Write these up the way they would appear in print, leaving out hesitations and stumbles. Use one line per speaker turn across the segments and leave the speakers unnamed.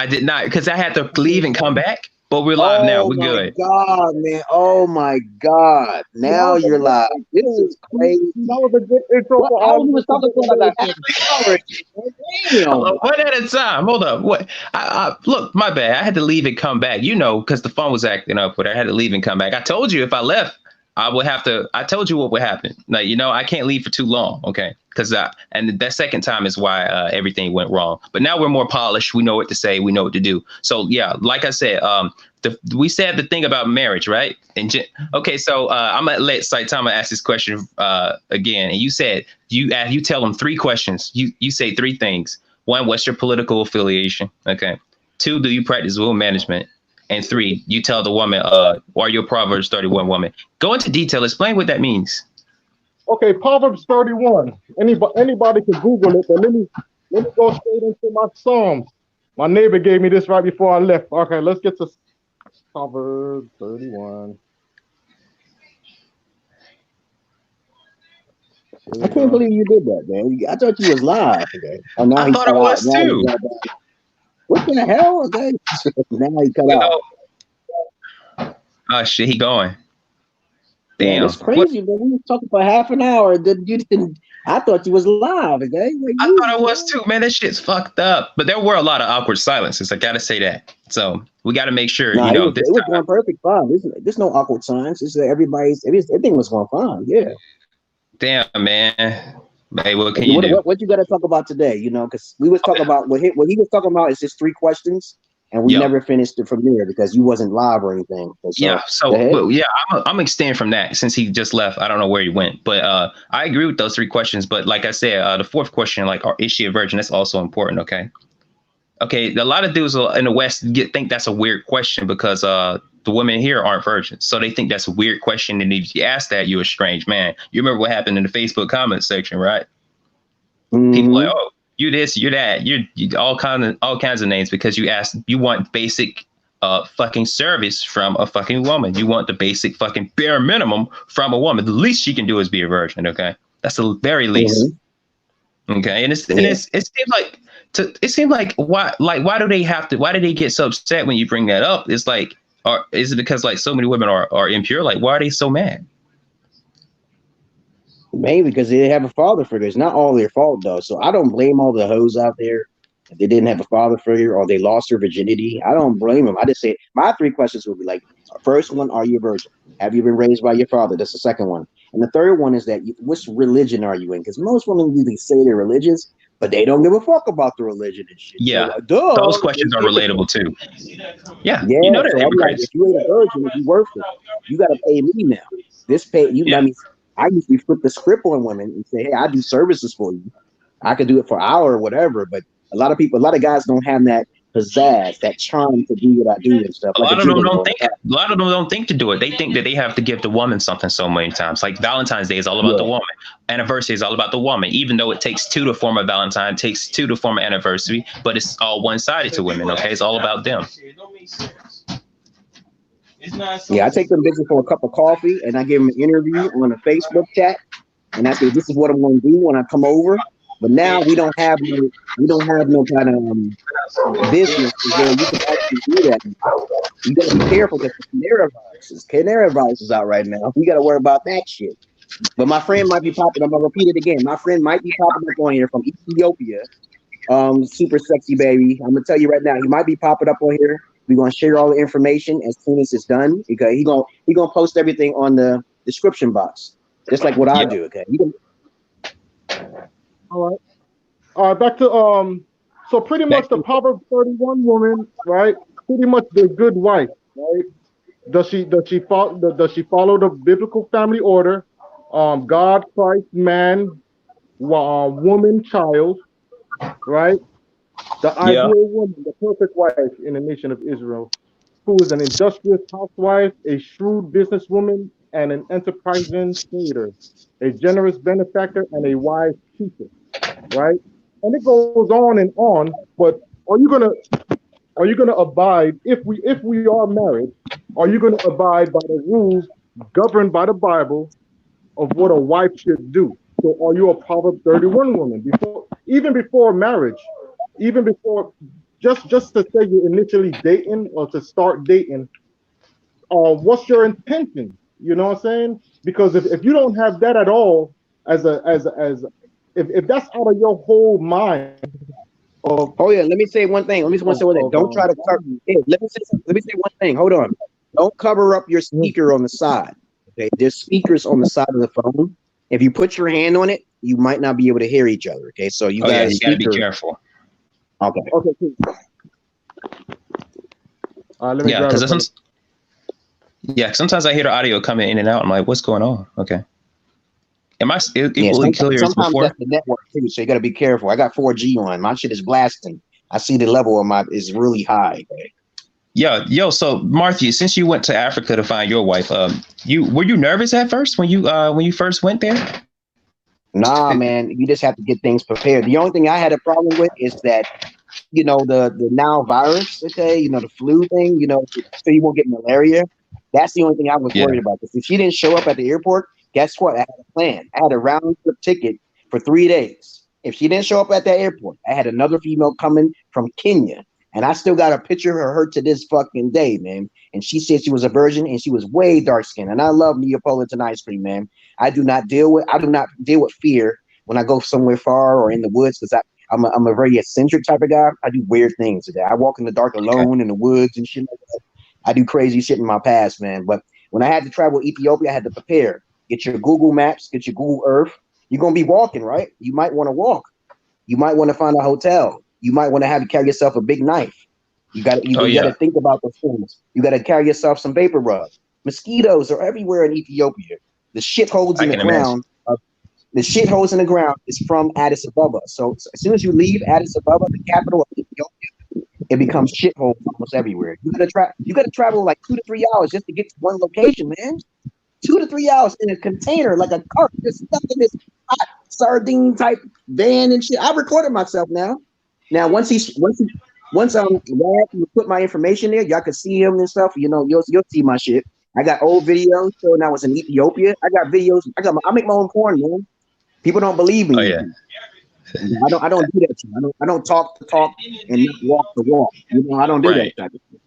I did not because I had to leave and come back. But we're live now.
Oh
We're
my
good.
God, man. Oh my God.
That
Now
was a
you're
good
live. This
intro.
is crazy.
That was a good intro
What?
for
I
all
was
of
was
us to
talking
get
for like a half
American.
an hour.
Hold
Damn.
up, one at a time. Hold up. What? Look, my bad. I had to leave and come back. You know, because the phone was acting up. But I had to leave and come back. I told you if I left, I would have to. I told you what would happen. Like I can't leave for too long. Okay, because and that second time is why everything went wrong. But now we're more polished. We know what to say. We know what to do. So yeah, like I said, we said the thing about marriage, right? Okay, so I'm gonna let Saitama ask this question again. And you said you tell them three questions. You say three things. One, what's your political affiliation? Okay. Two, do you practice will management? And three, you tell the woman, are you a Proverbs 31 woman? Go into detail. Explain what that means.
Okay, Proverbs 31. Anybody can Google it, but let me go straight into my Psalms. My neighbor gave me this right before I left. Okay, let's get to Proverbs 31. Here
I
we
can't
go.
believe you did that, man. I thought you was live. Okay. Oh, now
I
he
thought
cut
it
out.
was
Now he
too.
got back. What the hell? Okay. Now he cut out.
Well, oh shit, he going.
Man,
Damn.
it's
What?
crazy, man. We was talking for half an hour. Then you didn't. I thought you was live. Okay. Like
I
you,
thought it was too, man. That shit's fucked up. But there were a lot of awkward silences. I gotta say that. So we gotta make sure,
no,
this
it was
time.
going perfect fine. There's no awkward signs. It's everything was going fine. Yeah.
Damn, man. Hey, what can you
What
do?
what you got to talk about today? Because we was talking about what he was talking about is just three questions, and we
Yo,
never finished it from there because you wasn't live or anything.
yeah.
So go
So,
ahead.
but yeah, I'm extend from that since he just left. I don't know where he went, but I agree with those three questions. But like I said, the fourth question, like, is she a virgin? That's also important. Okay. Okay. A lot of dudes in the West think that's a weird question because the women here aren't virgins, so they think that's a weird question. And if you ask that, you're a strange man. You remember what happened in the Facebook comment section, right? People like,
Mm-hmm.
oh, you this, you're that, you all kinds of names because you want basic fucking service from a fucking woman. You want the basic fucking bare minimum from a woman. The least she can do is be a virgin. Okay, that's the very least.
Mm-hmm.
Okay, and
Yeah.
it seems like why do they have to? Why do they get so upset when you bring that up? It's like, or is it because like so many women are impure? Like, why are they so mad?
Mainly because they didn't have a father figure. It's not all their fault though. So I don't blame all the hoes out there if they didn't have a father figure or they lost their virginity. I don't blame them. I just say my three questions would be like: first one, are you a virgin? Have you been raised by your father? That's the second one. And the third one is that which religion are you in? Because most women usually say they're religious, but they don't give a fuck about the religion and shit. So
Yeah, those
duh, they
questions are
skip it.
relatable too. Yeah, you
Yeah.
know that
So I'm like, if
hypocrites.
you ain't a virgin, if you worth it, you got to pay me now. This pay you.
Yeah.
I mean, I usually flip the script on women and say, hey, I do services for you. I could do it for an hour or whatever. But a lot of guys don't have that pizzazz, that charm to do what I do and stuff,
A
like a
lot of them don't
gigolo.
think it. A lot of them don't think to do it. They think that they have to give the woman something so many times. Like Valentine's Day is all about the
Yeah.
woman. Anniversary is all about the woman. Even though it takes two to form a Valentine, it takes two to form an anniversary, but it's all one-sided to women. Okay, it's all about them.
Yeah, I take them bitches for a cup of coffee and I give them an interview on a Facebook chat and I say, this is what I'm going to do when I come over. But now we don't have no kind of business where you can actually do that. You got to be careful because Canary virus is out right now. We got to worry about that shit. But my friend might be popping. I'm gonna repeat it again. My friend might be popping up on here from Ethiopia. Super sexy baby. I'm gonna tell you right now, he might be popping up on here. We're gonna share all the information as soon as it's done because he gonna post everything on the description box, just like what I
Yeah,
do. Okay,
All right. Back to so pretty
back
much the
to
Proverbs 31 woman, right? Pretty much the good wife, right? Does she follow the biblical family order? God, Christ, man, woman, child, right? The
yeah,
ideal woman, the perfect wife in the nation of Israel, who is an industrious housewife, a shrewd businesswoman, and an enterprising trader, a generous benefactor, and a wise teacher, right? And it goes on. But are you gonna are you gonna abide if we are married? Are you gonna abide by the rules governed by the Bible of what a wife should do? So are you a Proverbs 31 woman before even before marriage, even before just to say you're initially dating or to start dating, what's your intention? You know what I'm saying? Because if you don't have that at all, if that's out of your whole mind of
Oh yeah, let me say one thing. Let me say one thing. Don't try to cover. Hey, let me say one thing. Hold on. Don't cover up your speaker on the side. Okay, there's speakers on the side of the phone. If you put your hand on it, you might not be able to hear each other. Okay, so you got
you gotta be careful.
Okay.
Okay. Cool. Let me grab it.
Sometimes I hear the audio coming in and out. I'm like, what's going on? Okay. Am I equally clear as
sometimes
before?
that's the network too, so you got to be careful. I got 4G on. My shit is blasting. I see the level of my is really high.
Yo, so Martha, since you went to Africa to find your wife, were you nervous at first when you first went there?
Nah, man, you just have to get things prepared. The only thing I had a problem with is that, the now virus, okay, the flu thing, so you won't get malaria. That's the only thing I was worried about. Because if she didn't show up at the airport, guess what? I had a plan. I had a round trip ticket for 3 days. If she didn't show up at that airport, I had another female coming from Kenya. And I still got a picture of her to this fucking day, man. And she said she was a virgin and she was way dark skinned. And I love Neapolitan ice cream, man. I do not deal with fear when I go somewhere far or in the woods because I'm a very eccentric type of guy. I do weird things today. I walk in the dark alone in the woods and shit like that. I do crazy shit in my past, man. But when I had to travel Ethiopia, I had to prepare. Get your Google Maps, get your Google Earth. You're gonna be walking, right? You might want to walk. You might want to find a hotel. You might want to have to carry yourself a big knife. You got to think about those things. You got to carry yourself some vapor rub. Mosquitoes are everywhere in Ethiopia. The shitholes in the ground. The shitholes in the ground is from Addis Ababa. So as soon as you leave Addis Ababa, the capital of Ethiopia, it becomes shitholes almost everywhere. You got to travel like 2 to 3 hours just to get to one location, man. 2 to 3 hours in a container, like a cart, just stuck in this hot sardine type van and shit. I recorded myself now. Now once Rad put my information there, y'all can see him and stuff. You'll see my shit. I got old videos showing I was in Ethiopia. I got videos. I make my own porn, man. People don't believe me.
Oh yeah.
I don't do that. I don't talk the talk and not walk the walk. I don't do that type of thing.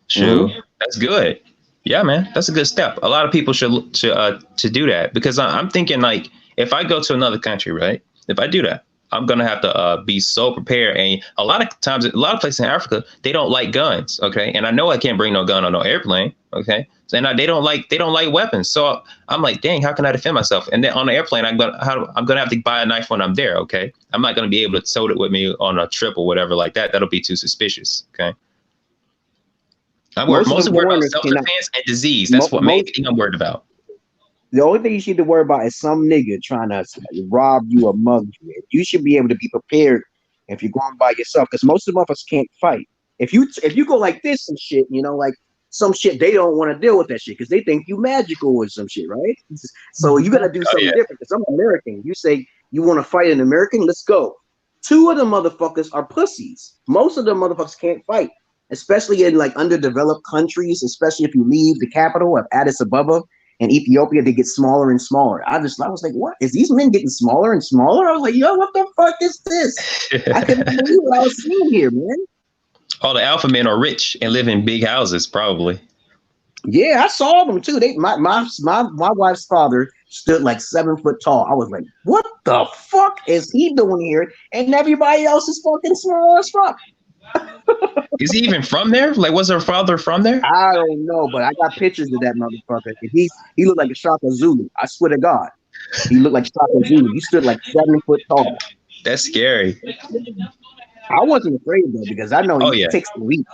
True. That's good. Yeah, man, that's a good step. A lot of people should to do that because I'm thinking like if I go to another country, right? If I do that, I'm gonna have to be so prepared. And a lot of times, a lot of places in Africa, they don't like guns. Okay, and I know I can't bring no gun on no airplane. Okay, and they don't like weapons. So I'm like, dang, how can I defend myself? And then on the airplane, I'm gonna have to buy a knife when I'm there. Okay, I'm not gonna be able to tote it with me on a trip or whatever like that. That'll be too suspicious. Okay. I'm mostly worried about self-defense and disease. That's what main thing I'm worried about.
The only thing you need to worry about is some nigga trying to rob you or mug you. You should be able to be prepared if you're going by yourself, because most of us can't fight. If you go like this and shit, like some shit, they don't want to deal with that shit because they think you magical or some shit, right? So you got to do something different. Because I'm American. You say you want to fight an American, let's go. 2 of the motherfuckers are pussies. Most of the motherfuckers can't fight. Especially in like underdeveloped countries, especially if you leave the capital of Addis Ababa and Ethiopia, they get smaller and smaller. I was like, what? Is these men getting smaller and smaller? I was like, yo, what the fuck is this? I couldn't believe what I was seeing here, man.
All the alpha men are rich and live in big houses, probably.
Yeah, I saw them too. My wife's father stood like 7 foot tall. I was like, what the fuck is he doing here? And everybody else is fucking small as fuck.
Is he even from there? Like, was her father from there?
I don't know, but I got pictures of that motherfucker. He looked like a Shaka Zulu. I swear to God, he looked like Shaka Zulu. He stood like 7 foot tall.
That's scary.
I wasn't afraid though because I know he takes the leap.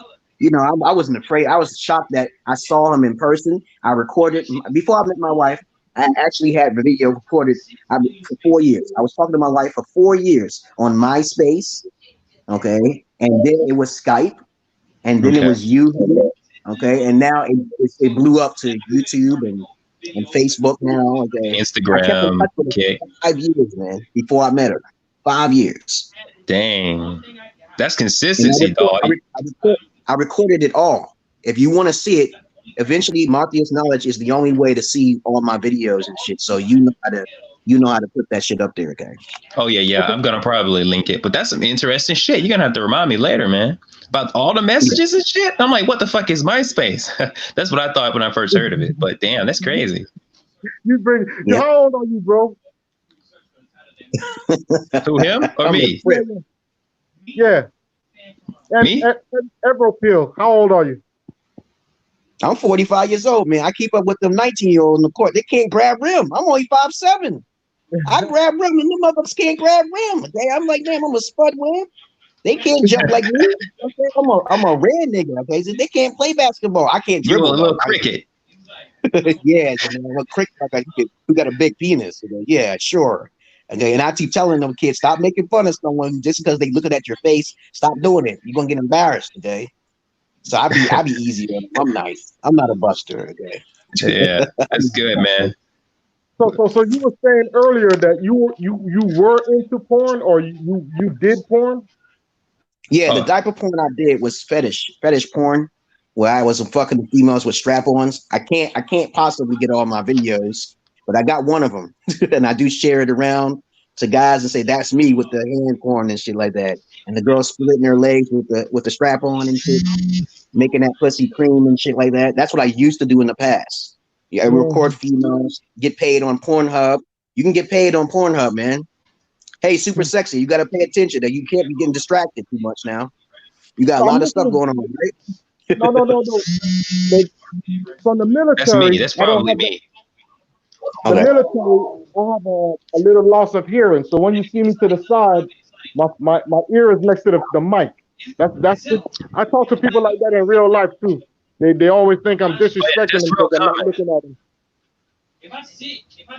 I wasn't afraid. I was shocked that I saw him in person. I recorded before I met my wife. I actually had the video recorded for 4 years. I was talking to my wife for 4 years on MySpace. Okay. And then it was Skype. And then it was YouTube. Okay. And now it blew up to YouTube and Facebook now. Okay.
Instagram.
I kept in touch with her for 5 years, man, before I met her. 5 years.
Dang. That's consistency, dog.
I recorded it all. If you want to see it, eventually Martha's Knowledge is the only way to see all my videos and shit. So you know how to you know how to put that shit up there, okay?
Oh yeah. I'm gonna probably link it, but that's some interesting shit. You're gonna have to remind me later, man, about all the messages and shit. I'm like, what the fuck is MySpace? That's what I thought when I first heard of it. But damn, that's crazy.
Yep.
How old are you, bro?
Who, him or me?
Yeah.
Me?
Ebro Pill, how old are you?
I'm 45 years old, man. I keep up with them 19-year-olds in the court. They can't grab rim. I'm only 5'7". I grab rim and them motherfuckers can't grab rim. Okay? I'm like, damn, I'm a spud win. They can't jump like me. Okay? I'm a red nigga. Okay, so they can't play basketball. I can't
You a
dribble.
little cricket.
Yeah, man, a cricket like who got a big penis. Okay? Yeah, sure. Okay, and I keep telling them kids, stop making fun of someone just because they looking at your face. Stop doing it. You're gonna get embarrassed. Okay. So I be easy on them. I'm nice. I'm not a buster. Okay.
Yeah, that's good, man.
So you were saying earlier that you were into porn, or you did porn?
Yeah, the diaper porn I did was fetish porn, where I was fucking the females with strap-ons. I can't possibly get all my videos, but I got one of them, and I do share it around to guys and say that's me with the hand porn and shit like that, and the girl splitting her legs with the strap on and shit, making that pussy cream and shit like that. That's what I used to do in the past. Yeah, I record females, get paid on Pornhub. You can get paid on Pornhub, man. Hey, super sexy. You got to pay attention. That you can't be getting distracted too much now. You got a lot of stuff going on, right?
No. From the military,
That's me. That's probably me.
The military, I have a little loss of hearing. So when you see me to the side, my ear is next to the mic. That's it. I talk to people like that in real life too. They always think I'm disrespecting them because I'm not looking at them.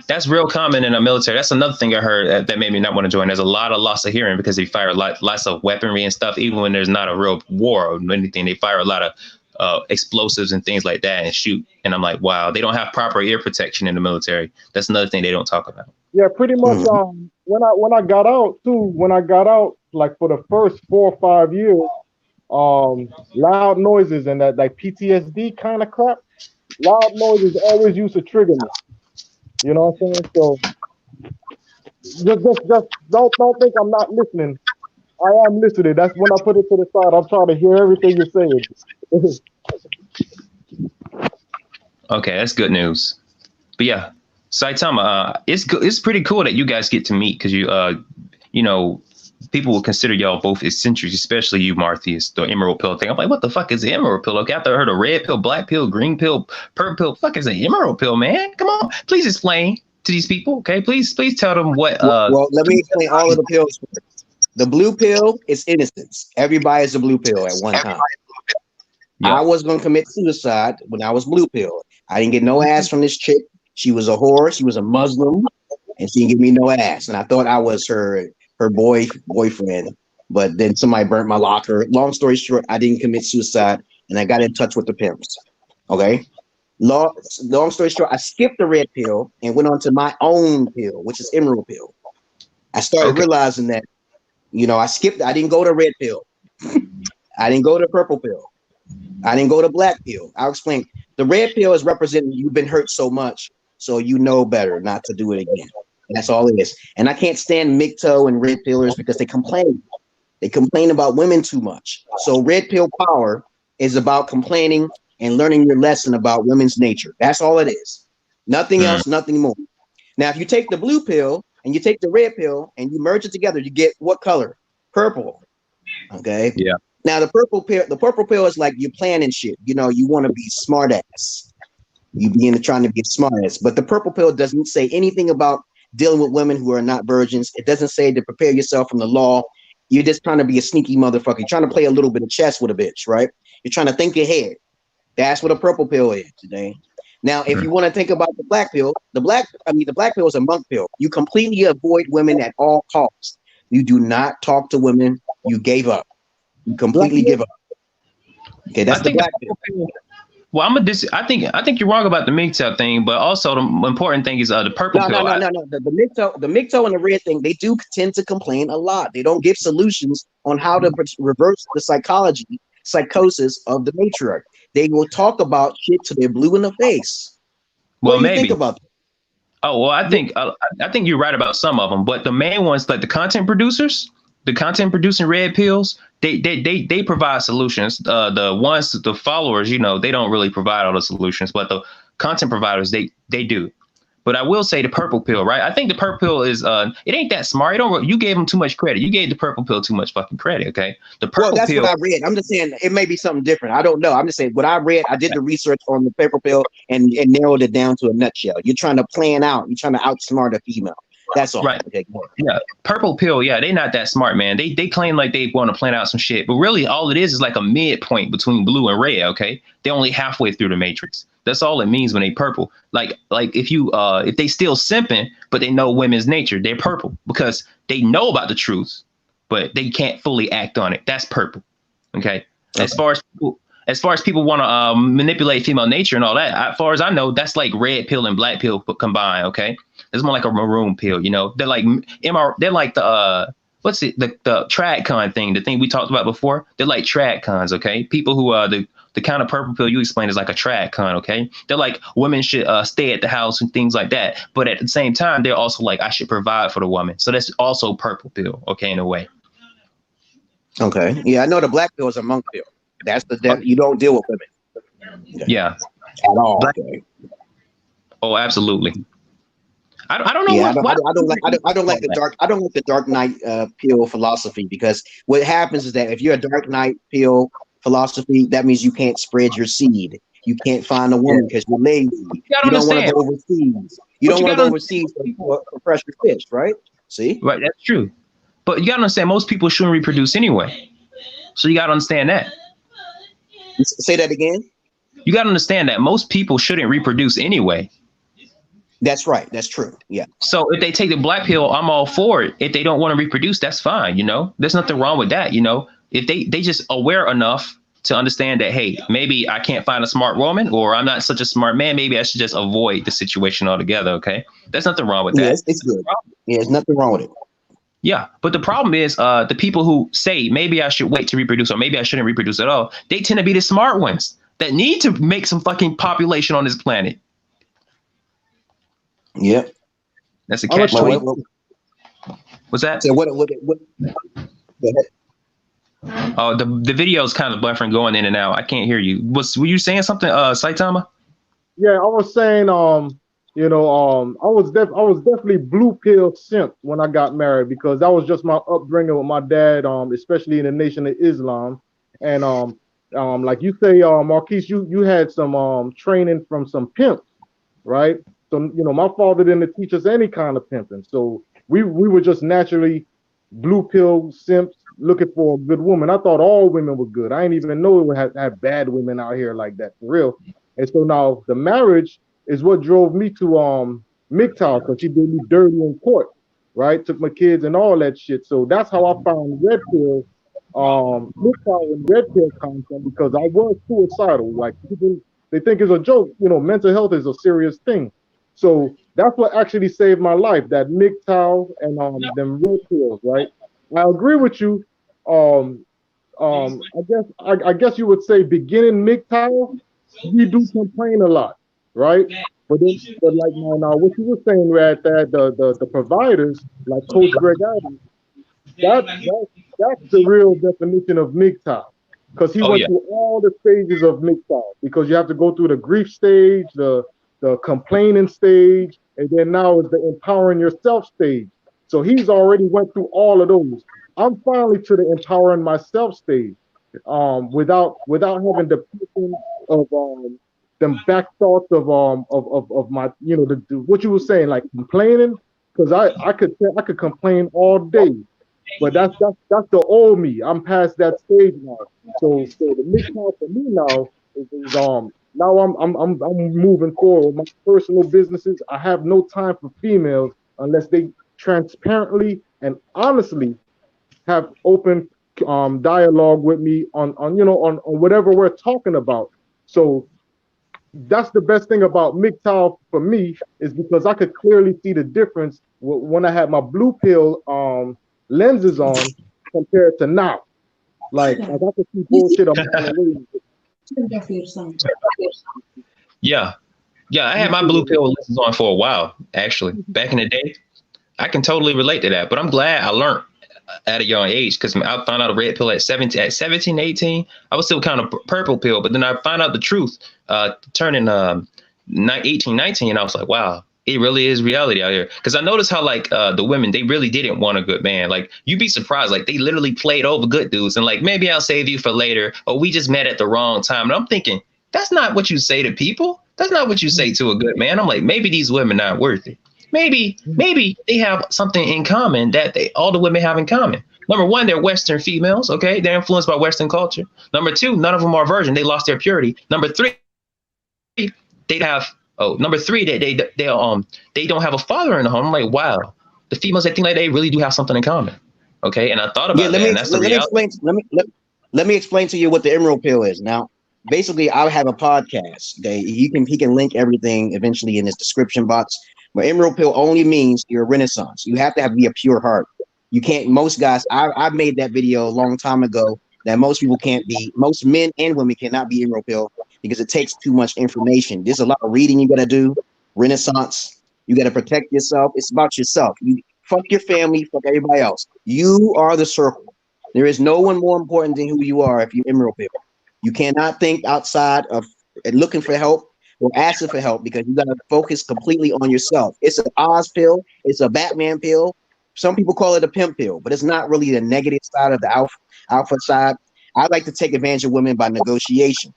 That's real common in the military. That's another thing I heard that made me not want to join. There's a lot of loss of hearing because they fire lots of weaponry and stuff. Even when there's not a real war or anything, they fire a lot of explosives and things like that and shoot. And I'm like, wow, they don't have proper ear protection in the military. That's another thing they don't talk about.
Yeah, pretty much. When I got out, like for the first 4 or 5 years, loud noises and that like PTSD kind of crap. Loud noises always used to trigger me. You know what I'm saying? So just don't think I'm not listening. I am listening. That's when I put it to the side. I'm trying to hear everything you're saying.
Okay, that's good news. But yeah, Saitama, it's pretty cool that you guys get to meet because you know, people will consider y'all both eccentrics, especially you, Martheus, the emerald pill thing. I'm like, what the fuck is the emerald pill? Okay, after I heard of red pill, black pill, green pill, purple pill, fuck is the emerald pill, man? Come on, please explain to these people, okay? Please tell them what.
Well, let me explain all of the pills first. The blue pill is innocence. Everybody is a blue pill at one time. Yep. I was going to commit suicide when I was blue pill. I didn't get no ass from this chick. She was a whore. She was a Muslim, and she didn't give me no ass. And I thought I was her boyfriend, but then somebody burnt my locker. Long story short, I didn't commit suicide, and I got in touch with the pimps. Okay. Long story short, I skipped the red pill and went on to my own pill, which is emerald pill. I started realizing that, you know, I didn't go to red pill. I didn't go to purple pill. I didn't go to black pill. I'll explain. The red pill is representing you've been hurt so much, so you know better not to do it again. That's all it is. And I can't stand MGTOW and red pillers because they complain. They complain about women too much. So red pill power is about complaining and learning your lesson about women's nature. That's all it is. Nothing else, nothing more. Now, if you take the blue pill and you take the red pill and you merge it together, you get what color? Purple. Okay.
Yeah.
Now the purple pill is like you're planning shit. You know, you want to be smart ass. You begin trying to be smart ass. But the purple pill doesn't say anything about dealing with women who are not virgins. It doesn't say to prepare yourself from the law. You're just trying to be a sneaky motherfucker. You're trying to play a little bit of chess with a bitch, right? You're trying to think ahead. That's what a purple pill is today. Now, if you want to think about the black pill, the black pill is a monk pill. You completely avoid women at all costs. You do not talk to women. You gave up. You completely give up. Okay, that's the black pill.
Well, I think you're wrong about the MGTOW thing, but also the important thing is the purple pill.
No. The MGTOW and the red thing, they do tend to complain a lot. They don't give solutions on how to reverse the psychosis of the matriarch. They will talk about shit till they're blue in the face. What do you think about that?
Oh well, I think you're right about some of them, but the main ones, like the content producers, the content producing red pills, they provide solutions. The followers, you know, they don't really provide all the solutions, but the content providers, they do. But I will say the purple pill, right? I think the purple pill is it ain't that smart. You gave them too much credit. You gave the purple pill too much fucking credit. Okay, the
Well,
purple
that's what
pill.
I read. I'm just saying it may be something different. I don't know. I'm just saying what I read. I did the research on the paper pill and narrowed it down to a nutshell. You're trying to plan out. You're trying to outsmart a female. That's all.
Right.
Okay.
Yeah. Purple pill. Yeah. They not that smart, man. They claim like they want to plan out some shit, but really all it is like a midpoint between blue and red. Okay. They only halfway through the matrix. That's all it means when they purple. Like if they still simping, but they know women's nature, they're purple because they know about the truth, but they can't fully act on it. That's purple. Okay. As far as people want to manipulate female nature and all that, as far as I know, that's like red pill and black pill combined. Okay, it's more like a maroon pill. You know, they're like they're like the what's it the tradcon thing, the thing we talked about before. They're like tradcons. Okay, people who the kind of purple pill you explained is like a tradcon. Okay, they're like women should stay at the house and things like that. But at the same time, they're also like I should provide for the woman. So that's also purple pill. Okay, in a way.
Okay. Yeah, I know the black pill is a monk pill. That's you don't deal with women. Okay.
Yeah.
At all. Okay.
Oh, absolutely. I don't know.
Yeah, I don't like the dark knight pill philosophy, because what happens is that if you're a dark knight pill philosophy, that means you can't spread your seed. You can't find a woman because you're lazy. You don't want to go overseas. You don't want to go overseas for fresher fish, right? See?
Right, that's true. But you gotta understand, most people shouldn't reproduce anyway. So you gotta understand that.
Say that again.
You gotta understand that most people shouldn't reproduce anyway.
That's right. That's true. Yeah.
So if they take the black pill, I'm all for it. If they don't want to reproduce, that's fine. You know, there's nothing wrong with that. You know, if they just aware enough to understand that, hey, maybe I can't find a smart woman, or I'm not such a smart man. Maybe I should just avoid the situation altogether. Okay, there's nothing wrong with that.
Yeah, it's good. Yeah, there's nothing wrong with it.
Yeah, but the problem is the people who say maybe I should wait to reproduce or maybe I shouldn't reproduce at all, they tend to be the smart ones that need to make some fucking population on this planet.
Yep.
That's a catch. What's that?
So what
Oh, the video is kind of buffering, going in and out. I can't hear you. Were you saying something, Saitama?
Yeah, I was saying, I was definitely blue pill simp when I got married, because that was just my upbringing with my dad, especially in the Nation of Islam. And like you say, Marquise, you had some training from some pimps, right? So my father didn't teach us any kind of pimping, so we were just naturally blue pill simps looking for a good woman. I thought all women were good. I didn't even know we had bad women out here like that, for real. And so now the marriage is what drove me to MGTOW, because she did me dirty in court, right? Took my kids and all that shit. So that's how I found red pill, MGTOW and red pill content, because I was suicidal. Like, people, they think it's a joke. Mental health is a serious thing. So that's what actually saved my life, that MGTOW and them red pills, right? I agree with you. I guess you would say beginning MGTOW, we do complain a lot, right? But like now, what you were saying, Rad Thadd, the providers like Coach Greg Adams, that's the real definition of MGTOW, because he went through all the stages of MGTOW, because you have to go through the grief stage, the complaining stage, and then now is the empowering yourself stage. So he's already went through all of those. I'm finally to the empowering myself stage, without having the person of them back thoughts of my what you were saying, like complaining, because I could complain all day, but that's the old me. I'm past that stage now. So the mix for me now is now I'm moving forward with my personal businesses. I have no time for females unless they transparently and honestly have open dialogue with me on whatever we're talking about. So that's the best thing about MGTOW for me, is because I could clearly see the difference when I had my blue pill lenses on compared to now. Like I could see bullshit on my way.
Yeah. Yeah, I had my blue pill lessons on for a while, actually. Back in the day, I can totally relate to that. But I'm glad I learned at a young age because I found out a red pill at 17, 18. I was still kind of purple pill, but then I found out the truth turning 18, 19, and I was like, wow, it really is reality out here. Because I noticed how like the women, they really didn't want a good man. Like you'd be surprised, like they literally played over good dudes and like, maybe I'll save you for later, or we just met at the wrong time. And I'm thinking, that's not what you say to people. That's not what you say to a good man. I'm like, maybe these women not worth it. Maybe they have something in common that all the women have in common. Number one, they're Western females. Okay, they're influenced by Western culture. Number two, none of them are virgin. They lost their purity. Number three, they have. Oh, number three, they don't have a father in the home. I'm like, wow, the females that think like they really do have something in common. Okay, and I thought about that, and that's the reality.
Let me explain to you what the emerald pill is. Now, basically, I have a podcast. Okay, he can link everything eventually in his description box. But emerald pill only means you're a Renaissance. You have to be a pure heart. You can't. Most guys, I made that video a long time ago that most people can't be. Most men and women cannot be emerald pill because it takes too much information. There's a lot of reading you got to do. Renaissance. You got to protect yourself. It's about yourself. You fuck your family. Fuck everybody else. You are the circle. There is no one more important than who you are if you're emerald pill. You cannot think outside of looking for help or asking for help because you got to focus completely on yourself. It's an Oz pill. It's a Batman pill. Some people call it a pimp pill, but it's not really the negative side of the alpha side. I like to take advantage of women by negotiation.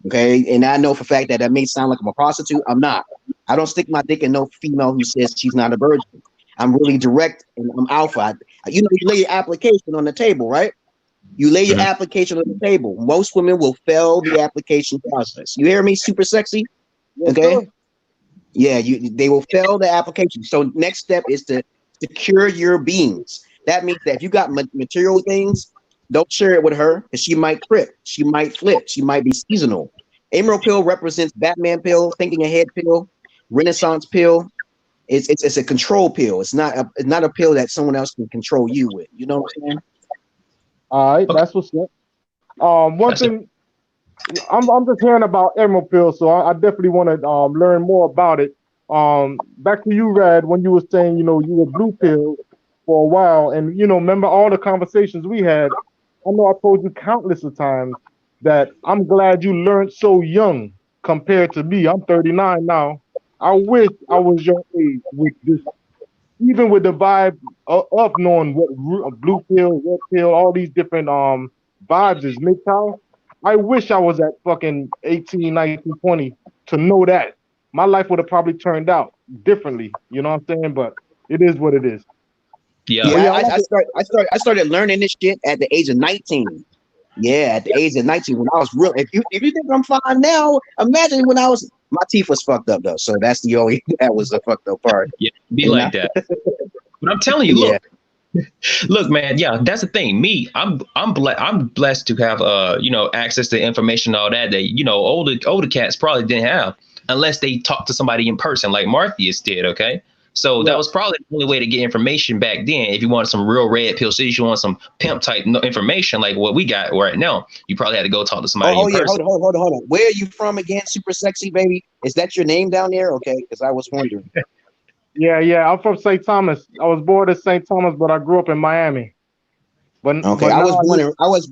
Okay. And I know for a fact that may sound like I'm a prostitute. I'm not. I don't stick my dick in no female who says she's not a virgin. I'm really direct and I'm alpha. You lay your application on the table, right? You lay your application on the table. Most women will fail the application process. You hear me? Super sexy. Okay. Yeah, they will fail the application. So next step is to secure your beings. That means that if you got material things, don't share it with her because she might trip, she might flip, she might be seasonal. Emerald pill represents Batman pill, thinking ahead pill, Renaissance pill. It's a control pill. It's not a pill that someone else can control you with. You know what I'm saying?
All right, that's what's up. One thing. I'm just hearing about emerald pill, so I definitely want to learn more about it. Back to you, Rad, when you were saying, you were blue pill for a while, and remember all the conversations we had. I know I told you countless of times that I'm glad you learned so young compared to me. I'm 39 now. I wish I was your age with this, even with the vibe of knowing what blue pill, red pill, all these different vibes is mixed out. I wish I was at fucking 18, 19, 20 to know that. My life would have probably turned out differently. You know what I'm saying? But it is what it is.
Yeah.
I started learning this shit at the age of 19. Yeah, at the age of 19 when I was real. If you think I'm fine now, imagine when my teeth was fucked up though. So that's the only that was the fucked up part.
Yeah, like that. But I'm telling you, look. Look, man, yeah, that's the thing. Me, I'm blessed to have access to information, all that older cats probably didn't have unless they talked to somebody in person like Morpheus did. Okay, so that was probably the only way to get information back then. If you wanted some real red pill shit, you want some pimp type information like what we got right now, you probably had to go talk to somebody in person.
Hold on. Where are you from again? Super sexy baby. Is that your name down there? Okay, because I was wondering.
Yeah. I'm from St. Thomas. I was born in St. Thomas, but I grew up in Miami.
I was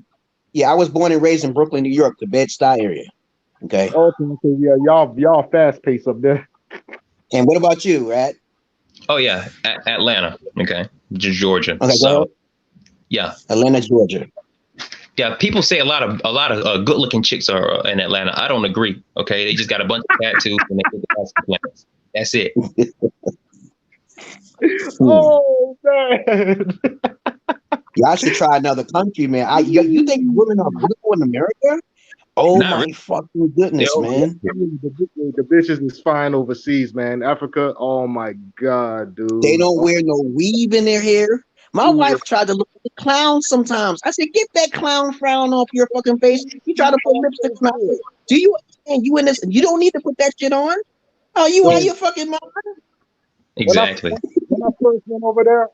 born and raised in Brooklyn, New York, the Bed-Stuy area. Okay.
Yeah, y'all fast paced up there.
And what about you, Rad?
Oh yeah, Atlanta. Okay, Georgia.
Okay,
so yeah,
Atlanta, Georgia.
Yeah, people say a lot of good-looking chicks are in Atlanta. I don't agree. Okay, they just got a bunch of tattoos and they get the ass plans. That's it.
Oh man!
Y'all should try another country, man. You think women are beautiful in America? Oh not my really. Fucking goodness, man!
The bitches is fine overseas, man. Africa, oh my god, dude.
They don't wear no weave in their hair. My wife tried to look at the clown sometimes. I said, "Get that clown frown off your fucking face." You try to put lipstick on. Do you understand? You in this? You don't need to put that shit on. Oh, you out of your fucking mind?
Exactly.
When I first went over there,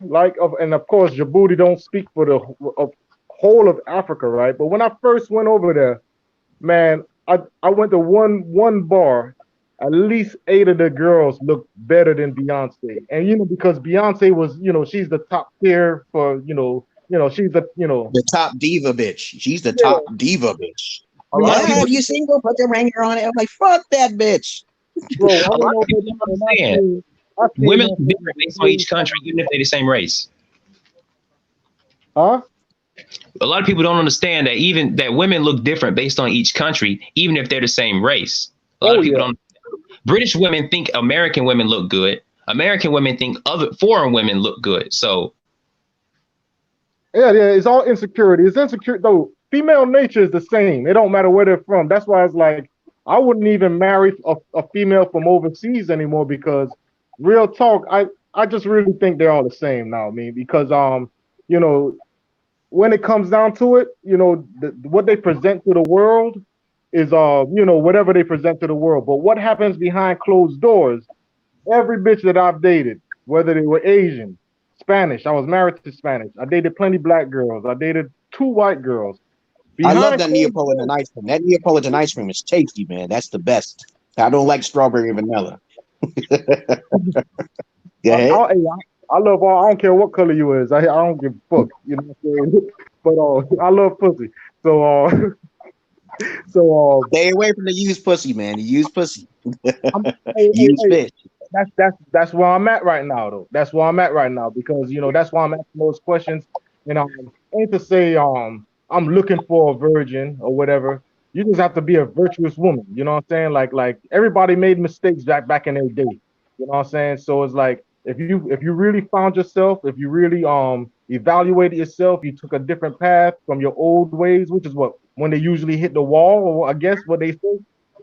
and of course, Djibouti don't speak for the whole of Africa, right? But when I first went over there, man, I went to one bar, at least 8 of the girls look better than Beyonce. And because Beyonce was, she's the top tier for, she's the,
The top diva bitch. She's the
yeah,
top diva bitch.
a lot of
Yeah,
people,
if you single, put the ringer on it. I'm like, fuck that bitch.
bro, I
A
don't
lot
know
of people
what
don't
and
understand.
I seen
Women look different based on
motherfuckers.
each country, even if they're the same race.
Huh?
A lot of people don't understand that even that women look different based on each country, even if they're the same race. A lot
Oh
of people
yeah.
don't. British women think American women look good. American women think other foreign women look good. So
Yeah, yeah, it's all insecurity. It's insecure though. Female nature is the same. It don't matter where they're from. That's why it's like I wouldn't even marry a female from overseas anymore because real talk, I just really think they're all the same now. I mean, because you know, when it comes down to it, what they present to the world is whatever they present to the world. But what happens behind closed doors? Every bitch that I've dated, whether they were Asian, Spanish, I was married to Spanish. I dated plenty black girls. I dated 2 white girls.
I love
Behind
that
closed
Neapolitan
doors,
ice cream. That Neapolitan ice cream is tasty, man. That's the best. I don't like strawberry and vanilla. Go
I,
ahead.
I, I love all. I don't care what color you is. I don't give a fuck. You know what I'm saying? But I love pussy. So so
Stay away from the used pussy, man. The used pussy.
I'm hey, hey,
Used
hey,
fish.
that's where I'm at right now though. That's where I'm at right now because that's why I'm asking those questions. And ain't to say I'm looking for a virgin or whatever. You just have to be a virtuous woman. You know what I'm saying? Like everybody made mistakes back in their day. You know what I'm saying? So it's like if you really found yourself, if you really evaluated yourself, you took a different path from your old ways, which is what when they usually hit the wall, or I guess what they say.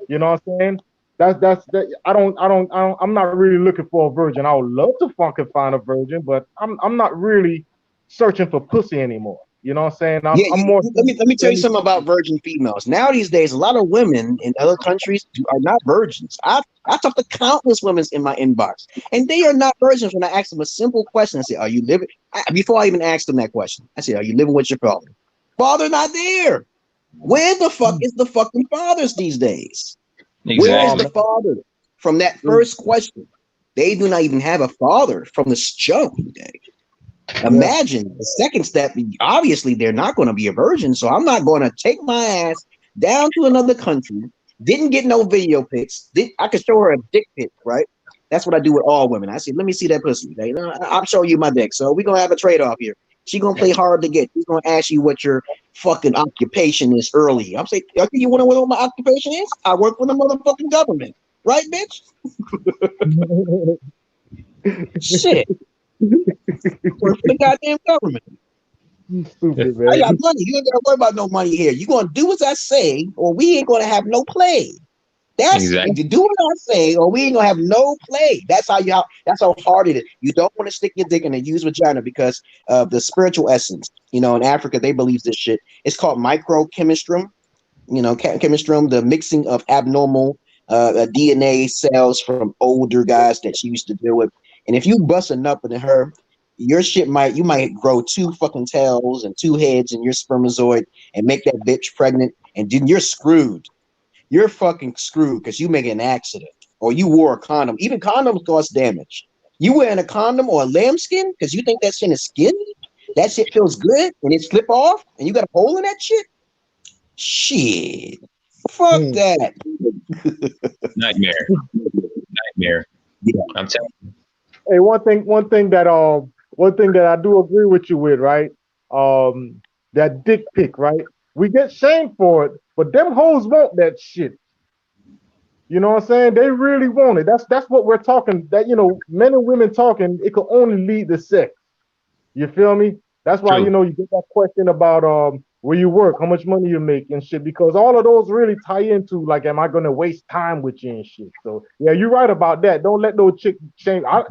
You know what I'm saying? That's that. I'm not really looking for a virgin. I would love to fucking find a virgin, but I'm not really searching for pussy anymore. You know what I'm saying? I'm
Yeah,
I'm more.
let me tell you something about virgin females. Now these days, a lot of women in other countries are not virgins. I talked to countless women in my inbox, and they are not virgins. When I ask them a simple question, I say, "Are you living?" Before I even ask them that question, I say, "Are you living with your father?" Father not there. Where the fuck is the fucking fathers these days? Where's
exactly.
the father from that first question? They do not even have a father from the jump.
Yeah.
Imagine the second step. Obviously, they're not going to be a virgin, so I'm not going to take my ass down to another country. Didn't get no video pics. I could show her a dick pic, right? That's what I do with all women. I say, let me see that pussy. I'll show you my dick. So we're gonna have a trade-off here. She gonna play hard to get. She's gonna ask you what your fucking occupation is early. I'm saying, okay, you want to know what my occupation is? I work for the motherfucking government, right, bitch? Shit, work for the goddamn government.
You stupid
I
man.
got money. You ain't gotta worry about no money here. You gonna do as I say, or we ain't gonna have no play. That's
Exactly.
you do what I say, or we ain't gonna have no play. That's how hard it is. You don't want to stick your dick in a used vagina because of the spiritual essence. In Africa they believe this shit. It's called microchemistrum. Chemistrum, the mixing of abnormal DNA cells from older guys that she used to deal with. And if you bust a nut in her, you might grow 2 fucking tails and 2 heads in your spermatozoid and make that bitch pregnant, and then you're screwed. You're fucking screwed because you make an accident or you wore a condom. Even condoms cause damage. You wearing a condom or a lambskin because you think that shit is skin? That shit feels good and it slip off and you got a hole in that shit? Shit. Fuck
Hmm.
that.
Nightmare. Nightmare.
Yeah.
I'm telling you.
Hey, one thing that I do agree with you with, right? That dick pic, right? We get shamed for it, but them hoes want that shit. You know what I'm saying? They really want it. That's what we're talking. That men and women talking, it could only lead to sex. You feel me? That's why
True.
you get that question about where you work, how much money you make and shit, because all of those really tie into like, am I gonna waste time with you and shit? So yeah, you're right about that. Don't let no chick shame. I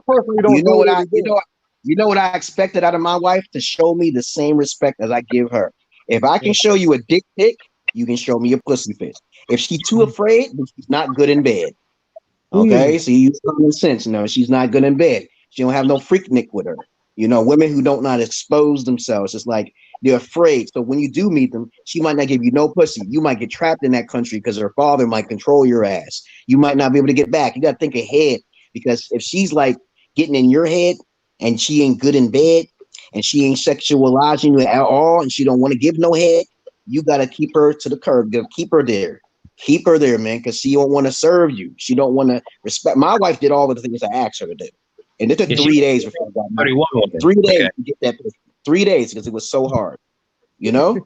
personally
You
don't
know
do
what
it
I
every
you
day.
know you know what I expected out of my wife? To show me the same respect as I give her. If I can show you a dick pic, you can show me a pussy face. If she's too afraid, then she's not good in bed.
Mm.
Okay, so you use common sense. No, she's not good in bed. She don't have no freak nick with her. Women who don't not expose themselves. It's like They're afraid. So when you do meet them, she might not give you no pussy. You might get trapped in that country because her father might control your ass. You might not be able to get back. You got to think ahead, because if she's like getting in your head and she ain't good in bed and she ain't sexualizing you at all and she don't want to give no head, you got to keep her to the curb. Keep her there. Keep her there, man, because she don't want to serve you. She don't want to respect. My wife did all of the things I asked her to do. And it took 3 days before I got married. 3 days to get that pussy. 3 days because it was so hard. You know?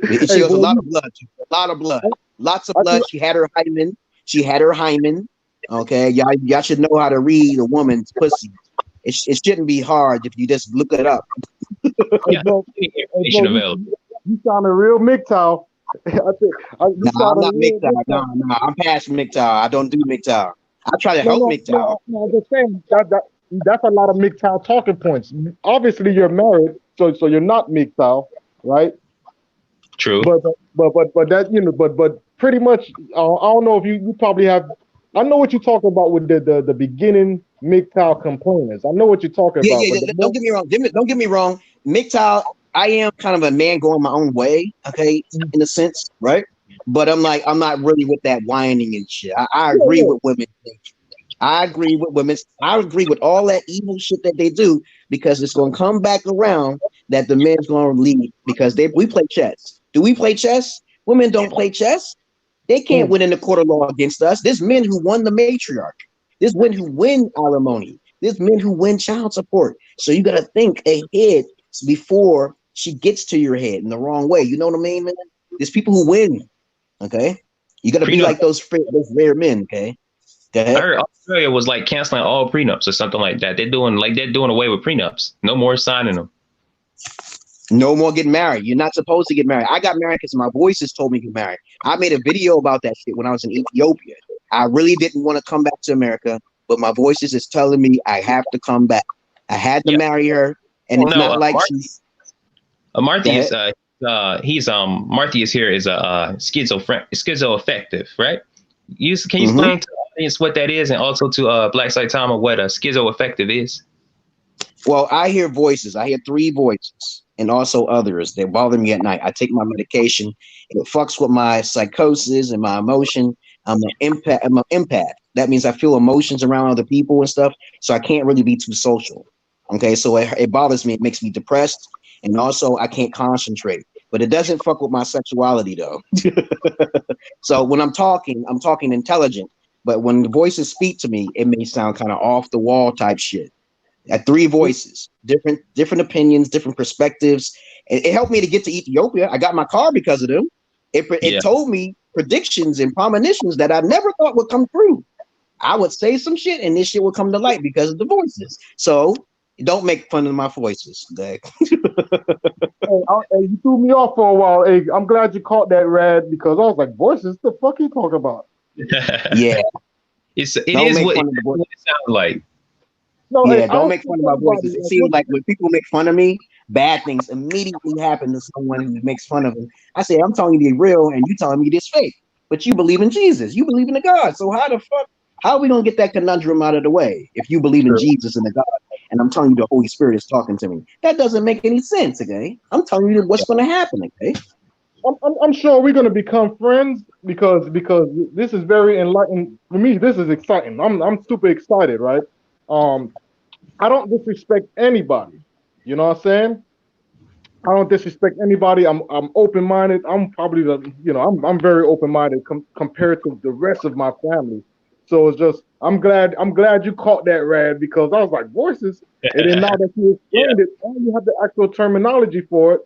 She was a lot of blood. A lot of blood. Lots of blood. She had her hymen. She had her hymen. Okay. Y'all should know how to read a woman's pussy. It shouldn't be hard if you just look it up.
You sound a real MGTOW.
I'm not MGTOW. No, I'm past MGTOW. I don't do MGTOW. I try to help MGTOW.
No, I'm just saying that's a lot of MGTOW talking points. Obviously, you're married, so you're not MGTOW, right?
True.
But that but pretty much, I don't know if you probably have. I know what you're talking about with the beginning MGTOW complainers. I know what you're talking about.
Yeah. Don't get me wrong. Don't get me wrong. MGTOW, I am kind of a man going my own way, okay, in a sense, right? But I'm not really with that whining and shit. I agree with women. I agree with women. I agree with all that evil shit that they do, because it's going to come back around that the men's going to lead, because we play chess. Do we play chess? Women don't play chess. They can't win in the court of law against us. There's men who won the matriarch. There's men who win alimony. There's men who win child support. So you got to think ahead before she gets to your head in the wrong way. You know what I mean, man? There's people who win. Okay, you got to be like those rare men. Okay.
I heard Australia was like canceling all prenups or something like that. They're doing away with prenups. No more signing them.
No more getting married. You're not supposed to get married. I got married because my voices told me to get married. I made a video about that shit when I was in Ethiopia. I really didn't want to come back to America, but my voices is telling me I have to come back. I had to marry her, and it's not like she's.
Marty is Marty is here is a schizoaffective, right? Can you explain to the audience what that is, and also to Black Saitama what a schizoaffective is?
Well, I hear voices. I hear 3 voices, and also others. They bother me at night. I take my medication. It fucks with my psychosis and my emotion. I'm an empath. That means I feel emotions around other people and stuff. So I can't really be too social. Okay, so it bothers me. It makes me depressed, and also I can't concentrate. But it doesn't fuck with my sexuality though. So when I'm talking intelligent. But when the voices speak to me, it may sound kind of off the wall type shit. At 3 voices, different opinions, different perspectives. It helped me to get to Ethiopia. I got my car because of them. It told me predictions and premonitions that I never thought would come through. I would say some shit and this shit would come to light because of the voices. So don't make fun of my voices. Hey,
you threw me off for a while. Hey, I'm glad you caught that, Rad, because I was like, voices? The fuck you talking about?
Yeah.
It is what it sounds like.
No, yeah, don't make fun of my voices. It seems like when people make fun of me, bad things immediately happen to someone who makes fun of them. I say, I'm telling you to be real, and you telling me this fake. But you believe in Jesus. You believe in the God. So how are we going to get that conundrum out of the way if you believe in Jesus and the God, and I'm telling you the Holy Spirit is talking to me? That doesn't make any sense, okay? I'm telling you what's going to happen, okay?
I'm sure we're going to become friends because this is very enlightening. For me, this is exciting. I'm super excited, right? I don't disrespect anybody. You know what I'm saying? I don't disrespect anybody. I'm open-minded. I'm probably I'm very open-minded compared to the rest of my family. So it's just I'm glad you caught that, Rad, because I was like, voices. And then now that you explained it, now you have the actual terminology for it.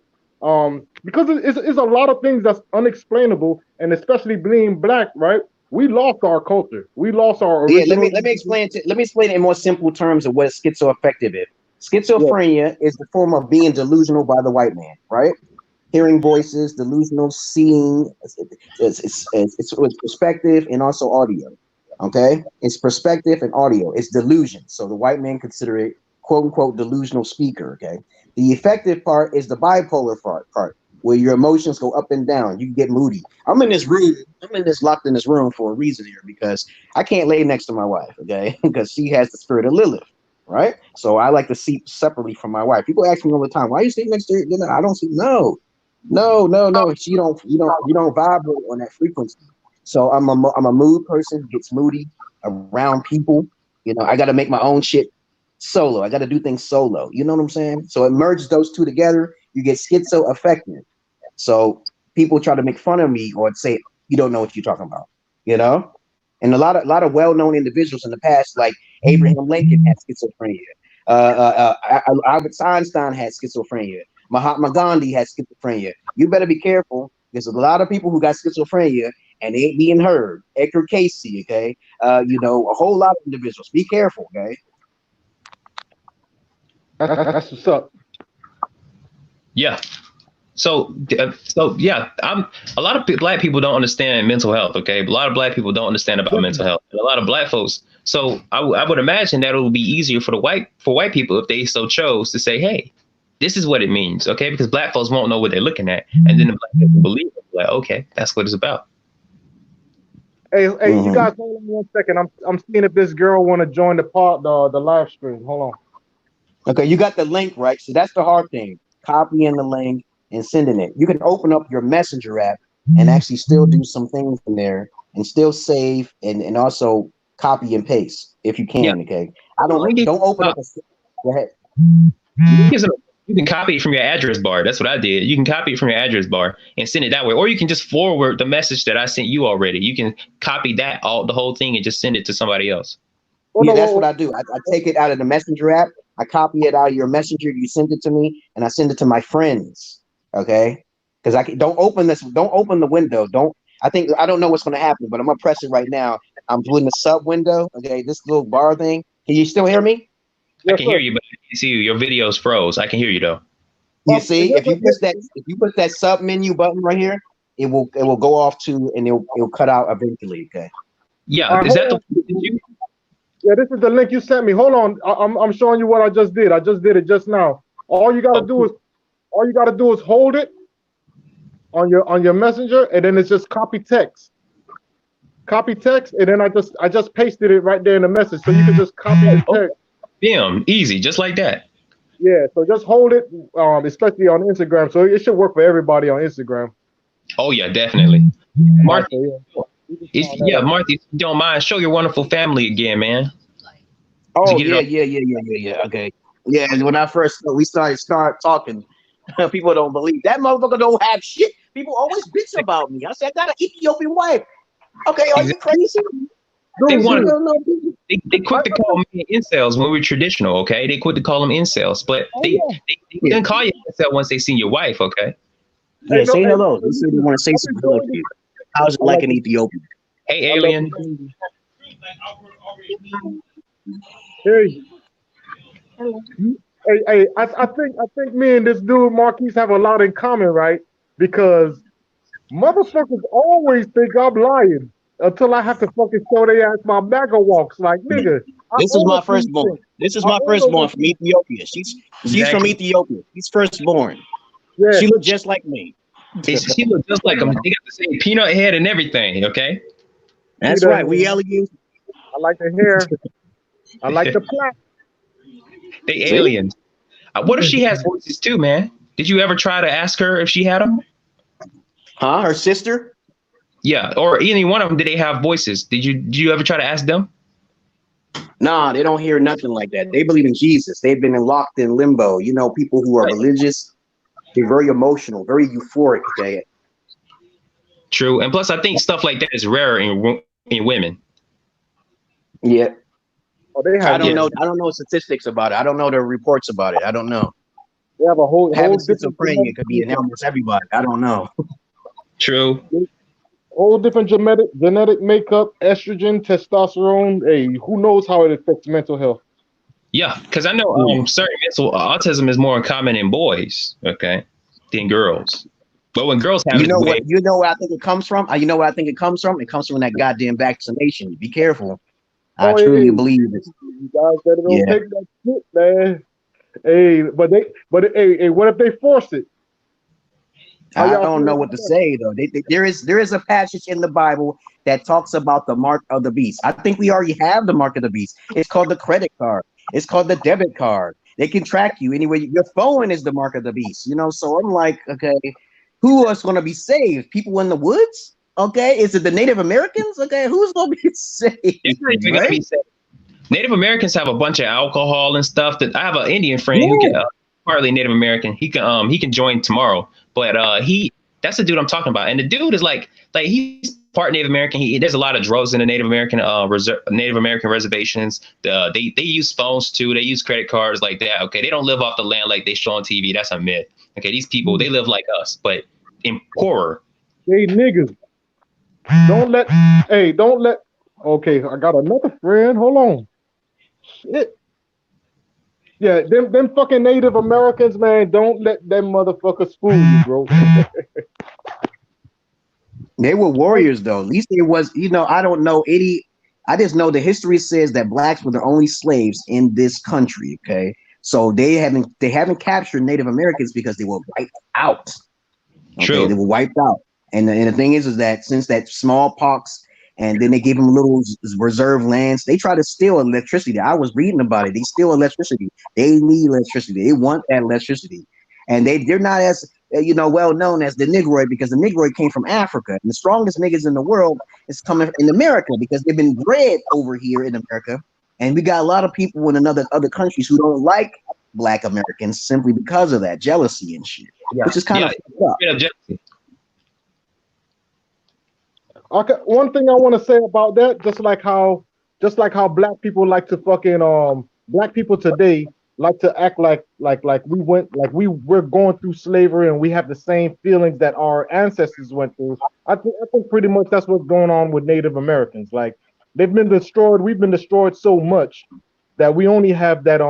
Because it's a lot of things that's unexplainable, and especially being Black, right? We lost our culture. We lost our original.
Yeah, let me explain it in more simple terms of what schizoaffective is. Schizophrenia is the form of being delusional by the white man, right? Hearing voices, delusional, seeing. It's perspective and also audio. Okay, it's perspective and audio. It's delusion. So the white man consider it quote unquote delusional speaker. Okay, the effective part is the bipolar part where your emotions go up and down. You can get moody. I'm locked in this room for a reason here, because I can't lay next to my wife, okay? Because she has the spirit of Lilith. right? So I like to sleep separately from my wife. People ask me all the time, "Why you sleep next to her?" You know, I don't sleep. No. You don't vibrate on that frequency. So I'm a mood person who gets moody around people. You know, I got to make my own shit solo. I got to do things solo. You know what I'm saying? So it merges those two together. You get schizoaffective. So people try to make fun of me or say you don't know what you're talking about. You know, and a lot of well-known individuals in the past, like Abraham Lincoln, had schizophrenia. Albert Einstein had schizophrenia. Mahatma Gandhi had schizophrenia. You better be careful. There's a lot of people who got schizophrenia and they ain't being heard. Edgar Casey, okay? You know, a whole lot of individuals. Be careful, okay?
That's what's up.
Yeah. So yeah, a lot of black people don't understand mental health. Okay, a lot of black people don't understand about mental health, and a lot of black folks. So I would imagine that it would be easier for white people if they so chose to say, hey, this is what it means. Okay, because black folks won't know what they're looking at, and then the black people believe it. Like, okay, that's what it's about.
Hey, you guys, hold on 1 second. I'm seeing if this girl want to join the live stream. Hold on.
Okay, you got the link, right? So that's the hard thing. Copying the link and sending it. You can open up your messenger app and actually still do some things in there and still save and also copy and paste if you can. Yeah. Okay. Don't open up go ahead.
You can copy it from your address bar. That's what I did. You can copy it from your address bar and send it that way. Or you can just forward the message that I sent you already. You can copy the whole thing and just send it to somebody else.
Yeah, that's what I do. I take it out of the messenger app. I copy it out of your messenger. You send it to me, and I send it to my friends. Okay, because don't open the window. I don't know what's going to happen, but I'm gonna press it right now. I'm doing the sub window. Okay, this little bar thing. Can you still hear me?
I can hear you, but I can't see you. Your video's froze. I can hear you though.
You see, if you push that sub menu button right here, it will go off to and it'll cut out eventually. Okay.
Yeah, is that the?
Yeah, this is the link you sent me. Hold on, I'm showing you what I just did. I just did it just now. All you gotta do is hold it on your messenger, and then it's just copy text. Copy text, and then I just pasted it right there in the message, so you can just copy the text.
Bam, easy, just like that.
Yeah, so just hold it, especially on Instagram. So it should work for everybody on Instagram.
Oh yeah, definitely. Martha, Martha, if you don't mind, show your wonderful family again, man.
Oh yeah. Okay. Yeah, and when we started talking, people don't believe that motherfucker don't have shit. People always bitch about me. I said, I got an Ethiopian wife. Okay, are you crazy?
They quit to call me incels when we were traditional, okay? They quit to call them incels, but they didn't call you incel once they seen your wife, okay?
Yeah, say hello. They say they want to say some hello to you. How's it like in Ethiopia?
Hey, alien.
Hey. Hey, I think me and this dude Marquise have a lot in common, right? Because motherfuckers always think I'm lying until I have to fucking show their ass my MAGA walks. Like, nigga.
This is my firstborn. This is my firstborn from Ethiopia. She's from Ethiopia. She's firstborn. Yeah. She looked just like me.
She looked just like him. They got the same peanut head and everything, okay?
That's right. We aliens.
I like the hair. I like the plot.
They aliens. What if she has voices too, man? Did you ever try to ask her if she had them?
Huh? Her sister?
Yeah, or any one of them. Did they have voices? Did you ever try to ask them?
Nah, they don't hear nothing like that. They believe in Jesus. They've been locked in limbo. You know, people who are religious, they're very emotional, very euphoric. Okay.
True, and plus, I think stuff like that is rarer in women.
Yeah. I don't know. I don't know statistics about it. I don't know the reports about it. I don't know.
They have a whole
schizophrenia could be in almost everybody. I don't know.
True.
Whole different genetic makeup, estrogen, testosterone. Hey, who knows how it affects mental health?
Yeah, because I know certain mental autism is more common in boys, okay, than girls. But when girls have
you know where I think it comes from? You know where I think it comes from? It comes from that goddamn vaccination. Be careful. I truly believe it.
You guys better don't take that shit, man. Hey, but what if they force it?
I don't know what to say though. There is a passage in the Bible that talks about the mark of the beast. I think we already have the mark of the beast. It's called the credit card. It's called the debit card. They can track you anywhere. Your phone is the mark of the beast. So I'm like, okay, who is going to be saved? People in the woods? Okay, is it the Native Americans? Okay, who's going to be saved? Right?
Native Americans have a bunch of alcohol and stuff. That I have an Indian friend who can partly Native American. He can join tomorrow, but that's the dude I'm talking about. And the dude is like he's part Native American. There's a lot of drugs in the Native American Native American reservations. They use phones too. They use credit cards like that. Okay, they don't live off the land like they show on TV. That's a myth. Okay, these people they live like us, but in poorer.
They niggas. Don't let. Okay, I got another friend. Hold on. Shit. Yeah, them fucking Native Americans, man. Don't let them motherfuckers fool you, bro.
They were warriors, though. At least it was. I don't know any. I just know the history says that blacks were the only slaves in this country. Okay, so they haven't captured Native Americans because they were wiped out. Okay?
True,
they were wiped out. And the thing is that since that smallpox, and then they gave them little reserve lands, they try to steal electricity. I was reading about it. They steal electricity. They need electricity. They want that electricity, and they're not as well known as the Negroid because the Negroid came from Africa. And the strongest niggas in the world is coming in America because they've been bred over here in America, and we got a lot of people in other countries who don't like Black Americans simply because of that jealousy and shit, which is kind of fucked up.
Okay, one thing I want to say about that, just like how black people like to fucking black people today like to act like we're going through slavery and we have the same feelings that our ancestors went through. I think pretty much that's what's going on with Native Americans. Like they've been destroyed, we've been destroyed so much that we only have that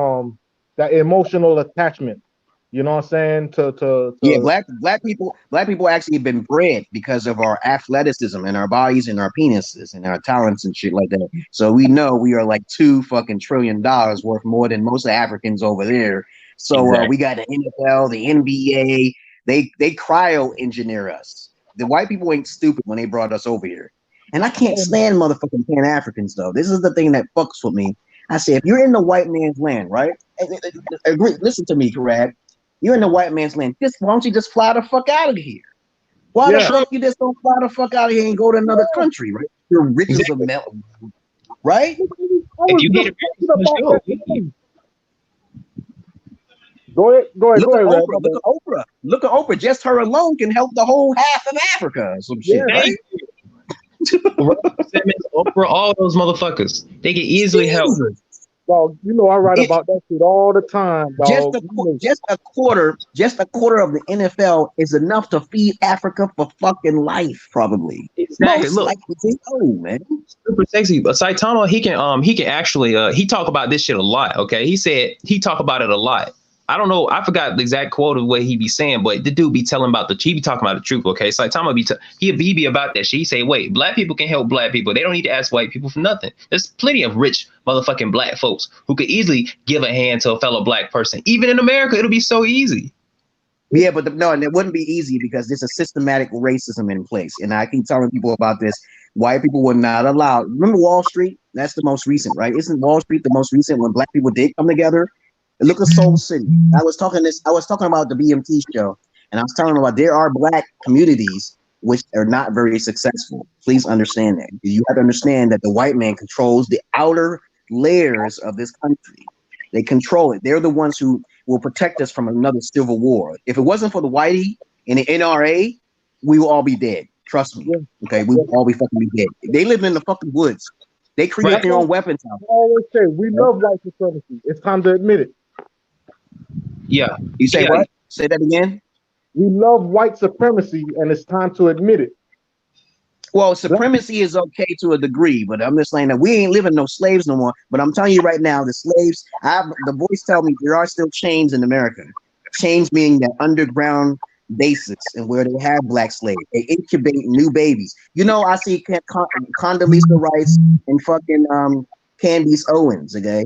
emotional attachment. You know what I'm saying? To
black people actually have been bred because of our athleticism and our bodies and our penises and our talents and shit like that. So we know we are like $2 fucking trillion worth more than most Africans over there. So we got the NFL, the NBA. They cryo engineer us. The white people ain't stupid when they brought us over here. And I can't stand motherfucking Pan-Africans though. This is the thing that fucks with me. I say if you're in the white man's land, right? Agree. Listen to me, Rad. You're in the white man's land. Why don't you just fly the fuck out of here? Why the fuck you just don't fly the fuck out of here and go to another country, right? You're rich as a melon, right?
If you get it,
go ahead.
Look at Oprah. Just her alone can help the whole half of Africa or some shit, right?
Oprah, all those motherfuckers, they can easily help.
Dog, I write about that shit all the time, dog.
Just a quarter of the NFL is enough to feed Africa for fucking life, probably.
Exactly. Look,
man.
Super sexy. But Saitama, he can actually he talk about this shit a lot. Okay, he said he talk about it a lot. I don't know. I forgot the exact quote of what he be saying, but the dude be telling about he be talking about the truth. Okay, Saitama he be about that shit. He say, wait, black people can help black people. They don't need to ask white people for nothing. There's plenty of rich motherfucking black folks who could easily give a hand to a fellow black person. Even in America, it'll be so easy.
Yeah, but and it wouldn't be easy because there's a systematic racism in place. And I keep telling people about this. White people were not allowed. Remember Wall Street? That's the most recent, right? Isn't Wall Street the most recent when black people did come together? Look at Soul City. I was talking about the BMT show, and I was telling them about there are black communities which are not very successful. Please understand that. You have to understand that the white man controls the outer layers of this country. They control it. They're the ones who will protect us from another civil war. If it wasn't for the whitey and the NRA, we will all be dead. Trust me. Okay, we will all be fucking dead. They live in the fucking woods. They create their own weapons.
I always say we love white supremacy. It's time to admit it.
Yeah.
You say what? Say that again.
We love white supremacy, and it's time to admit it.
Well, supremacy is okay to a degree, but I'm just saying that we ain't living no slaves no more. But I'm telling you right now, the slaves, the boys tell me there are still chains in America. Chains meaning that underground bases and where they have black slaves. They incubate new babies. I see Condoleezza Rice and fucking Candace Owens, okay?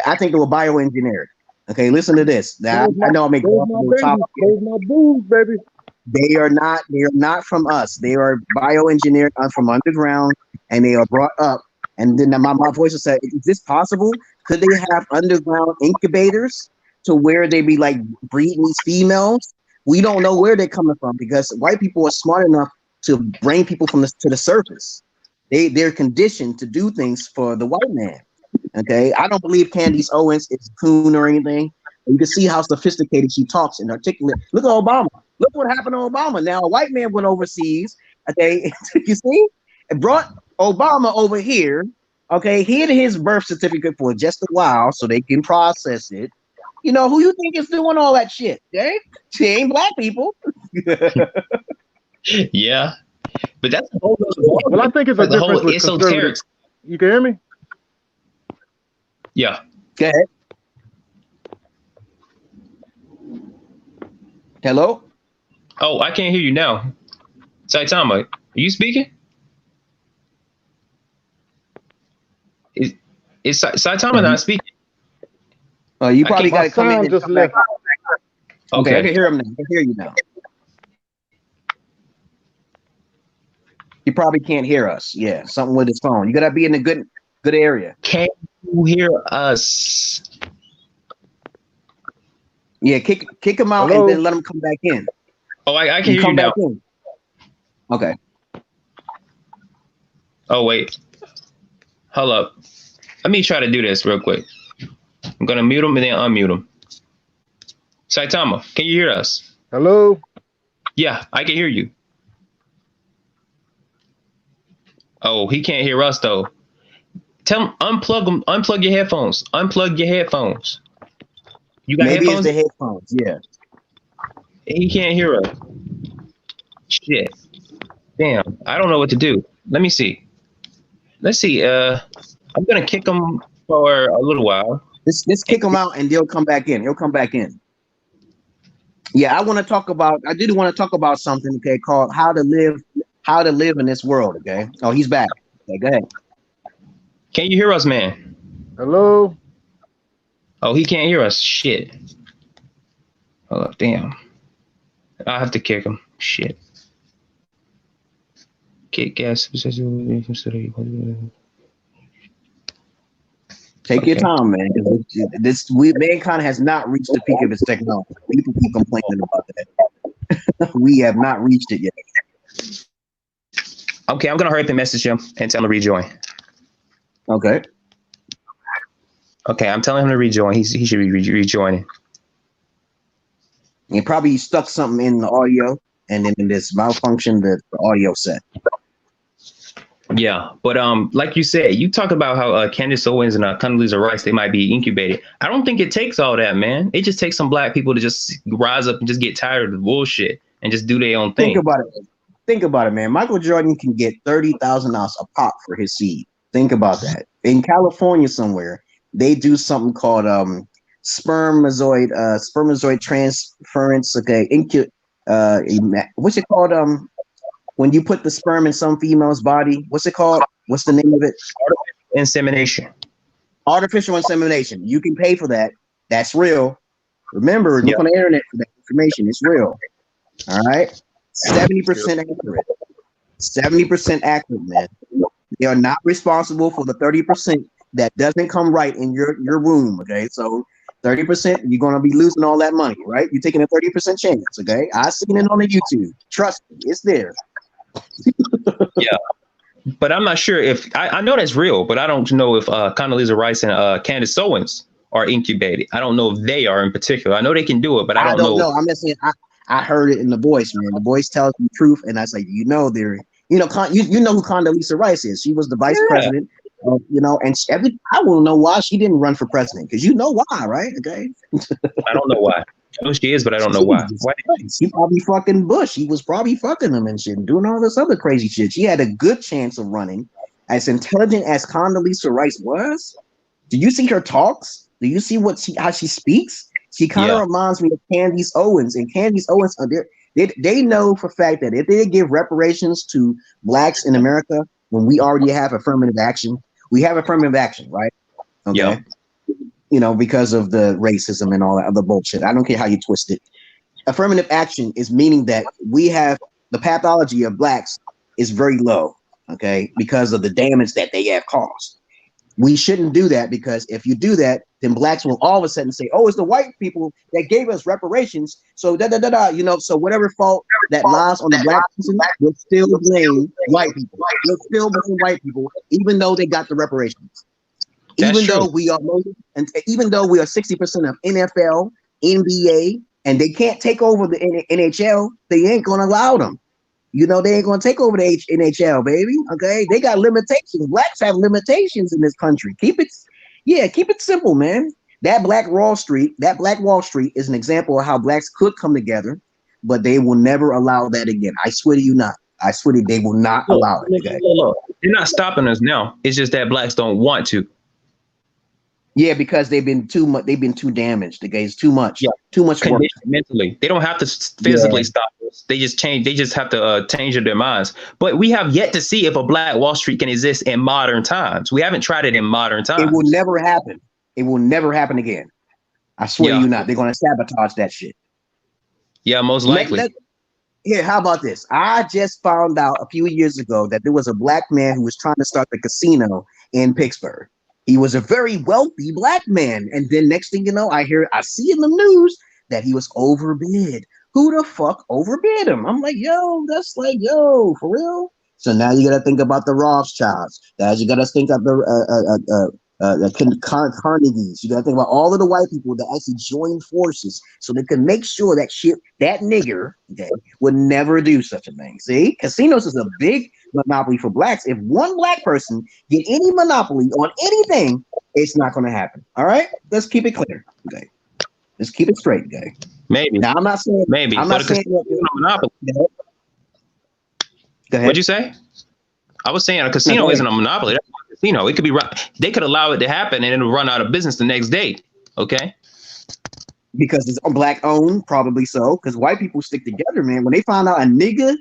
I think they were bioengineered. Okay, listen to this. Now, I know I make
my boobs, baby.
They are not from us. They are bioengineered from underground, and they are brought up And then my voice would say, is this possible? Could they have underground incubators to where they be like breeding these females? We don't know where they're coming from because white people are smart enough to bring people from to the surface. They're conditioned to do things for the white man. Okay, I don't believe Candace Owens is a coon or anything. You can see how sophisticated she talks and articulate. Look at Obama. Look what happened to Obama. Now a white man went overseas. Okay, you see, it brought Obama over here. Okay, hid his birth certificate for just a while so they can process it. You know, who you think is doing all that shit? Okay, she ain't black people.
Yeah, but that's the whole.
Well, I think it's a
the
difference
whole
with
esoteric.
conservatives. You can hear me?
Yeah.
Go ahead. Hello?
Oh, I can't hear you now. Saitama, are you speaking? Is Saitama not speaking?
Oh, you probably got to come in and
just
come back.
left.
Okay, I can hear him now. I can hear you now. He probably can't hear us. Yeah, something with his phone. You gotta be in a good area.
Can you hear us?
Yeah, kick him out.
Hello?
And then let him come back in.
Oh, I can hear you
come
now.
back in. Okay.
Oh, wait. Hold up. Let me try to do this real quick. I'm gonna mute him and then unmute him. Saitama, can you hear us?
Hello?
Yeah, I can hear you. Oh, he can't hear us though. Tell him unplug your headphones. Unplug your headphones. You got
Maybe
headphones?
it's the headphones. Yeah.
He can't hear us. Shit. Damn. I don't know what to do. Let me see. Let's see. I'm gonna kick him for a little while.
Let's kick him out and they'll come back in. He'll come back in. Yeah, I did want to talk about something, okay, called how to live in this world, okay? Oh, he's back. Okay, go ahead.
Can you hear us, man?
Hello?
Oh, he can't hear us. Shit. Hold up, damn. I have to kick him. Shit. Kick gas.
Take your time, man. Mankind has not reached the peak of its technology. People keep complaining about that. We have not reached it yet.
Okay, I'm gonna hurry up and message him and tell him to rejoin.
Okay.
Okay, I'm telling him to rejoin. He should be rejoining.
He probably stuck something in the audio and then this malfunction the audio set.
Yeah, but like you said, you talk about how Candace Owens and Condoleezza Rice, they might be incubated. I don't think it takes all that, man. It just takes some black people to just rise up and just get tired of the bullshit and just do their own thing.
Think about it, man. Michael Jordan can get $30,000 a pop for his seed. Think about that. In California somewhere, they do something called spermatozoid transference. Okay, what's it called? When you put the sperm in some female's body, what's it called? What's the name of it?
Artificial insemination.
Artificial insemination. You can pay for that. That's real. Remember, look on the internet for that information. It's real. All right. 70% accurate. 70% accurate, man. They are not responsible for the 30% that doesn't come right in your womb. Okay. So 30%, you're going to be losing all that money, right? You're taking a 30% chance. Okay. I seen it on the YouTube. Trust me, it's there.
Yeah, but I'm not sure if I know that's real, but I don't know if Condoleezza Rice and Candace Owens are incubated. I don't know if they are in particular. I know they can do it, but I don't know.
I'm just saying I heard it in the voice, man. The voice tells me truth, and I say, you know who Condoleezza Rice is. She was the vice president, and I won't know why she didn't run for president, because you know why, right? Okay.
I don't know why. I know she is, but I don't know why.
She probably fucking Bush. He was probably fucking him and shit, and doing all this other crazy shit. She had a good chance of running. As intelligent as Condoleezza Rice was, do you see her talks? Do you see how she speaks? She kind of reminds me of Candace Owens, and Candace Owens they know for a fact that if they give reparations to blacks in America, when we already have affirmative action, we have affirmative action, right? Okay. Yeah. Because of the racism and all that other bullshit. I don't care how you twist it. Affirmative action is meaning that we have the pathology of blacks is very low. okay, because of the damage that they have caused. We shouldn't do that, because if you do that, then blacks will all of a sudden say, "Oh, it's the white people that gave us reparations." So so whatever fault that lies on the black person, will still blame white people. We'll still blame white people, even though they got the reparations. Even though we are 60% of NFL, NBA, and they can't take over the NHL, they ain't gonna allow them. They ain't gonna take over the NHL, baby. Okay, they got limitations. Blacks have limitations in this country. Keep it simple, man. That Black Wall Street is an example of how blacks could come together, but they will never allow that again. I swear to you not. I swear to you, they will not allow it. Okay?
They're not stopping us now. It's just that blacks don't want to.
Yeah, because they've been too much. They've been too damaged. Okay, it's too much. Yeah. Too much work.
Mentally. They don't have to physically stop us. They just change. They just have to change their minds. But we have yet to see if a Black Wall Street can exist in modern times. We haven't tried it in modern times.
It will never happen. It will never happen again. I swear to you not. They're going to sabotage that shit.
Yeah, most likely.
How about this? I just found out a few years ago that there was a black man who was trying to start the casino in Pittsburgh. He was a very wealthy black man. And then next thing you know, I see in the news that he was overbid. Who the fuck overbid him? I'm like, that's for real? So now you got to think about the Rothschilds. Now you got to think of the Carnegies. You got to think about all of the white people that actually joined forces so they can make sure that nigger, would never do such a thing. See, casinos is a big monopoly for blacks. If one black person get any monopoly on anything, it's not going to happen. All right, let's keep it clear. Okay, let's keep it straight. Okay,
maybe.
Now I'm not saying
maybe.
I'm not saying
monopoly.
Go ahead.
What'd you say? I was saying a casino isn't a monopoly. That's not a casino. It could be. They could allow it to happen and it'll run out of business the next day. Okay.
Because it's black owned, probably so. Because white people stick together, man. When they find out a nigga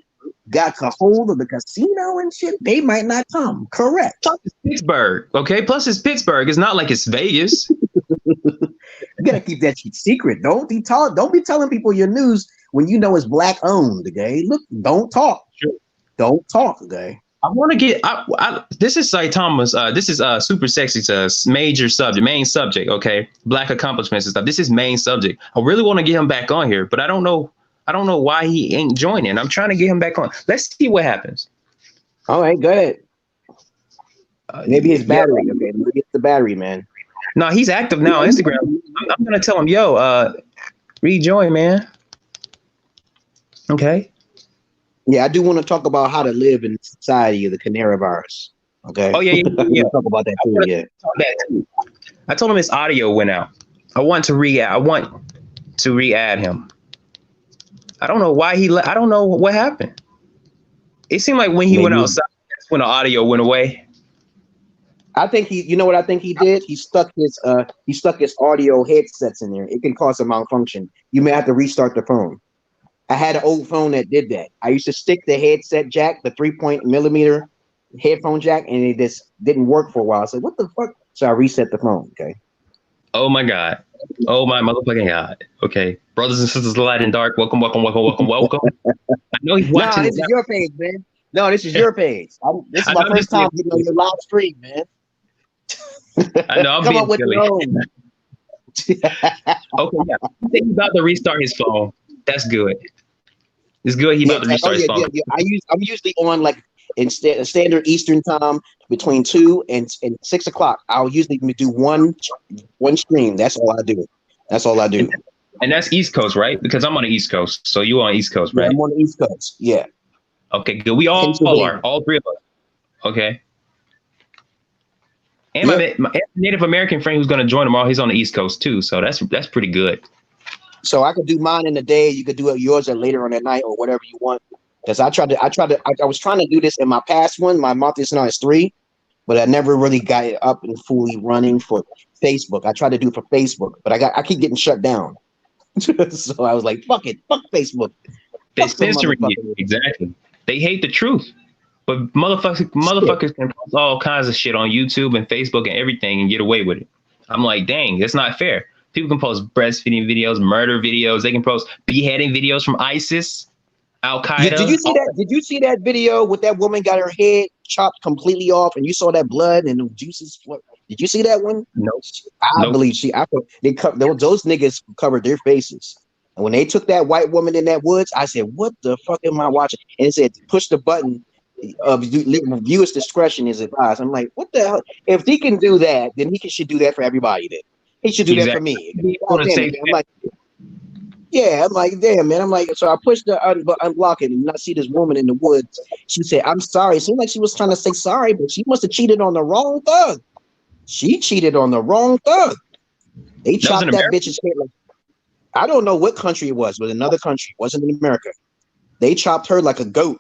got a hold of the casino and shit, they might not come. Correct.
Plus it's Pittsburgh. Okay. Plus it's Pittsburgh. It's not like it's Vegas.
You gotta keep that shit secret. Don't be telling people your news when you know it's black owned. Okay. Look, don't talk.
Sure.
Don't talk. Okay.
I want to get. This is Saitama's. This is Super Sexy's main subject. Okay, black accomplishments and stuff. This is main subject. I really want to get him back on here, but I don't know why he ain't joining. I'm trying to get him back on. Let's see what happens.
All right, go ahead. Maybe his battery. Yeah. Okay, maybe it's the battery, man.
No, he's active now on Instagram. I'm gonna tell him, rejoin, man. Okay.
Yeah, I do want to talk about how to live in society of the Canary virus. Okay.
Oh yeah.
Talk about that too. Yeah.
I told him his audio went out. I want to re-add him. I don't know why I don't know what happened. It seemed like when he went outside, that's when the audio went away.
I think you know what I think he did? He stuck his audio headsets in there. It can cause a malfunction. You may have to restart the phone. I had an old phone that did that. I used to stick the headset jack, the 3.0mm headphone jack, and it just didn't work for a while. I said, what the fuck? So I reset the phone. Okay.
Oh my God. Oh my motherfucking God. Okay. Brothers and sisters, light and dark. Welcome. I know he's watching.
No, this is your page, man. No, this is your page. This is my first time getting on your live stream, man.
I know. I'm
Come
being
up with
silly.
your own.
Okay, yeah. I think he's about to restart his phone. That's good. It's good. He's about to restart his phone.
Yeah. I'm usually on like instead standard Eastern time between 2 and 6 o'clock. I'll usually do one stream. That's all I do.
And that's East Coast, right? Because I'm on the East Coast. So you on East Coast, right?
Yeah, I'm on the East Coast. Yeah.
Okay, good. We all are. All three of us. Okay. And my Native American friend who's going to join tomorrow, he's on the East Coast too. So that's pretty good.
So I could do mine in the day. You could do it yours or later on at night or whatever you want. Because I was trying to do this in my past one. My month is now 3, but I never really got it up and fully running for Facebook. I tried to do it for Facebook, but I keep getting shut down. So I was like, fuck it, fuck Facebook.
They're censoring you. Exactly. They hate the truth. But motherfuckers can post all kinds of shit on YouTube and Facebook and everything and get away with it. I'm like, dang, it's not fair. People can post breastfeeding videos, murder videos. They can post beheading videos from ISIS. Al
Did
Qaeda.
you see that? Did you see that video with that woman got her head chopped completely off, and you saw that blood and the juices? Did you see that one?
Nope.
I
Nope.
believe they cut those niggas covered their faces. And when they took that white woman in that woods, I said, "What the fuck am I watching?" And it said, "Push the button. Viewer's discretion is advised." I'm like, "What the hell? If he can do that, then should do that for everybody. Then he should do that for
Exactly.
me." God damn it, I'm like, yeah, I'm like, damn, man. I'm like, so I pushed the unblock it, and I see this woman in the woods. She said, "I'm sorry." It seemed like she was trying to say sorry, but she must have cheated on the wrong thug. She cheated on the wrong thug. They chopped that bitch's head. I don't know what country it was, but another country. It wasn't in America. They chopped her like a goat.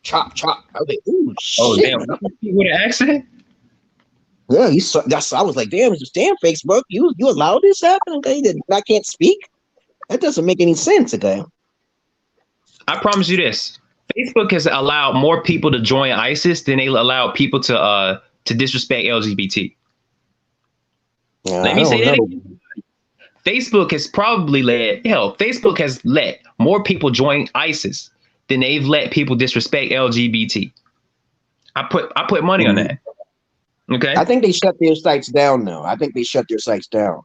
Chop, chop. I was like, ooh,
Oh,
shit.
damn. With an accident?
Yeah, I was like, damn, Facebook. You allow this to happen? Okay, that I can't speak? That doesn't make any sense, okay?
I promise you this. Facebook has allowed more people to join ISIS than they allowed people to disrespect LGBT.
Yeah,
Let me say that again. Facebook has probably Facebook has let more people join ISIS than they've let people disrespect LGBT. I put money on that. Okay.
I think they shut their sites down now. I think they shut their sites down.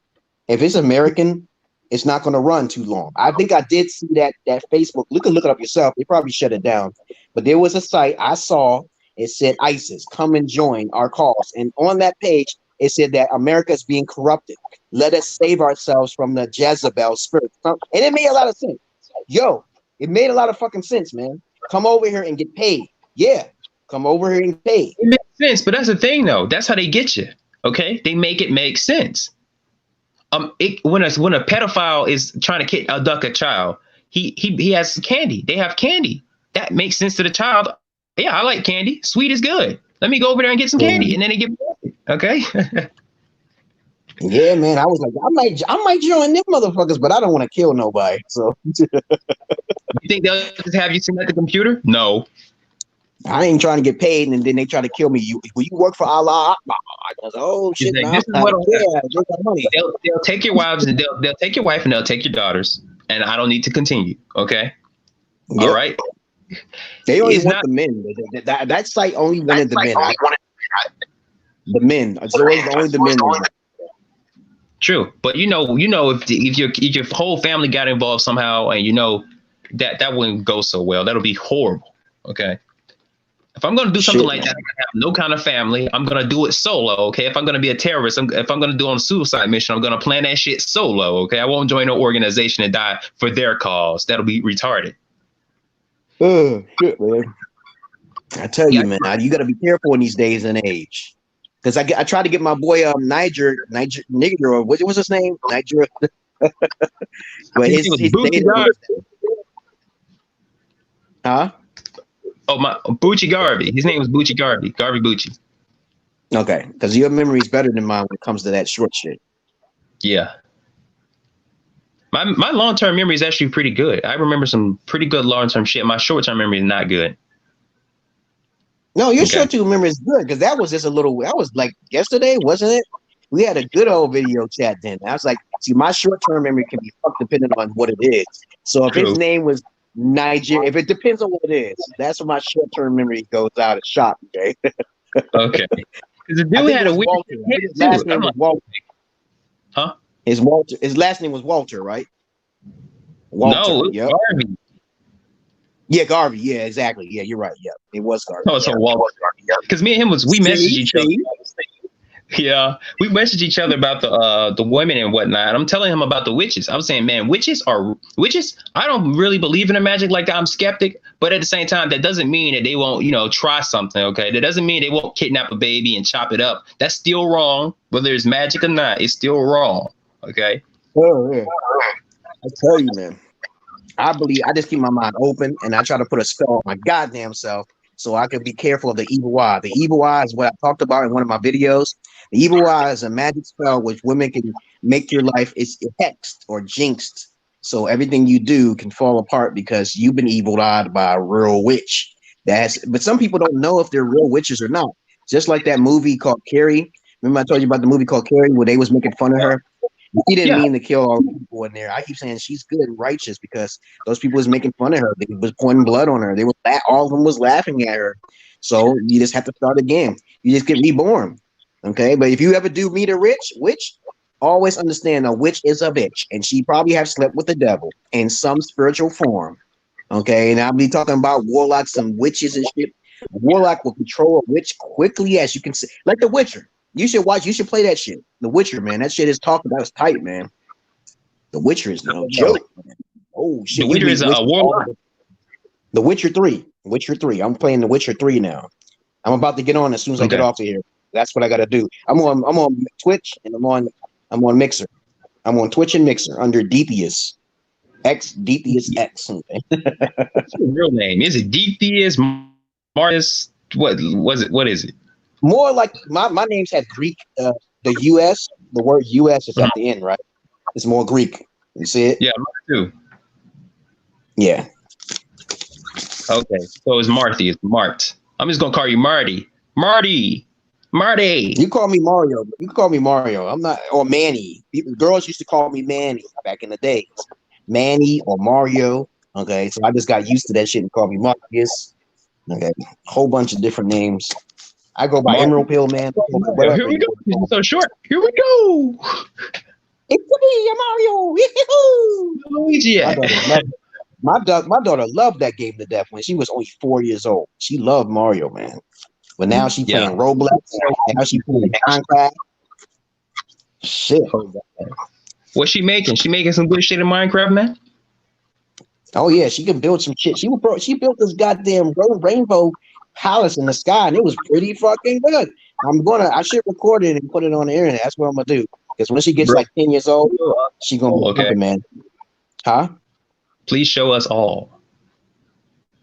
If it's American, it's not going to run too long. I think I did see that Facebook. You can look it up yourself. They probably shut it down. But there was a site I saw. It said ISIS, come and join our cause. And on that page, it said that America is being corrupted. Let us save ourselves from the Jezebel spirit. And it made a lot of sense. Yo, it made a lot of fucking sense, man. Come over here and get paid. Yeah, come over here and get paid.
It makes sense, but that's the thing, though. That's how they get you. Okay, they make it make sense. When a pedophile is trying to abduct a child, he has candy. They have candy. That makes sense to the child. Yeah, I like candy. Sweet is good. Let me go over there and get some candy, and then they get okay.
Yeah, man. I was like, I might join them motherfuckers, but I don't want to kill nobody. So
you think they'll just have you sitting at the computer? No.
I ain't trying to get paid, and then they try to kill me. Will you work for Allah? I was, oh shit!
Like,
no,
this is what
money.
They'll take your wives and they'll take your wife and they'll take your daughters, and I don't need to continue. Okay. Yep. All right.
They only want the men. That site only wanted the men. The men. It's always only the men.
True, but if your whole family got involved somehow, and that wouldn't go so well. That'll be horrible. Okay. If I'm going to do something like that, I'm going to have no kind of family. I'm going to do it solo. Okay. If I'm going to be a terrorist, if I'm going to do on a suicide mission, I'm going to plan that shit solo. Okay. I won't join no organization and die for their cause. That'll be retarded.
Oh shit, man. I tell you, man, you got to be careful in these days and age. Because I tried to get my boy Niger, or what was his name? Niger. But his huh?
Oh, my Bucci Garvey. His name was Bucci Garvey. Garvey Bucci.
Okay, because your memory is better than mine when it comes to that short shit.
Yeah. My long-term memory is actually pretty good. I remember some pretty good long-term shit. My short-term memory is not good.
No, your short-term memory is good, because that was like yesterday, wasn't it? We had a good old video chat then. I was like, see, my short-term memory can be fucked depending on what it is. So if his name was Niger, if it depends on what it is, that's when my short-term memory goes out of shop. Okay.
Okay. Because the dude had a weird
his last name was Walter.
Huh?
His last name was Walter, right?
Walter. No, yep. Garvey.
Yeah, Garvey. Yeah, exactly. Yeah, you're right. Yeah, it was Garvey.
Oh, so Walter. Because me and him messaged each other. Yeah, we messaged each other about the women and whatnot. And I'm telling him about the witches. I was saying, man, witches. I don't really believe in the magic like that. I'm skeptic, but at the same time, that doesn't mean that they won't, try something. Okay, that doesn't mean they won't kidnap a baby and chop it up. That's still wrong, whether it's magic or not. It's still wrong. Okay.
Oh yeah. I tell you, man. I just keep my mind open and I try to put a spell on my goddamn self so I can be careful of the evil eye. The evil eye is what I talked about in one of my videos. The evil eye is a magic spell which women can make your life is hexed or jinxed. So everything you do can fall apart because you've been evil-eyed by a real witch. But some people don't know if they're real witches or not. Just like that movie called Carrie. Remember I told you about the movie called Carrie where they was making fun of her? He didn't
Yeah,
mean to kill all the people in there. I keep saying she's good and righteous because those people was making fun of her. They was pouring blood on her. They were all of them was laughing at her. So you just have to start again. You just get reborn. Okay, but if you ever do meet a witch, always understand a witch is a bitch, and she probably have slept with the devil in some spiritual form. Okay, and I'll be talking about warlocks and witches and shit. A warlock will control a witch quickly as you can see, like The Witcher. You should watch. You should play that shit. The Witcher, man. That shit is talking about. It's tight, man. The Witcher is no joke. Man. Oh
The
shit, you
Witcher
meet
is a
witches.
warlock.
The Witcher 3. Witcher 3. I'm playing The Witcher 3 now. I'm about to get on as soon as I get
Okay.
off of here. That's what I got to do. I'm on Twitch and I'm on Mixer. I'm on Twitch and Mixer under Deepius Deepius X. Okay.
What's your real name? Is it Deepius Marcus? What was it? What is it?
More like my names have Greek. The US, the word US is at the end, right? It's more Greek. You see it?
Yeah, mine too.
Yeah.
Okay, so it's Marty. It's Mart. I'm just gonna call you Marty. Marty. Marty.
You call me Mario. You can call me Mario. I'm not, or Manny. Girls used to call me Manny back in the days. Manny or Mario. Okay, so I just got used to that shit and called me Marcus. Okay, whole bunch of different names. I go by Emerald Pill Man.
Mario. Here we go. This is so short. Here we go.
It's me, Mario.
Luigi.
My daughter loved that game to death when she was only 4 years old. She loved Mario, man. But now she playing Roblox. Now she playing Minecraft. Shit.
What's she making? She making some good shit in Minecraft, man?
Oh yeah, she can build some shit. She built this goddamn rainbow palace in the sky, and it was pretty fucking good. I should record it and put it on the internet. That's what I'm gonna do. Because when she gets like 10 years old, she gonna be
okay,
man. Huh?
Please show us all.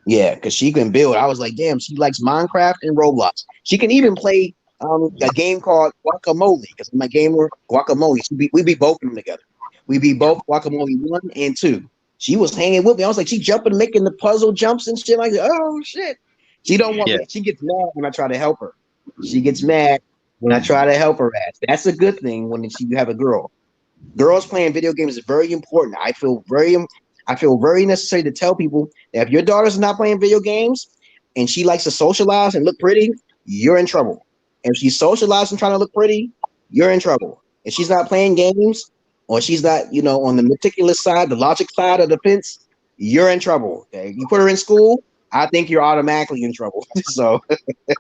Yeah, because she can build. I was like, damn, she likes Minecraft and Roblox. She can even play a game called Guacamole. Because my gamer Guacamole, we be both of them together. We be both Guacamole 1 and 2. She was hanging with me. I was like, she jumping, making the puzzle jumps and shit like that. Oh shit. She don't want me. She gets mad when I try to help her. She gets mad when I try to help her ass. That's a good thing when you have a girl. Girls playing video games is very important. I feel very necessary to tell people that if your daughter's not playing video games and she likes to socialize and look pretty, you're in trouble. If she's socializing trying to look pretty, you're in trouble. If she's not playing games or she's not, on the meticulous side, the logic side of the fence, you're in trouble. Okay, you put her in school, I think you're automatically in trouble. So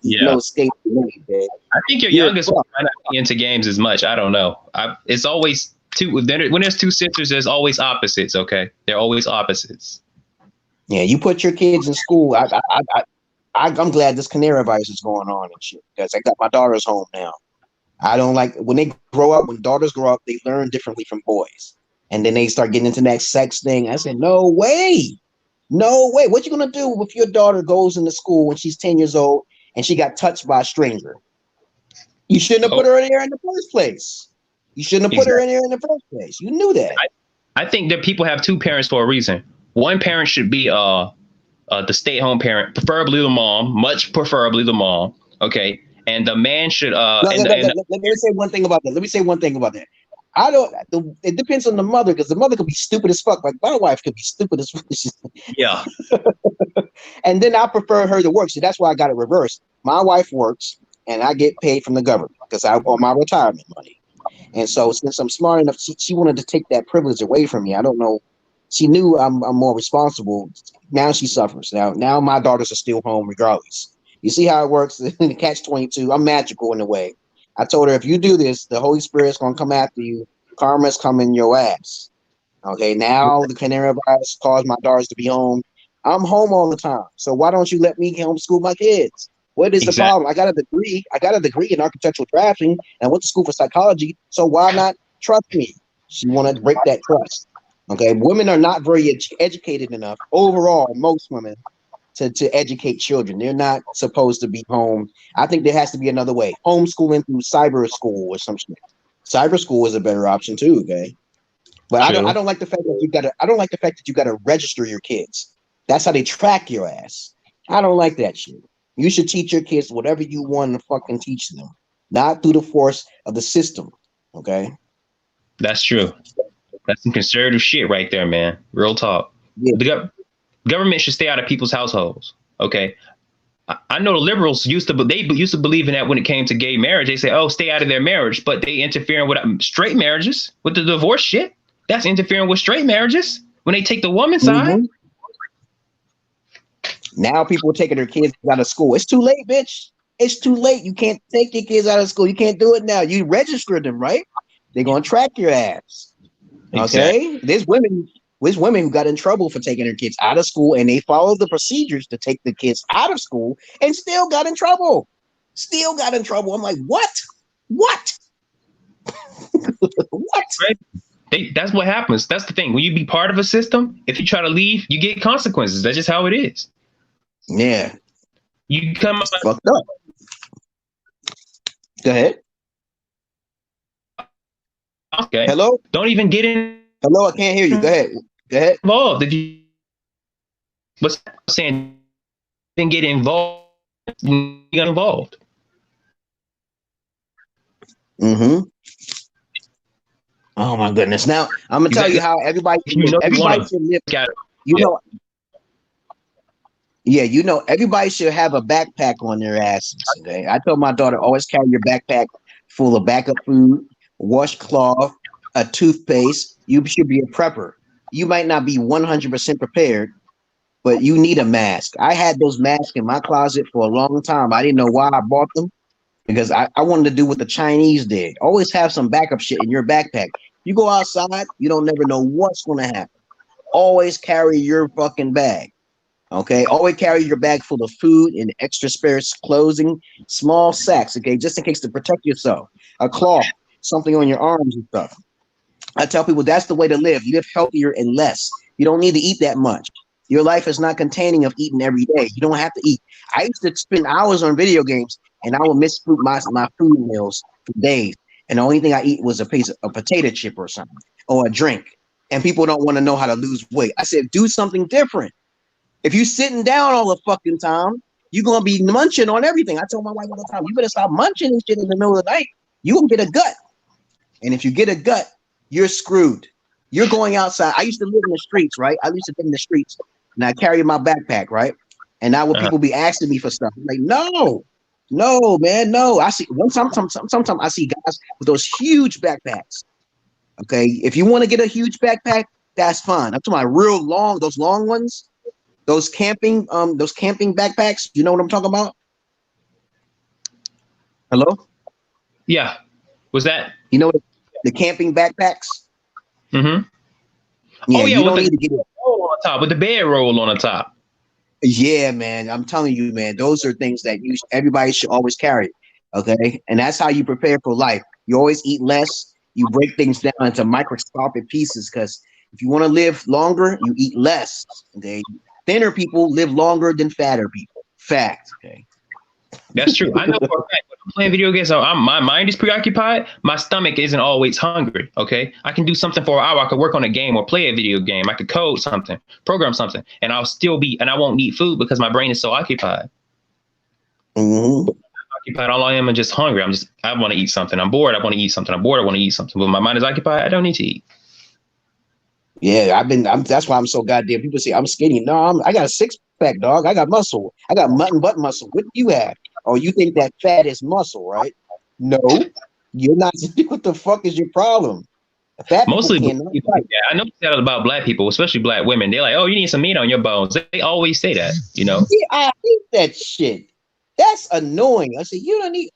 no escape.
I think your youngest one might not be into games as much. I don't know. It's always two. When there's two sisters, there's always opposites. Okay, they're always opposites.
Yeah, you put your kids in school. I'm glad this canary virus is going on and shit because I got my daughters home now. I don't like when they grow up. When daughters grow up, they learn differently from boys, and then they start getting into that sex thing. I said, no way. No way. What you gonna do if your daughter goes into school when she's 10 years old and she got touched by a stranger? You shouldn't have put her in there in the first place. You shouldn't have put her in there in the first place. You knew that.
I think that people have two parents for a reason. One parent should be the stay-at-home parent, preferably the mom, much preferably the mom. Okay, and the man should. Let
me say one thing about that. It depends on the mother because the mother could be stupid as fuck. Like my wife could be stupid as fuck.
Yeah.
And then I prefer her to work. So that's why I got it reversed. My wife works and I get paid from the government because I on my retirement money. And so since I'm smart enough, she wanted to take that privilege away from me. I don't know. She knew I'm more responsible. Now she suffers. Now my daughters are still home regardless. You see how it works? In the catch-22, I'm magical in a way. I told her, if you do this, the Holy Spirit's going to come after you. Karma's coming your ass. Okay, now the canary virus caused my daughters to be home. I'm home all the time. So why don't you let me homeschool my kids? What is the problem? I got a degree. In architectural drafting, and I went to school for psychology. So why not trust me? She want to break that trust. Okay, women are not very educated enough overall. Most women to educate children. They're not supposed to be home. I think there has to be another way. Homeschooling through cyber school or some shit. Cyber school is a better option too. Okay, but I don't like the fact that you gotta register your kids. That's how they track your ass. I don't like that shit. You should teach your kids whatever you want to fucking teach them, not through the force of the system. Okay.
That's true. That's some conservative shit right there, man. Real talk.
Yeah.
The government should stay out of people's households. Okay. I know the liberals used to believe in that when it came to gay marriage. They say, "Oh, stay out of their marriage," but they interfering with straight marriages with the divorce shit. That's interfering with straight marriages when they take the woman's side.
Now people are taking their kids out of school. It's too late, bitch. It's too late. You can't take your kids out of school. You can't do it now. You registered them, right? They're gonna track your ass. Okay. Exactly. There's women who got in trouble for taking their kids out of school, and they followed the procedures to take the kids out of school and still got in trouble. Still got in trouble. I'm like, what? What? What?
Right? That's what happens. That's the thing. When you be part of a system, if you try to leave, you get consequences. That's just how it is.
Yeah.
You come
fucked up. Go ahead.
Okay.
Hello?
Don't even get in.
Hello, I can't hear you. Go ahead. Go ahead.
Involved. If you what's saying, then get involved. You got involved.
Mm-hmm. Oh my goodness. Now I'm gonna tell you how everybody should live. Everybody should have a backpack on their asses. Okay. I told my daughter, always carry your backpack full of backup food, washcloth, a toothpaste. You should be a prepper. You might not be 100% prepared, but you need a mask. I had those masks in my closet for a long time. I didn't know why I bought them, because I wanted to do what the Chinese did. Always have some backup shit in your backpack. You go outside, you don't never know what's going to happen. Always carry your fucking bag. Okay, always carry your bag full of food and extra spare clothing, small sacks, okay, just in case to protect yourself. A cloth, something on your arms and stuff. I tell people that's the way to live. Live healthier and less. You don't need to eat that much. Your life is not containing of eating every day. You don't have to eat. I used to spend hours on video games, and I would miss my food meals for days. And the only thing I eat was a potato chip or something, or a drink. And people don't want to know how to lose weight. I said, do something different. If you're sitting down all the fucking time, you're going to be munching on everything. I tell my wife all the time, you better stop munching and shit in the middle of the night. You will get a gut. And if you get a gut, you're screwed. You're going outside. I used to live in the streets, right? I used to live in the streets, and I carried my backpack, right? And now when people be asking me for stuff, I'm like, no, man, no. I see sometimes I see guys with those huge backpacks. Okay, if you want to get a huge backpack, that's fine. I'm talking about real long, those long ones, those camping backpacks. You know what I'm talking about? Hello?
Yeah. Was that?
You know the camping backpacks?
Mm-hmm.
Yeah,
oh yeah,
you don't need to get it
roll on top with the bedroll on the top.
Yeah, man. I'm telling you, man, those are things that everybody should always carry. Okay. And that's how you prepare for life. You always eat less. You break things down into microscopic pieces, because if you want to live longer, you eat less. Okay. Thinner people live longer than fatter people. Fact. Okay.
That's true. I know for a fact when I'm playing video games, my mind is preoccupied. My stomach isn't always hungry. Okay. I can do something for an hour. I could work on a game or play a video game. I could code something, program something, and I won't need food because my brain is so occupied.
Mm-hmm.
Occupied, all I am is just hungry. I want to eat something. I'm bored. I want to eat something. I'm bored. I want to eat something. But my mind is occupied. I don't need to eat.
Yeah, that's why I'm so goddamn. People say I'm skinny. No, I got a 6-pack, dog. I got muscle. I got mutton butt muscle. What do you have? Oh, you think that fat is muscle, right? No, you're not. What the fuck is your problem? Fat
mostly people, yeah, I know that about black people, especially black women. They're like, "Oh, you need some meat on your bones." They always say that, you know.
Yeah, I hate that shit. That's annoying. I say, you don't need.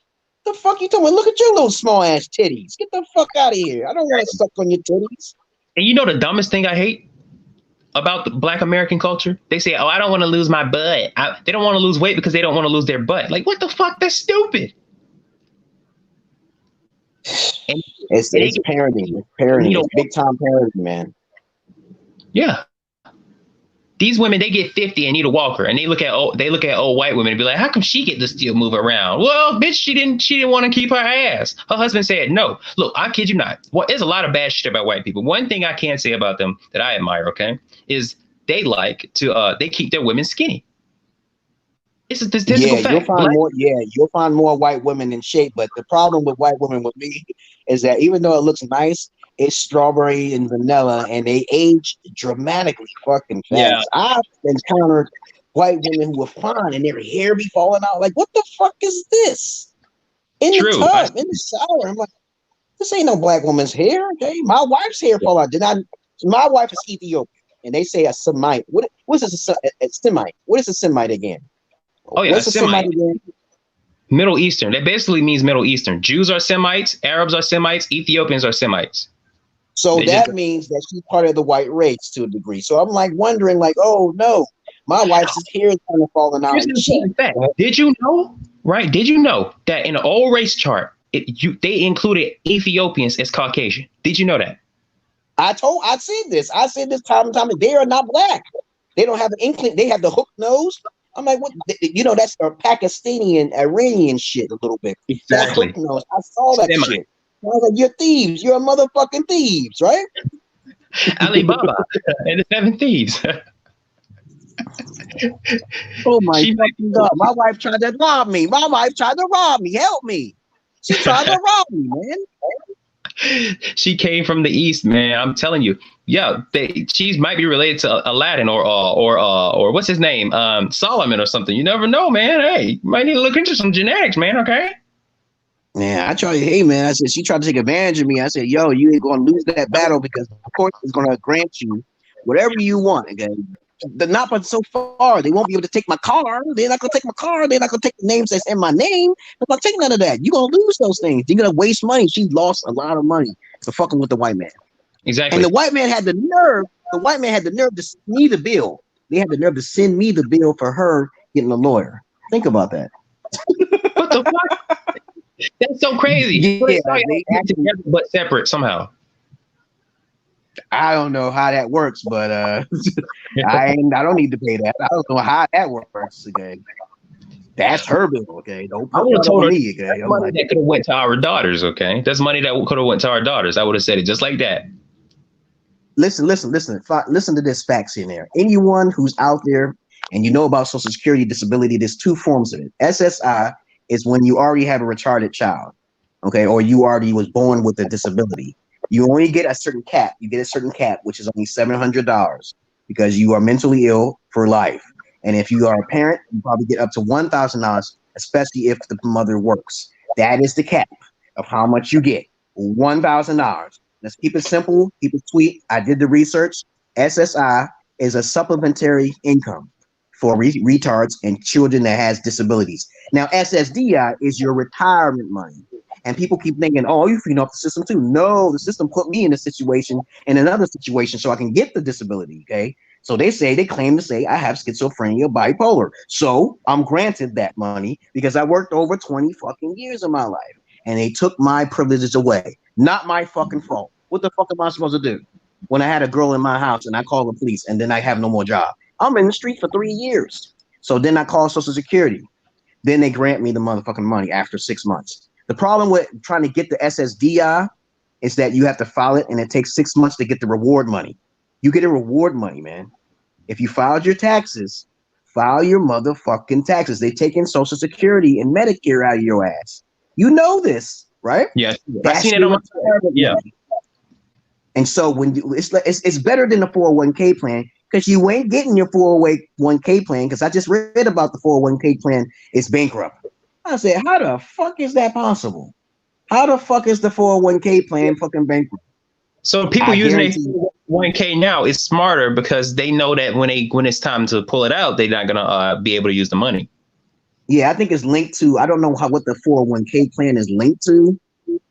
The fuck you talking about? Look at your little small ass titties. Get the fuck out of here. I don't want to suck on your titties.
And you know the dumbest thing I hate about the Black American culture? They say, "Oh, I don't want to lose my butt." They don't want to lose weight because they don't want to lose their butt. Like, what the fuck? That's stupid. And
it's parenting. It's parenting. It's big time parenting, man.
Yeah. These women, they get 50 and need a walker, and they look at old white women and be like, "How come she get to still move around?" Well, bitch, she didn't want to keep her ass. Her husband said no. Look, I kid you not. Well, there's a lot of bad shit about white people. One thing I can say about them that I admire, okay, is they like to they keep their women skinny. It's a statistical fact.
You'll find more white women in shape, but the problem with white women with me is that even though it looks nice, it's strawberry and vanilla, and they age dramatically fucking
Yeah,
fast. I've encountered white women who are fine and their hair be falling out. Like, what the fuck is this? In the
true.
tub, in the shower. I'm like, this ain't no black woman's hair. Okay, my wife's hair fall out. My wife is Ethiopian, and they say a Semite. What's this? A Semite? What is a Semite again?
Oh yeah,
What's a Semite again?
Middle Eastern. That basically means Middle Eastern. Jews are Semites, Arabs are Semites, Ethiopians are Semites.
So that means that she's part of the white race to a degree. So I'm like wondering, like, oh no, my wife's hair is kind of falling out.
Did you know? Right? Did you know that in the old race chart, they included Ethiopians as Caucasian? Did you know that?
I said this time and time. They are not black. They don't have an inkling. They have the hook nose. I'm like, what? You know, that's a Pakistani, Iranian shit a little bit.
Exactly.
That hook nose. I saw that shit. I was like, you're thieves. You're motherfucking thieves, right?
Alibaba and the 7 Thieves.
Oh my fucking God. My wife tried to rob me. Help me. She tried to rob me, man.
She came from the East, man. I'm telling you. Yeah, she might be related to Aladdin or what's his name? Solomon or something. You never know, man. Hey, you might need to look into some genetics, man, okay?
Man, I tried. Hey, man, I said, she tried to take advantage of me. I said, yo, you ain't going to lose that battle because the court is going to grant you whatever you want. Okay? Not but so far. They won't be able to take my car. They're not going to take my car. They're not going to take the names that's in my name. I'm not taking none of that. You're going to lose those things. You're going to waste money. She lost a lot of money for fucking with the white man.
Exactly.
And the white man had the nerve. The white man had the nerve to send me the bill. They had the nerve to send me the bill for her getting a lawyer. Think about that.
What the fuck? That's so crazy.
Yeah,
they together but separate somehow.
I don't know how that works, but I don't need to pay that. I don't know how that works. Okay, that's her bill. Okay, don't put that on me. Okay,
that's money that could have went to our daughters. Okay, that's money that could have went to our daughters. I would have said it just like that.
Listen to this facts in there. Anyone who's out there and you know about Social Security disability, there's 2 forms of it. SSI is when you already have a retarded child, okay, or you already was born with a disability. You only get a certain cap. You get a certain cap, which is only $700 because you are mentally ill for life. And if you are a parent, you probably get up to $1,000, especially if the mother works. That is the cap of how much you get, $1,000. Let's keep it simple, keep it sweet. I did the research. SSI is a supplementary income for retards and children that has disabilities. Now, SSDI is your retirement money. And people keep thinking, oh, you're feeding off the system too. No, the system put me in a situation, in another situation, so I can get the disability, okay? So they claim to say I have schizophrenia, bipolar. So I'm granted that money because I worked over 20 fucking years of my life. And they took my privileges away. Not my fucking fault. What the fuck am I supposed to do when I had a girl in my house and I call the police and then I have no more job? I'm in the street for 3 years. So then I call Social Security. Then they grant me the motherfucking money after 6 months. The problem with trying to get the SSDI is that you have to file it and it takes 6 months to get the reward money. You get a reward money, man. If you filed your taxes, file your motherfucking taxes. They take in Social Security and Medicare out of your ass. You know this, right?
Yeah. I've seen it on my yeah.
And so when it's better than the 401k plan because you ain't getting your 401k plan because I just read about the 401k plan. It's bankrupt. I said, how the fuck is that possible? How the fuck is the 401k plan fucking bankrupt?
So people using a 401k now is smarter because they know that when it's time to pull it out, they're not gonna be able to use the money.
Yeah, I think it's linked to. I don't know what the 401k plan is linked to.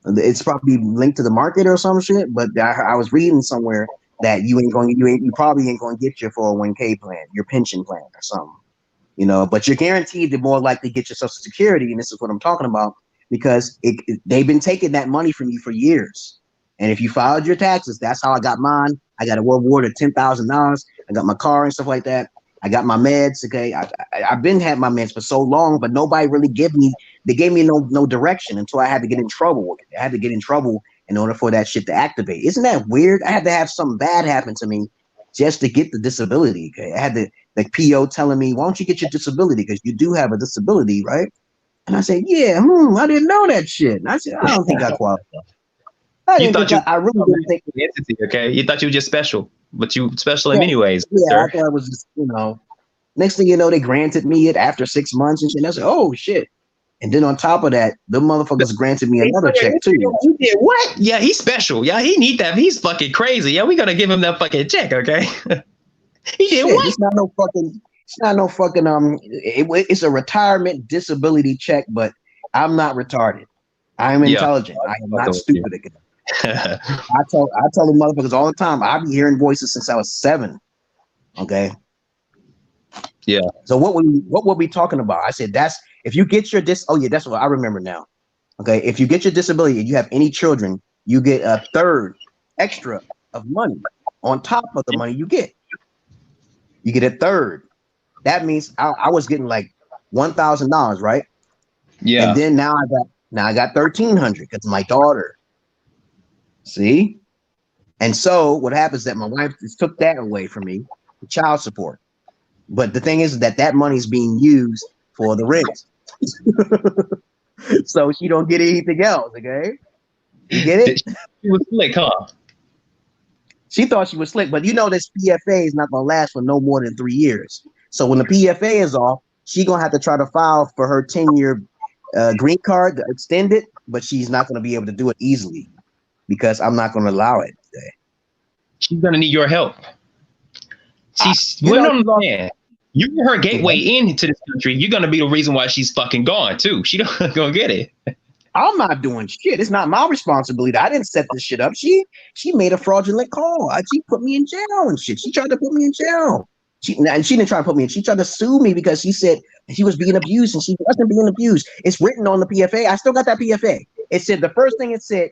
It's probably linked to the market or some shit. But I was reading somewhere that you probably ain't going to get your 401k plan, your pension plan or something. You know, but you're guaranteed to more likely get your Social Security, and this is what I'm talking about because they've been taking that money from you for years. And if you filed your taxes, that's how I got mine. I got a reward of $10,000. I got my car and stuff like that. I got my meds. Okay, I've been had my meds for so long, but nobody really gave me no direction until I had to get in trouble. I had to get in trouble in order for that shit to activate. Isn't that weird? I had to have something bad happen to me just to get the disability. Okay, I had the PO telling me, "Why don't you get your disability? Because you do have a disability, right?" And I said, "Yeah, I didn't know that shit." And I said, "I don't think I qualify.
You thought you
I really didn't think.
entity, okay? You thought you were just special, but you special in
Yeah,
many ways,
yeah,
sir.
I thought it was just, next thing you know, they granted me it after 6 months and shit. And I said, oh shit. And then on top of that, the motherfuckers granted me another check too.
You did what? Yeah, he's special. Yeah, he need that. He's fucking crazy. Yeah, we gotta give him that fucking check, okay? He did
Shit,
what?
it's not no fucking it's a retirement disability check, but I'm not retarded. I am intelligent. I am not stupid again. I tell the motherfuckers all the time, I be hearing voices since I was 7. Okay.
Yeah.
So what were we talking about? I said that's if you get your that's what I remember now. Okay, if you get your disability and you have any children, you get a third extra of money on top of the money you get. You get a third. That means I was getting like $1,000, right?
Yeah.
And then now I got $1,300 because my daughter. See? And so what happens is that my wife just took that away from me, the child support. But the thing is that money is being used for the rent. So she don't get anything else, okay? You get it?
She was slick, huh?
She thought she was slick, but this PFA is not gonna last for no more than 3 years. So when the PFA is off, she gonna have to try to file for her 10-year green card to extend it, but she's not gonna be able to do it easily because I'm not gonna allow it today.
She's gonna need your help. You were her gateway into this country. You're gonna be the reason why she's fucking gone too. She don't gonna get it.
I'm not doing shit. It's not my responsibility. I didn't set this shit up. She made a fraudulent call. She put me in jail and shit. She tried to put me in jail. She didn't try to put me in. She tried to sue me because she said she was being abused and she wasn't being abused. It's written on the PFA. I still got that PFA. It said the first thing it said,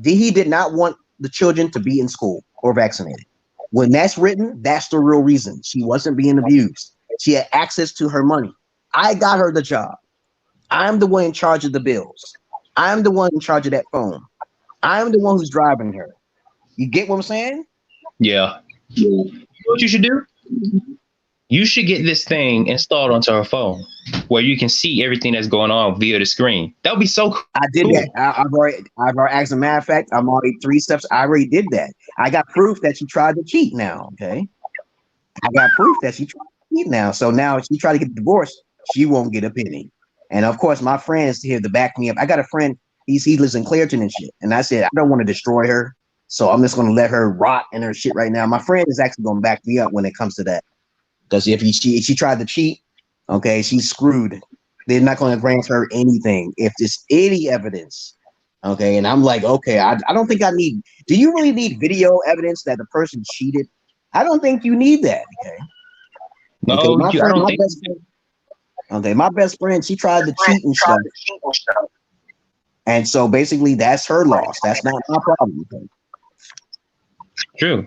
he did not want the children to be in school or vaccinated. When that's written, that's the real reason. She wasn't being abused. She had access to her money. I got her the job. I'm the one in charge of the bills. I'm the one in charge of that phone. I'm the one who's driving her. You get what I'm saying?
Yeah. You know what you should do? You should get this thing installed onto her phone where you can see everything that's going on via the screen. That would be so cool.
I did that. I've already as a matter of fact, I'm already 3 steps. I already did that. I got proof that she tried to cheat now. Okay. I got proof that she tried to cheat now. So now if she tried to get divorced, she won't get a penny. And of course, my friends here to back me up. I got a friend, he lives in Clairton and shit. And I said, I don't want to destroy her. So I'm just going to let her rot in her shit right now. My friend is actually going to back me up when it comes to that. Because if she tried to cheat, okay, she's screwed. They're not going to grant her anything if there's any evidence. Okay, and I'm like, okay, I don't think I need. Do you really need video evidence that the person cheated? I don't think you need that. Okay.
No,
okay,
I don't think.
Okay, my best friend, she tried to cheat and stuff. And so basically, that's her loss. That's not my problem. Okay?
True.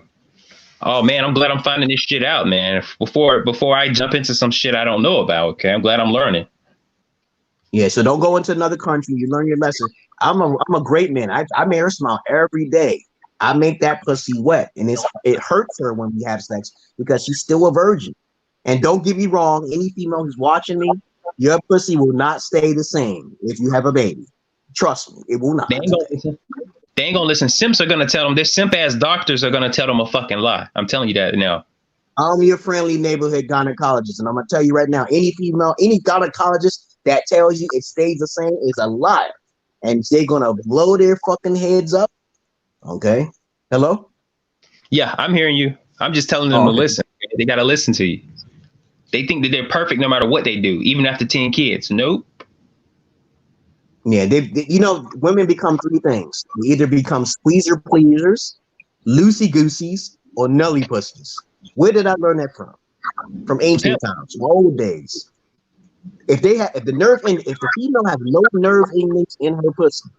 Oh man, I'm glad I'm finding this shit out, man. Before I jump into some shit I don't know about. Okay, I'm glad I'm learning.
Yeah, so don't go into another country. You learn your lesson. I'm a great man. I made her smile every day. I make that pussy wet, and it hurts her when we have sex because she's still a virgin. And don't get me wrong, any female who's watching me, your pussy will not stay the same if you have a baby. Trust me, it will not.
They ain't gonna listen. Simps are gonna tell them. Their simp ass doctors are gonna tell them a fucking lie. I'm telling you that now.
I'm your friendly neighborhood gynecologist, and I'm gonna tell you right now, any female, any gynecologist that tells you it stays the same is a liar, and they're gonna blow their fucking heads up. Okay, hello.
Yeah, I'm hearing you. I'm just telling them to listen. They gotta listen to you. They think that they're perfect no matter what they do, even after 10 kids. Nope.
Yeah, they women become 3 things. They either become squeezer pleasers, loosey gooseys, or nully pussies. Where did I learn that from? From ancient times, from old days. If the female has no nerve endings in her pussy,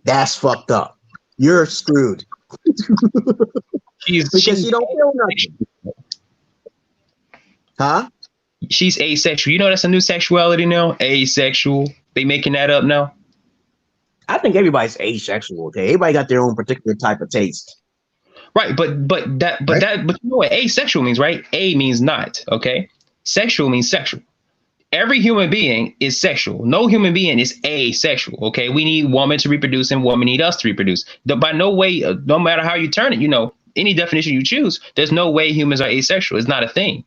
that's fucked up. You're screwed. Because she don't feel nothing. Huh?
She's asexual. You know that's a new sexuality now? Asexual. They making that up now?
I think everybody's asexual, okay? Everybody got their own particular type of taste.
Right, but you know what asexual means, right? A means not, okay? Sexual means sexual. every human being is sexual. No human being is asexual. Okay, we need woman to reproduce, and woman need us to reproduce. By no way, no matter how you turn it, any definition you choose, there's no way humans are asexual. It's not a thing.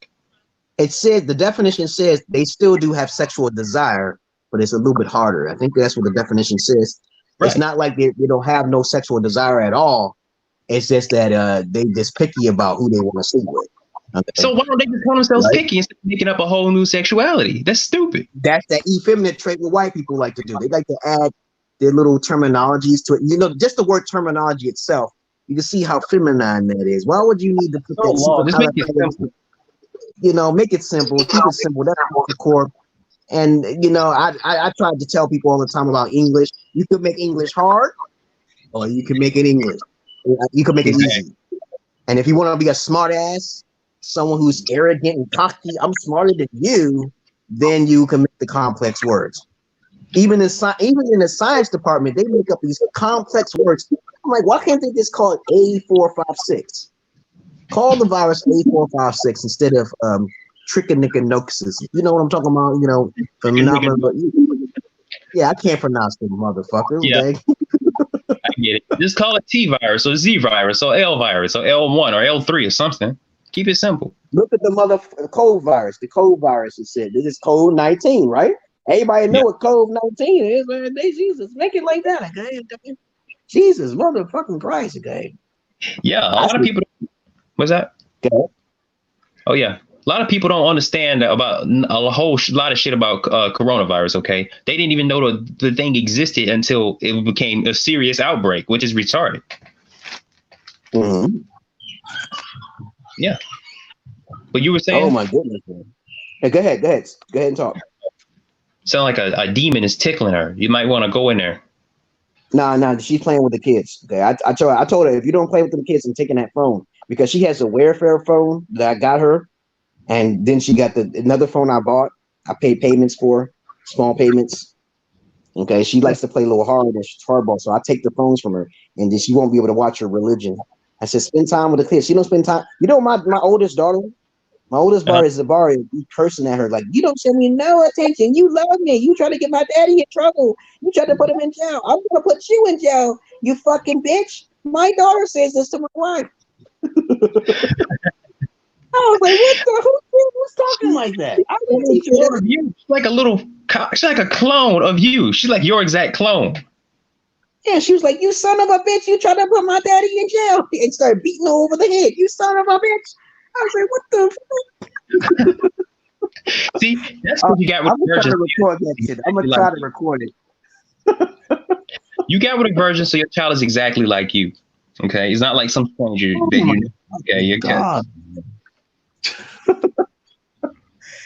It said the definition says they still do have sexual desire, but it's a little bit harder. I think that's what the definition says. Right. It's not like they don't have no sexual desire at all. It's just that they just picky about who they want to sleep with. Okay.
So why don't they just call themselves picky instead of making up a whole new sexuality? That's stupid.
That's that effeminate trait what white people like to do. They like to add their little terminologies to it. Just the word terminology itself, you can see how feminine that is. Why would you need to put that?
Just make it simple.
Make it simple. Keep it simple. That's the core. And I tried to tell people all the time about English. You could make English hard, or you can make it English. You can make it easy. And if you want to be a smart ass, someone who's arrogant and cocky, I'm smarter than you, then you can make the complex words. Even in the science department, they make up these complex words. I'm like, why can't they just call it A456? Call the virus A456 instead of trichinosis. You know what I'm talking about? Phenomenal. Yeah, I can't pronounce them motherfuckers.
Yeah. I get it. Just call it T virus or Z virus or L virus or L1 or L3 or something. Keep it simple.
Look at the COVID virus. The COVID virus is said this is COVID-19, right? Everybody know what COVID-19 is, man. Jesus, make it like that, okay? Jesus, motherfucking Christ, okay?
Yeah, a lot of people. What's that?
Okay.
Oh yeah, a lot of people don't understand about a whole lot of shit about coronavirus. Okay, they didn't even know the thing existed until it became a serious outbreak, which is retarded.
Mm-hmm.
Yeah. But you were saying?
Oh my goodness. Hey, go ahead and talk.
Sound like a demon is tickling her. You might want to go in there.
Nah, she's playing with the kids. Okay, I told her if you don't play with the kids, I'm taking that phone because she has a Wayfair phone that I got her, and then she got another phone I bought. I paid payments for small payments. Okay, she likes to play a little hard and she's hardball, so I take the phones from her, and then she won't be able to watch her religion. I said, spend time with the kids. She don't spend time. My oldest daughter, my oldest daughter is Zabari, cursing at her like, you don't show me no attention. You love me. You try to get my daddy in trouble. You try to put him in jail. I'm gonna put you in jail, you fucking bitch. My daughter says this to my wife. I was like, who's talking like that? I didn't teach her that.
She's like a clone of you. She's like your exact clone.
Yeah, she was like, you son of a bitch, you tried to put my daddy in jail, and started beating her over the head. You son of a bitch. I was like, what the fuck?
See, that's what you got with virgins.
I'm gonna try to record it.
You got with a virgin, so your child is exactly like you. Okay, he's not like some stranger that you know. Okay, you're good.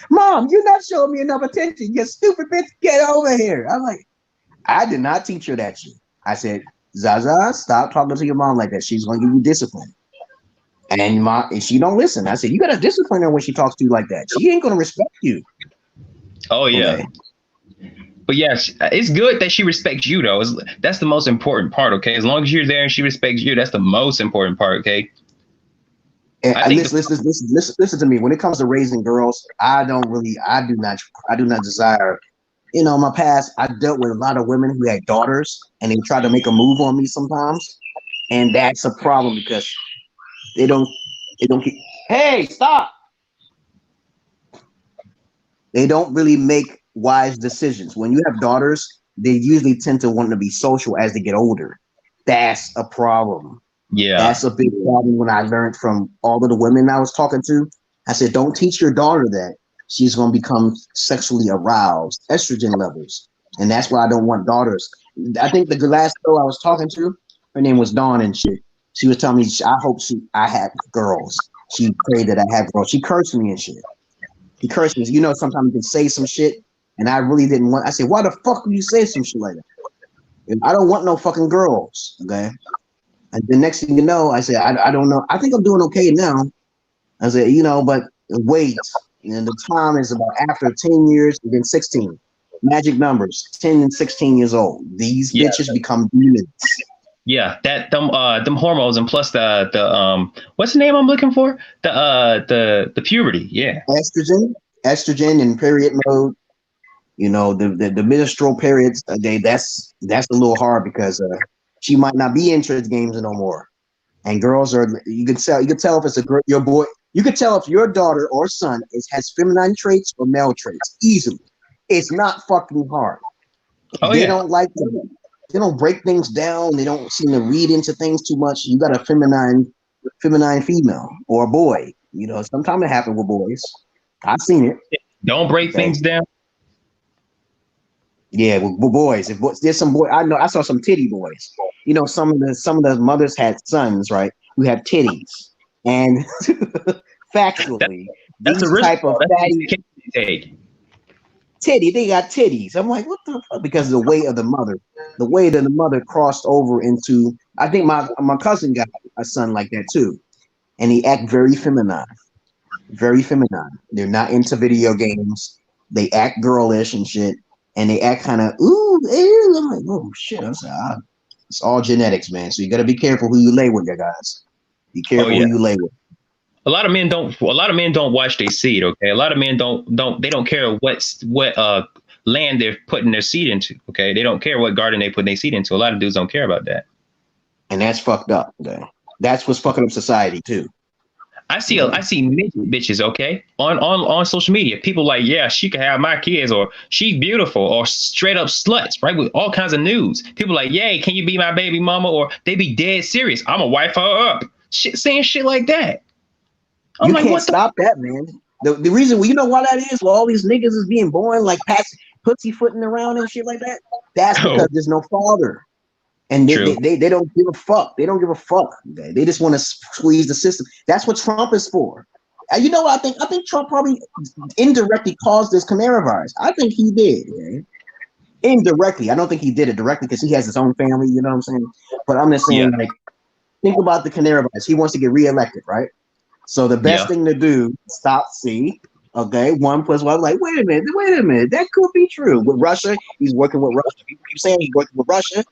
Mom, you're not showing me enough attention. You stupid bitch, get over here. I'm like, I did not teach her that shit. I said, Zaza, stop talking to your mom like that. She's gonna give you discipline. And she don't listen. I said, you gotta discipline her when she talks to you like that. She ain't gonna respect you.
Oh yeah. Okay. But yes, it's good that she respects you though. That's the most important part. Okay, as long as you're there and she respects you, that's the most important part. Okay.
And listen to me. When it comes to raising girls, I do not desire. In my past, I dealt with a lot of women who had daughters, and they try to make a move on me sometimes, and that's a problem because they don't keep. Hey, stop! They don't really make wise decisions. When you have daughters, they usually tend to want to be social as they get older. That's a problem.
Yeah,
that's a big problem. When I learned from all of the women I was talking to, I said, don't teach your daughter that she's going to become sexually aroused, estrogen levels. And that's why I don't want daughters. I think the last girl I was talking to, her name was Dawn and shit. She was telling me, I have girls. She prayed that I have girls. She cursed me and shit. She cursed me. Sometimes you can say some shit, and I really didn't want. I said, why the fuck would you say some shit like that? And I don't want no fucking girls, okay? And the next thing you know, I said, I don't know. I think I'm doing okay now. I said, but wait. And the time is about after 10 years and then 16. Magic numbers, 10 and 16 years old. These bitches become demons.
Yeah, them hormones and plus the what's the name I'm looking for? The puberty, yeah.
Estrogen and period mode. You know, the menstrual periods, that's a little hard because she might not be into games no more. And girls are, you can tell if it's a girl, your boy. You can tell if your daughter or son has feminine traits or male traits easily. It's not fucking hard.
Oh
They
yeah.
don't like them. They don't break things down. They don't seem to read into things too much. You got a feminine female or a boy. You know, sometimes it happens with boys. I've seen it.
Don't break
Okay.
things down.
Yeah, with boys. If there's some boy, I know I saw some titty boys. You know, some of the mothers had sons, right, who have titties, and
That,
factually,
that's a
these
risk.
type of
That's a
fatty
risk you take.
they got titties. I'm like, what the fuck? Because of the weight of the mother, the way that the mother crossed over into. I think my cousin got a son like that too, and he act very feminine, very feminine. They're not into video games. They act girlish and shit, and they act kind of ooh. I'm like, oh shit. I was like, it's all genetics, man. So you got to be careful who you lay with, you guys. Be
Oh
careful
yeah.
who you lay with.
A lot of men don't. A lot of men don't watch their seed. Okay. A lot of men don't. They don't care what land they're putting their seed into. Okay. They don't care what garden they put their seed into. A lot of dudes don't care about that.
And that's fucked up. Okay? That's what's fucking up society too.
I see midget bitches, okay, on social media. People like, yeah, she can have my kids, or she's beautiful, or straight up sluts, right? With all kinds of news. People like, yay, can you be my baby mama? Or they be dead serious. I'm gonna wife her up. Shit, saying shit like that. I'm
You
like,
can't
what
stop that, man. The reason, well, you know why that is? Well, all these niggas is being born like pussyfooting around and shit like that. That's
the?
because there's no father. And
True.
they don't give a fuck. They don't give a fuck. They just want to squeeze the system. That's what Trump is for. You know what I think? I think Trump probably indirectly caused this coronavirus. I think he did. Man. Indirectly. I don't think he did it directly because he has his own family. You know what I'm saying? But I'm just
Yeah.
saying, like, think about the coronavirus. He wants to get reelected, right? So the best
Yeah.
thing to do, stop, see, okay, 1+1. Like, wait a minute, that could be true. With Russia, he's working with Russia. People keep saying he's working with Russia.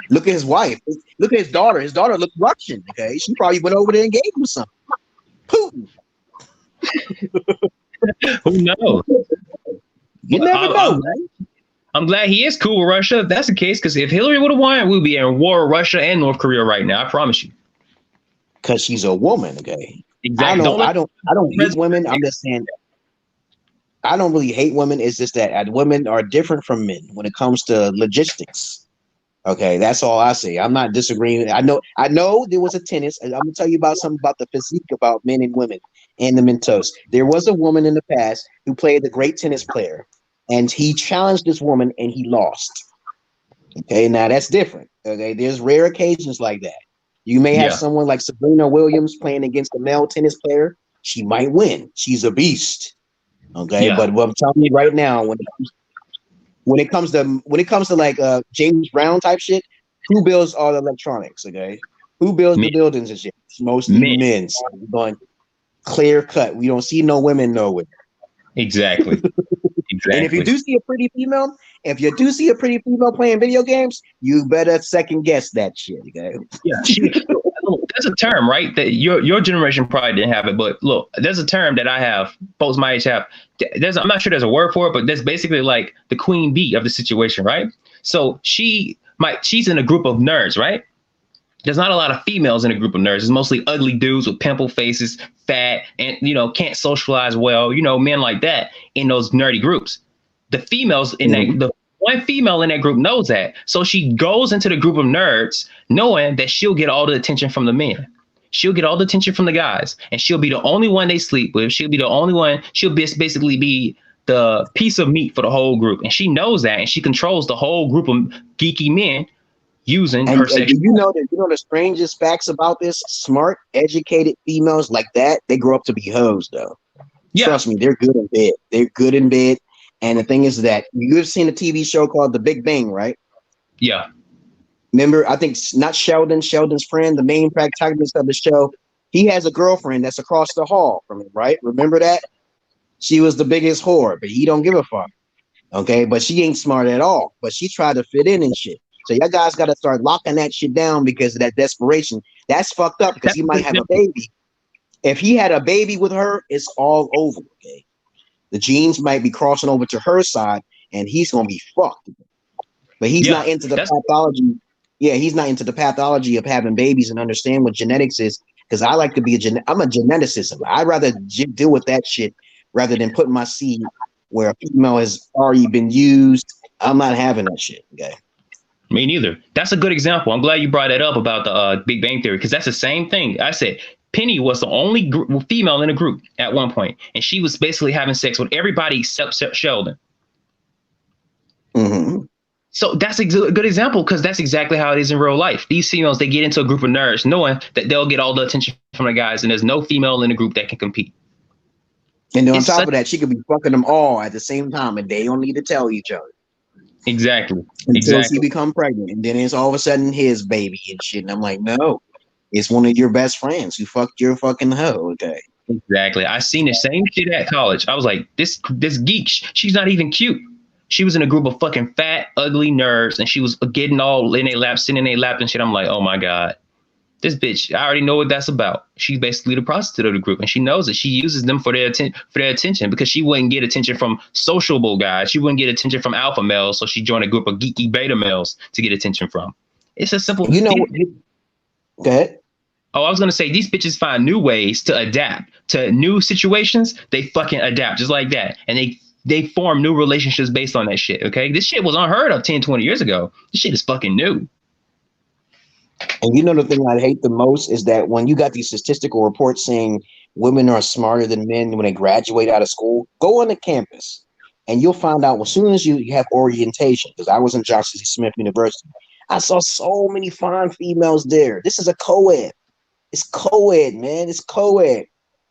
Look at his wife. Look at his daughter. His daughter looked Russian. Okay, she probably went over there and gave him something. Putin.
Who knows?
You never know, man.
I'm glad he is cool with Russia. If that's the case, because if Hillary would have won, we'd be in war with Russia and North Korea right now. I promise you.
Because she's a woman. Okay.
Exactly.
I don't hate women. I'm just saying. I don't really hate women. It's just that women are different from men when it comes to logistics. Okay, that's all I say. I'm not disagreeing. I know there was a tennis. I'm gonna tell you about something about the physique about men and women and the mentos. There was a woman in the past who played the great tennis player, and he challenged this woman and he lost. Okay, now that's different. Okay, there's rare occasions like that. You may have someone like Serena Williams playing against a male tennis player. She might win. She's a beast. Okay, but what I'm telling you right now, when it comes to like James Brown type shit, who builds all the electronics? Okay, who builds the buildings and shit? It's mostly men. So we're going clear cut. We don't see no women nowhere.
Exactly. Exactly.
And if you do see a pretty female, playing video games, you better second guess that shit. Okay?
Yeah. There's a term, right? That your generation probably didn't have it, but look, there's a term that I have, folks my age have. I'm not sure there's a word for it, but that's basically like the queen bee of the situation, right? So she's in a group of nerds, right? There's not a lot of females in a group of nerds. It's mostly ugly dudes with pimple faces, fat, and can't socialize well. Men like that in those nerdy groups. The females in the one female in that group knows that, so she goes into the group of nerds knowing that she'll get all the attention from the men. She'll get all the attention from the guys, and she'll be the only one they sleep with. She'll be the only one. She'll basically be the piece of meat for the whole group, and she knows that, and she controls the whole group of geeky men using her sexual.
You know the strangest facts about this? Smart, educated females like that, they grow up to be hoes, though. Yeah. Trust me, they're good in bed. They're good in bed. And the thing is that you've seen a TV show called The Big Bang, right?
Yeah.
Remember, I think not Sheldon's friend, the main protagonist of the show, he has a girlfriend that's across the hall from him, right? Remember that? She was the biggest whore, but he don't give a fuck. Okay, but she ain't smart at all. But she tried to fit in and shit. So y'all guys got to start locking that shit down because of that desperation. That's fucked up because he might have a baby. If he had a baby with her, it's all over. Okay, the genes might be crossing over to her side, and he's gonna be fucked. But he's not into the pathology. Yeah, he's not into the pathology of having babies and understand what genetics is. Because I like to be I'm a geneticist. I'd rather deal with that shit rather than putting my seed where a female has already been used. I'm not having that shit. Okay.
Me neither. That's a good example. I'm glad you brought that up about the Big Bang Theory, because that's the same thing. I said Penny was the only female in the group at one point, and she was basically having sex with everybody except Sheldon.
Mm-hmm.
So that's a good example, because that's exactly how it is in real life. These females, they get into a group of nerds knowing that they'll get all the attention from the guys, and there's no female in the group that can compete.
And then on top of that, she could be fucking them all at the same time, and they don't need to tell each other.
Exactly.
Until she become pregnant, and then it's all of a sudden his baby and shit. And I'm like, no, it's one of your best friends who fucked your fucking hoe. Okay.
Exactly. I seen the same shit at college. I was like, this geek, she's not even cute. She was in a group of fucking fat, ugly nerds, and she was getting all in their lap, sitting in their lap and shit. I'm like, oh my God. This bitch, I already know what that's about. She's basically the prostitute of the group, and she knows it. She uses them for their attention, because she wouldn't get attention from sociable guys. She wouldn't get attention from alpha males, so she joined a group of geeky beta males to get attention from. It's a simple.
Go ahead.
Oh, I was gonna say, these bitches find new ways to adapt to new situations. They fucking adapt just like that, and they form new relationships based on that shit. Okay, this shit was unheard of 10, 20 years ago. This shit is fucking new.
And you know the thing I hate the most is that when you got these statistical reports saying women are smarter than men when they graduate out of school, go on the campus and you'll find out as soon as you have orientation, because I was in Johnson C. Smith University, I saw so many fine females there. This is a co-ed. It's co-ed, man. It's co-ed.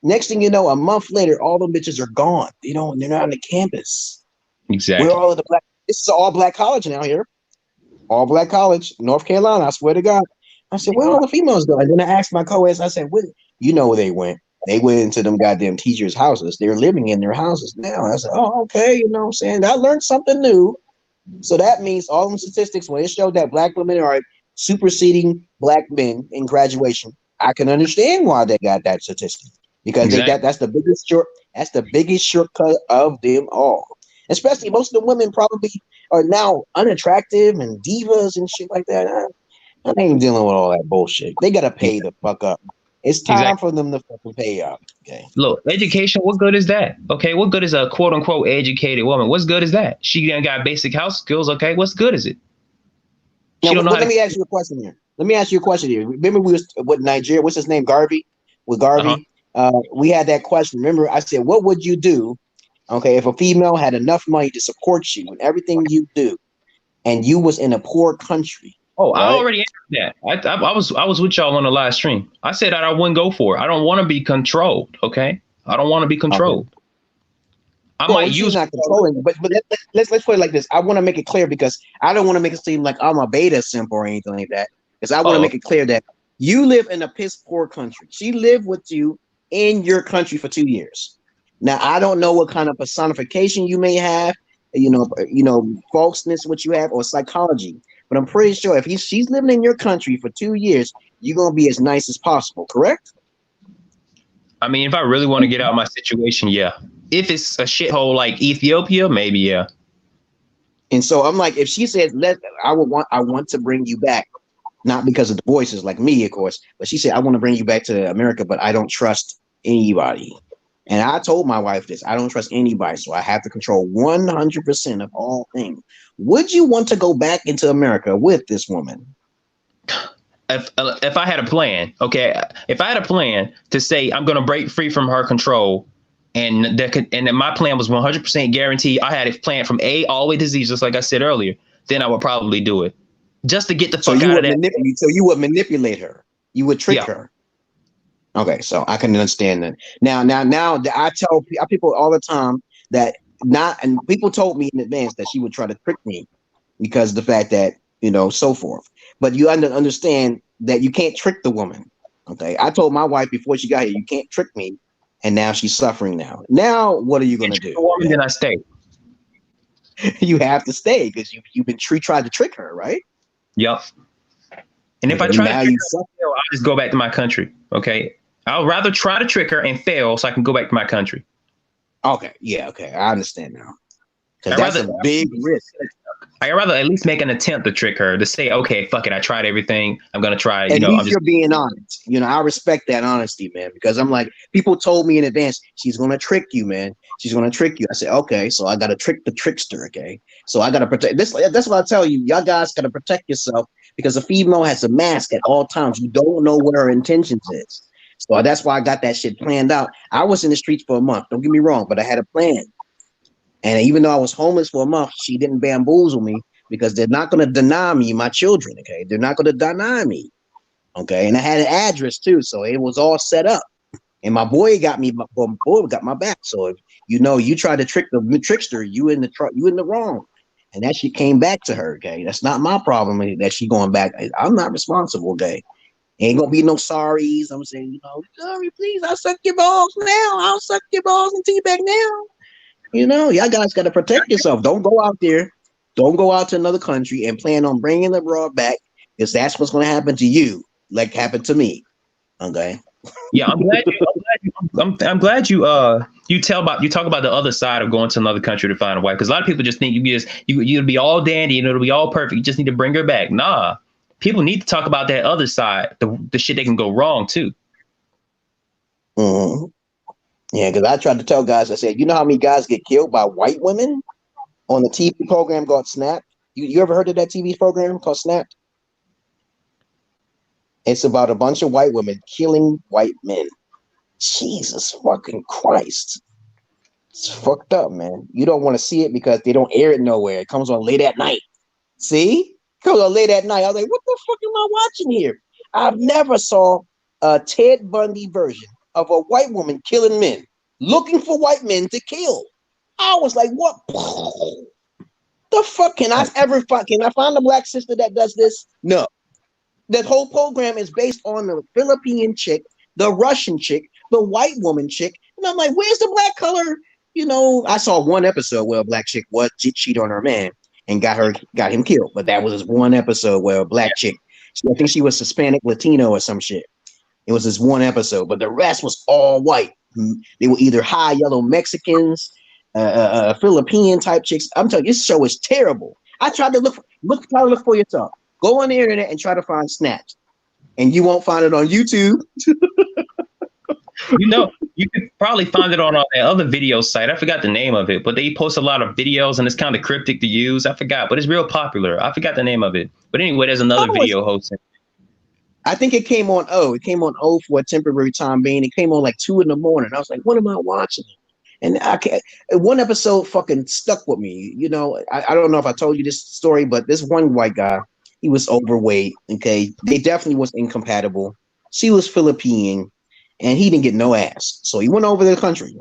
Next thing you know, a month later, all them bitches are gone. You know, and they're not on the campus.
Exactly.
We're all of the black. This is an all-black college now here. All black college, North Carolina. I swear to God. I said, where all the females go? And then I asked my co-eds, I said, you know where they went. They went into them goddamn teachers' houses. They're living in their houses now. I said, oh, okay. You know what I'm saying? I learned something new. So that means all them statistics, when it showed that black women are superseding black men in graduation, I can understand why they got that statistic. Because that's the biggest shortcut of them all. Especially most of the women probably are now unattractive and divas and shit like that. I ain't dealing with all that bullshit. They gotta pay the fuck up. It's time for them to fucking pay up. Okay.
Look, education, what good is that? Okay, what good is a quote unquote educated woman? What's good is that? She got basic house skills. Okay, what's good is it?
Let me ask you a question here. Remember we was with Nigeria, what's his name? Garvey? With Garvey. We had that question. Remember, I said, what would you do, okay, if a female had enough money to support you in everything you do, and you was in a poor country?
Oh, right? I already answered that. I was with y'all on the live stream. I said that I wouldn't go for it. I don't want to be controlled. Okay, I don't want to be controlled. Okay. I might use
not controlling, but let's put it like this. I want to make it clear, because I don't want to make it seem like I'm a beta simp or anything like that. Because I want to make it clear that you live in a piss poor country. She lived with you in your country for 2 years. Now I don't know what kind of personification you may have, falseness what you have, or psychology. But I'm pretty sure if she's living in your country for 2 years, you're gonna be as nice as possible, correct?
I mean, if I really want to get out of my situation, yeah. If it's a shithole like Ethiopia, maybe yeah.
And so I'm like, if she says, I want to bring you back, not because of the voices like me, of course, but she said, I want to bring you back to America, but I don't trust anybody. And I told my wife this, I don't trust anybody, so I have to control 100% of all things. Would you want to go back into America with this woman?
If I had a plan, okay, if I had a plan to say I'm going to break free from her control, and my plan was 100% guaranteed, I had it planned from A all the way to Z, just like I said earlier, then I would probably do it just to get the fuck out of that.
So you would manipulate her, you would trick her. Okay, so I can understand that. Now, I tell people all the time that and people told me in advance that she would try to trick me because of the fact that, so forth. But you understand that you can't trick the woman. Okay, I told my wife before she got here, you can't trick me, and now she's suffering now. Now, what are you going to do?
The woman, then I stay.
You have to stay because you've been tried to trick her, right?
Yep. And if I try to trick her, I'll just go back to my country. Okay. I'll rather try to trick her and fail so I can go back to my country.
Okay. Yeah. Okay. I understand now. because that's a big risk.
I'd rather at least make an attempt to trick her, to say, okay, fuck it, I tried everything. I'm gonna try.
At least you're being honest. I respect that honesty, man, because I'm like, people told me in advance, she's gonna trick you, man. She's gonna trick you. I said, okay, so I gotta trick the trickster, okay? So I gotta protect this. That's what I tell you. Y'all guys gotta protect yourself because a female has a mask at all times. You don't know what her intentions is. So that's why I got that shit planned out. I was in the streets for a month. Don't get me wrong, but I had a plan. And even though I was homeless for a month, she didn't bamboozle me because they're not going to deny me my children, okay? They're not going to deny me, okay? And I had an address too, so it was all set up. And my boy got my back. So if you try to trick the trickster, you in the wrong. And that shit came back to her, okay? That's not my problem that she going back. I'm not responsible, okay? Ain't gonna be no sorries. I'm saying, sorry, please, I'll suck your balls now. I'll suck your balls and teabag now. Y'all guys got to protect yourself. Don't go out there. Don't go out to another country and plan on bringing the broad back because that's what's going to happen to you, like happened to me. Okay.
Yeah, I'm glad you talk about the other side of going to another country to find a wife, because a lot of people just think you'll be all dandy and it'll be all perfect. You just need to bring her back. Nah, people need to talk about that other side, the shit that can go wrong too.
Mm-hmm. Yeah, because I tried to tell guys, I said, you know how many guys get killed by white women on the TV program called Snapped? You ever heard of that TV program called Snapped? It's about a bunch of white women killing white men. Jesus fucking Christ. It's fucked up, man. You don't want to see it because they don't air it nowhere. It comes on late at night. See? It comes on late at night. I was like, what the fuck am I watching here? I've never saw a Ted Bundy version of a white woman killing men, looking for white men to kill. I was like, what the fuck can I find a black sister that does this? No. That whole program is based on the Philippine chick, the Russian chick, the white woman chick. And I'm like, where's the black color? I saw one episode where a black chick cheat on her man and got him killed. But that was this one episode where a black chick, I think she was Hispanic, Latino or some shit. It was this one episode, but the rest was all white. They were either high yellow Mexicans, Philippine type chicks. I'm telling you, this show is terrible. I tried to look for yourself. Go on the internet and try to find snaps, and you won't find it on YouTube.
You could probably find it on that other video site. I forgot the name of it, but they post a lot of videos, and it's kind of cryptic to use. I forgot, but it's real popular. I forgot the name of it. But anyway, there's another video hosting.
I think it came on O for a temporary time being. It came on like 2 a.m. I was like, what am I watching? And one episode fucking stuck with me. I don't know if I told you this story, but this one white guy, he was overweight. Okay. They definitely was incompatible. She was Philippine and he didn't get no ass. So he went over to the country.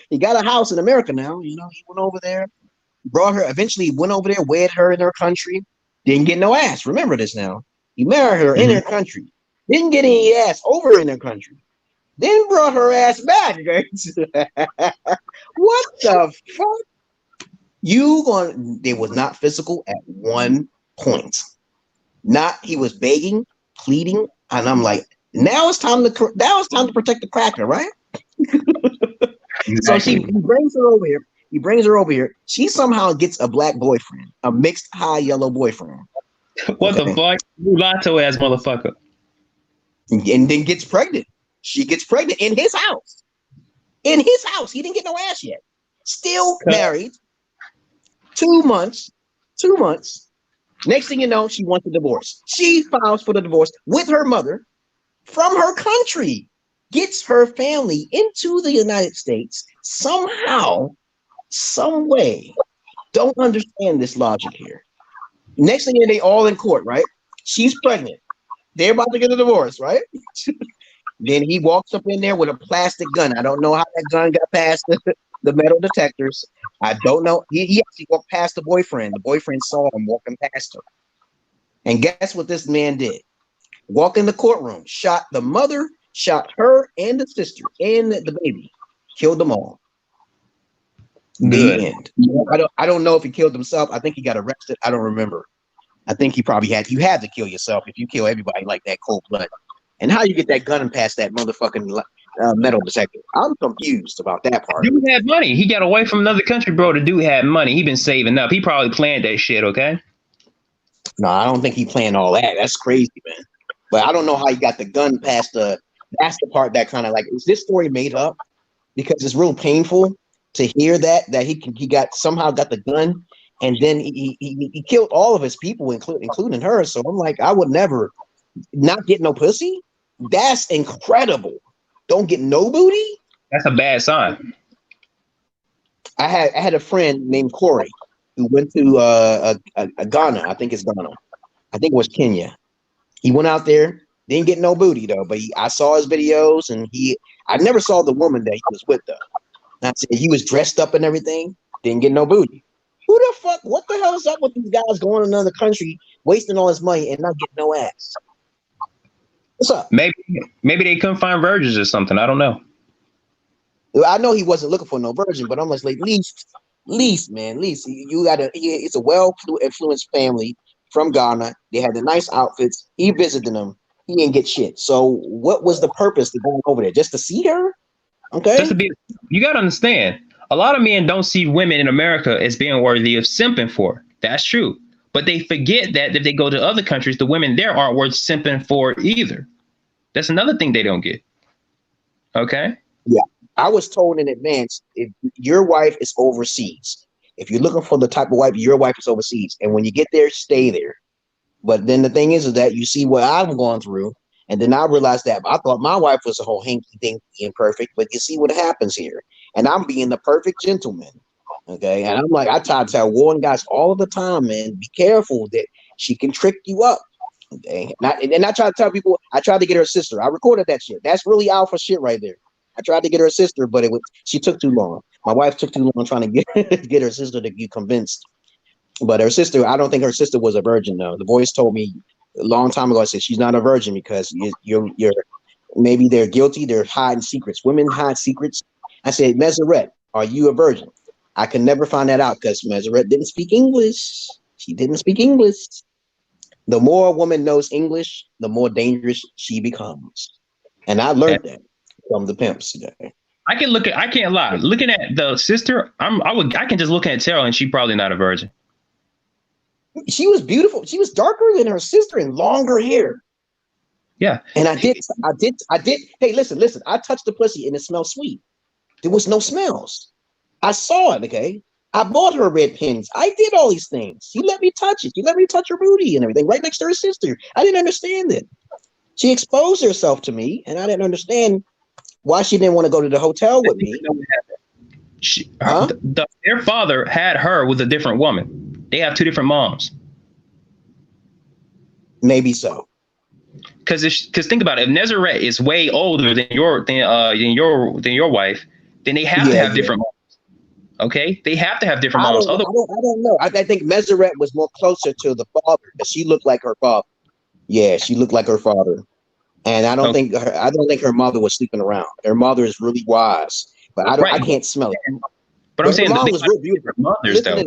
He got a house in America now. He went over there, brought her, eventually went over there, wed her in her country, didn't get no ass. Remember this now. He married her in her country, didn't get any ass over in her country, then brought her ass back. What the fuck? They was not physical at one point. He was begging, pleading, and I'm like, now it's time to protect the cracker, right? Exactly. So he brings her over here. She somehow gets a black boyfriend, a mixed high yellow boyfriend.
What the fuck? Mulatto ass motherfucker.
And then gets pregnant. She gets pregnant in his house. In his house. He didn't get no ass yet. Still married. 2 months. Next thing you know, she wants a divorce. She files for the divorce with her mother from her country. Gets her family into the United States somehow, some way. Don't understand this logic here. Next thing you know, they all in court, right? She's pregnant. They're about to get a divorce, right? Then he walks up in there with a plastic gun. I don't know how that gun got past the metal detectors. I don't know. He actually walked past the boyfriend. The boyfriend saw him walking past her. And guess what this man did? Walk in the courtroom, shot the mother, shot her and the sister and the baby. Killed them all. The end. I don't know if he killed himself. I think he got arrested. I don't remember. I think he probably had. You had to kill yourself if you kill everybody like that, cold blood. And how you get that gun and pass that motherfucking metal detector. I'm confused about that part.
Dude had money. He got away from another country, bro. The dude had money. He been saving up. He probably planned that shit, okay?
No, I don't think he planned all that. That's crazy, man. But I don't know how he got the gun past the. That's the part that kind of like, is this story made up? Because it's real painful to hear that he got somehow got the gun, and then he killed all of his people, including her. So I'm like, I would never not get no pussy. That's incredible. Don't get no booty.
That's a bad sign.
I had a friend named Corey who went to Ghana. I think it's Ghana. I think it was Kenya. He went out there, didn't get no booty though. But I saw his videos, and I never saw the woman that he was with though. And I said he was dressed up and everything, didn't get no booty. Who the fuck? What the hell is up with these guys going to another country, wasting all his money and not getting no ass? What's up?
Maybe they couldn't find virgins or something. I don't know.
I know he wasn't looking for no virgin, but I'm just like, least, man, you gotta. It's a well influenced family from Ghana. They had the nice outfits. He visited them. He didn't get shit. So what was the purpose to going over there? Just to see her? Okay.
Just to be, you gotta understand. A lot of men don't see women in America as being worthy of simping for. That's true. But they forget that if they go to other countries, the women there aren't worth simping for either. That's another thing they don't get. Okay?
Yeah. I was told in advance, if your wife is overseas, if you're looking for the type of wife, your wife is overseas. And when you get there, stay there. But then the thing is that you see what I'm going through. And then I realized that I thought my wife was a whole hanky-dinky and perfect. But you see what happens here. And I'm being the perfect gentleman. Okay. And I'm like, I try to tell warn guys all of the time, man, be careful that she can trick you up. Okay. And I try to tell people, I tried to get her sister. I recorded that shit. That's really alpha shit right there. I tried to get her sister, but she took too long. My wife took too long trying to get her sister to get convinced. But her sister, I don't think her sister was a virgin though. The voice told me a long time ago, I said she's not a virgin because you're maybe they're guilty, they're hiding secrets. Women hide secrets. I said, Meseret, are you a virgin? I could never find that out because Meseret didn't speak English. She didn't speak English. The more a woman knows English, the more dangerous she becomes. And I learned that from the pimps today.
I can't lie. Looking at the sister, I can just look at Tara and she's probably not a virgin.
She was beautiful. She was darker than her sister and longer hair.
Yeah.
And I did. Hey, listen. I touched the pussy and it smelled sweet. There was no smells. I saw it, okay? I bought her red pins. I did all these things. She let me touch it. She let me touch her booty and everything right next to her sister. I didn't understand it. She exposed herself to me, and I didn't understand why she didn't want to go to the hotel with me.
Their father had her with a different woman. They have two different moms.
Maybe so.
Because think about it, if Nezareth is way older than your wife, then they have to have different moms. Okay, they have to have different moms.
I don't know. I think Meseret was more closer to the father because she looked like her father. Yeah, she looked like her father, and I don't think her mother was sleeping around. Her mother is really wise, but I can't smell it.
But I'm saying
her mom was real beautiful.
Mothers, though.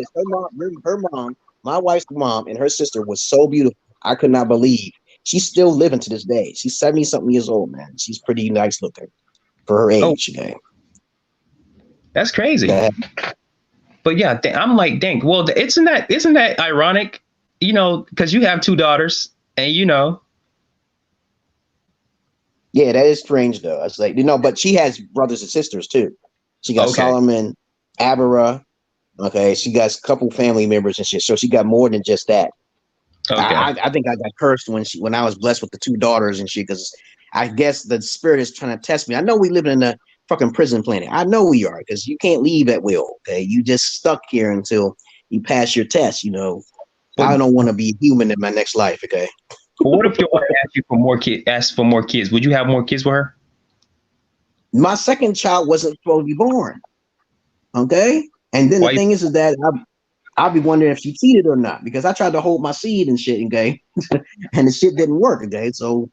Her mom, my wife's mom, and her sister was so beautiful. I could not believe she's still living to this day. She's 70-something years old, man. She's pretty nice looking for her age. Okay.
That's crazy. But yeah, I'm like, dang. Well, isn't that ironic? You know, because you have two daughters, and you know.
Yeah, that is strange though. It's like, but she has brothers and sisters too. She got Solomon, Abera. Okay, she got a couple family members and shit. So she got more than just that. Okay. I think I got cursed when I was blessed with the two daughters and shit, because I guess the spirit is trying to test me. I know we live in a fucking prison planet. I know we are, because you can't leave at will. Okay, you just stuck here until you pass your test. I don't want to be human in my next life. Okay.
But what if your wife asked for more kids? Would you have more kids with her?
My second child wasn't supposed to be born. Okay, and then the thing is that I'll be wondering if she cheated or not, because I tried to hold my seed and shit. Okay, and the shit didn't work. Okay, so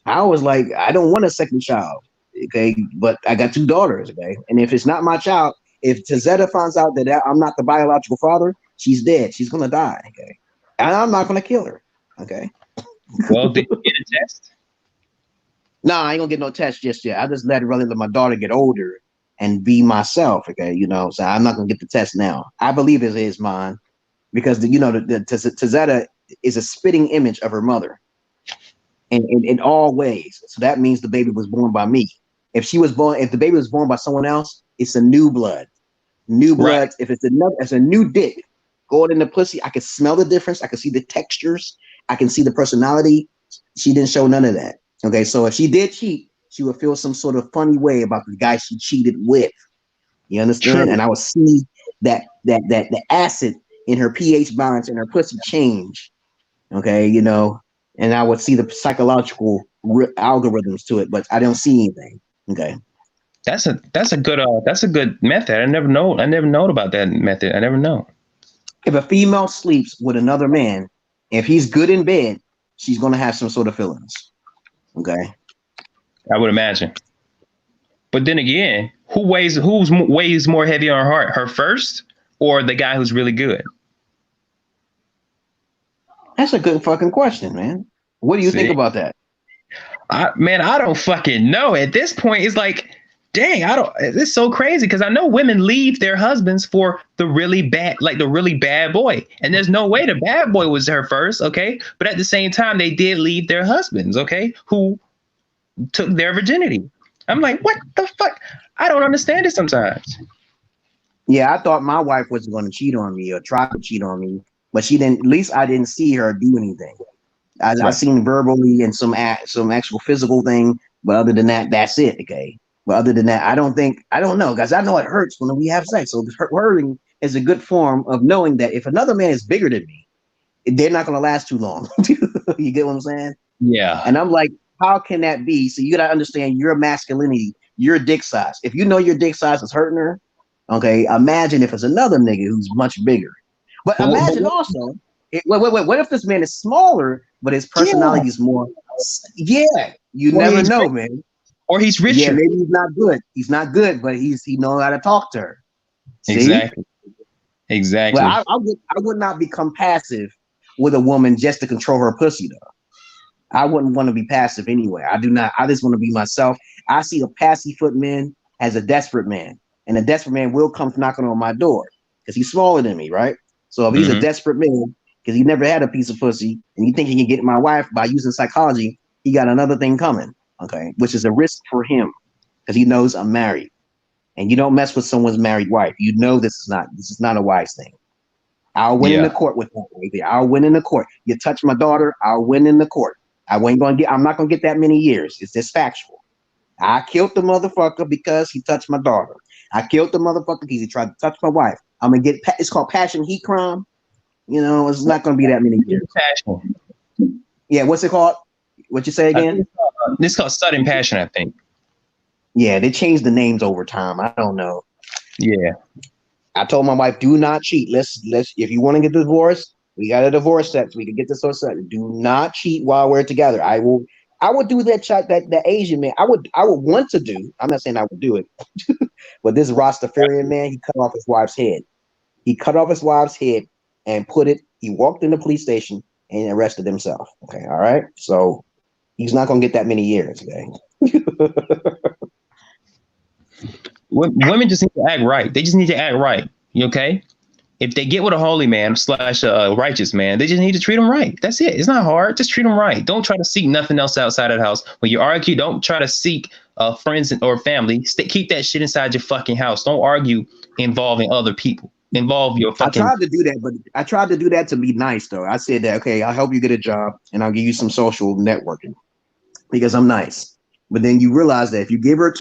I was like, I don't want a second child. Okay, but I got two daughters. Okay, and if it's not my child, if Tazetta finds out that I'm not the biological father, she's dead. She's gonna die. Okay, and I'm not gonna kill her. Okay.
Well, did you get a test?
Nah, I ain't gonna get no test just yet. I just rather let my daughter get older and be myself. Okay, so I'm not gonna get the test now. I believe it is mine because the Tazetta is a spitting image of her mother in all ways. So that means the baby was born by me. If the baby was born by someone else, it's a new blood. New blood.
Right.
If it's a new dick going in the pussy, I can smell the difference. I can see the textures. I can see the personality. She didn't show none of that. Okay, so if she did cheat, she would feel some sort of funny way about the guy she cheated with. You understand?
True.
And I would see that the acid in her pH balance in her pussy change. Okay, and I would see the psychological algorithms to it, but I don't see anything. Okay.
That's a good method. I never known about that method. I never know.
If a female sleeps with another man, if he's good in bed, she's gonna have some sort of feelings. Okay.
I would imagine. But then again, who's weighs more heavy on her heart, her first or the guy who's really good?
That's a good fucking question, man. What do you think
See,
about that?
I don't fucking know. At this point, it's like, dang, I don't. It's so crazy because I know women leave their husbands for the really bad, like the really bad boy, and there's no way the bad boy was her first, okay? But at the same time, they did leave their husbands, okay, who took their virginity. I'm like, what the fuck? I don't understand it sometimes.
Yeah, I thought my wife was going to cheat on me or try to cheat on me, but she didn't. At least I didn't see her do anything. I
Right.
seen verbally and some actual physical thing, but other than that, that's it. Okay. But other than that, I don't know, guys. I know it hurts when we have sex. So hurting is a good form of knowing that if another man is bigger than me, they're not going to last too long. You get what I'm saying?
Yeah.
And I'm like, how can that be? So you got to understand your masculinity, your dick size. If you know your dick size is hurting her, okay, imagine if it's another nigga who's much bigger. But imagine
But
also, wait. What if this man is smaller, but his
yeah.
personality is more? Yeah, you
Or
never
he's
know, man.
or he's
Yeah,
richer.
maybe he's not good. He's not good, but he knows how to talk to her. See,
Exactly.
but
Exactly.
I would not become passive with a woman just to control her pussy though. I wouldn't want to be passive anyway. I do not. I just want to be myself. I see a passy foot man as a desperate man, and a desperate man will come knocking on my door because he's smaller than me, right? So if he's a
Hmm.
desperate man because he never had a piece of pussy, and you think he can get my wife by using psychology, he got another thing coming, okay? Which is a risk for him because he knows I'm married, and you don't mess with someone's married wife. You know this is not a wise thing. I'll win in the
Yeah.
court with that right there. I'll win in the court. You touch my daughter, I'll win in the court. I'm not gonna get that many years. It's just factual. I killed the motherfucker because he touched my daughter. I killed the motherfucker because he tried to touch my wife. I'm gonna get it's called passion heat crime. It's not gonna be that many years.
Passion.
Yeah, what's it called? What you say
I think
again?
this is called sudden passion, I think.
Yeah, they changed the names over time. I don't know.
Yeah.
I told my wife, do not cheat. Let's if you want to get divorced, we got a divorce set so we can get this all set. Do not cheat while we're together. I would do that Asian man. I would want to do. I'm not saying I would do it, but this Rastafarian man, he cut off his wife's head. He cut off his wife's head and he walked in the police station and arrested himself. Okay, all right. So he's not gonna get that many years, okay?
Women just need to act right. They just need to act right. You okay? If they get with a holy man slash righteous man, they just need to treat them right. That's it. It's not hard. Just treat them right. Don't try to seek nothing else outside of the house. When you argue, don't try to seek friends or family. Keep that shit inside your fucking house. Don't argue involving other people. Involve your
I
fucking.
tried to do that, but I tried to do that to be nice though. I said that, okay, I'll help you get a job and I'll give you some social networking because I'm nice. But then you realize that if you give her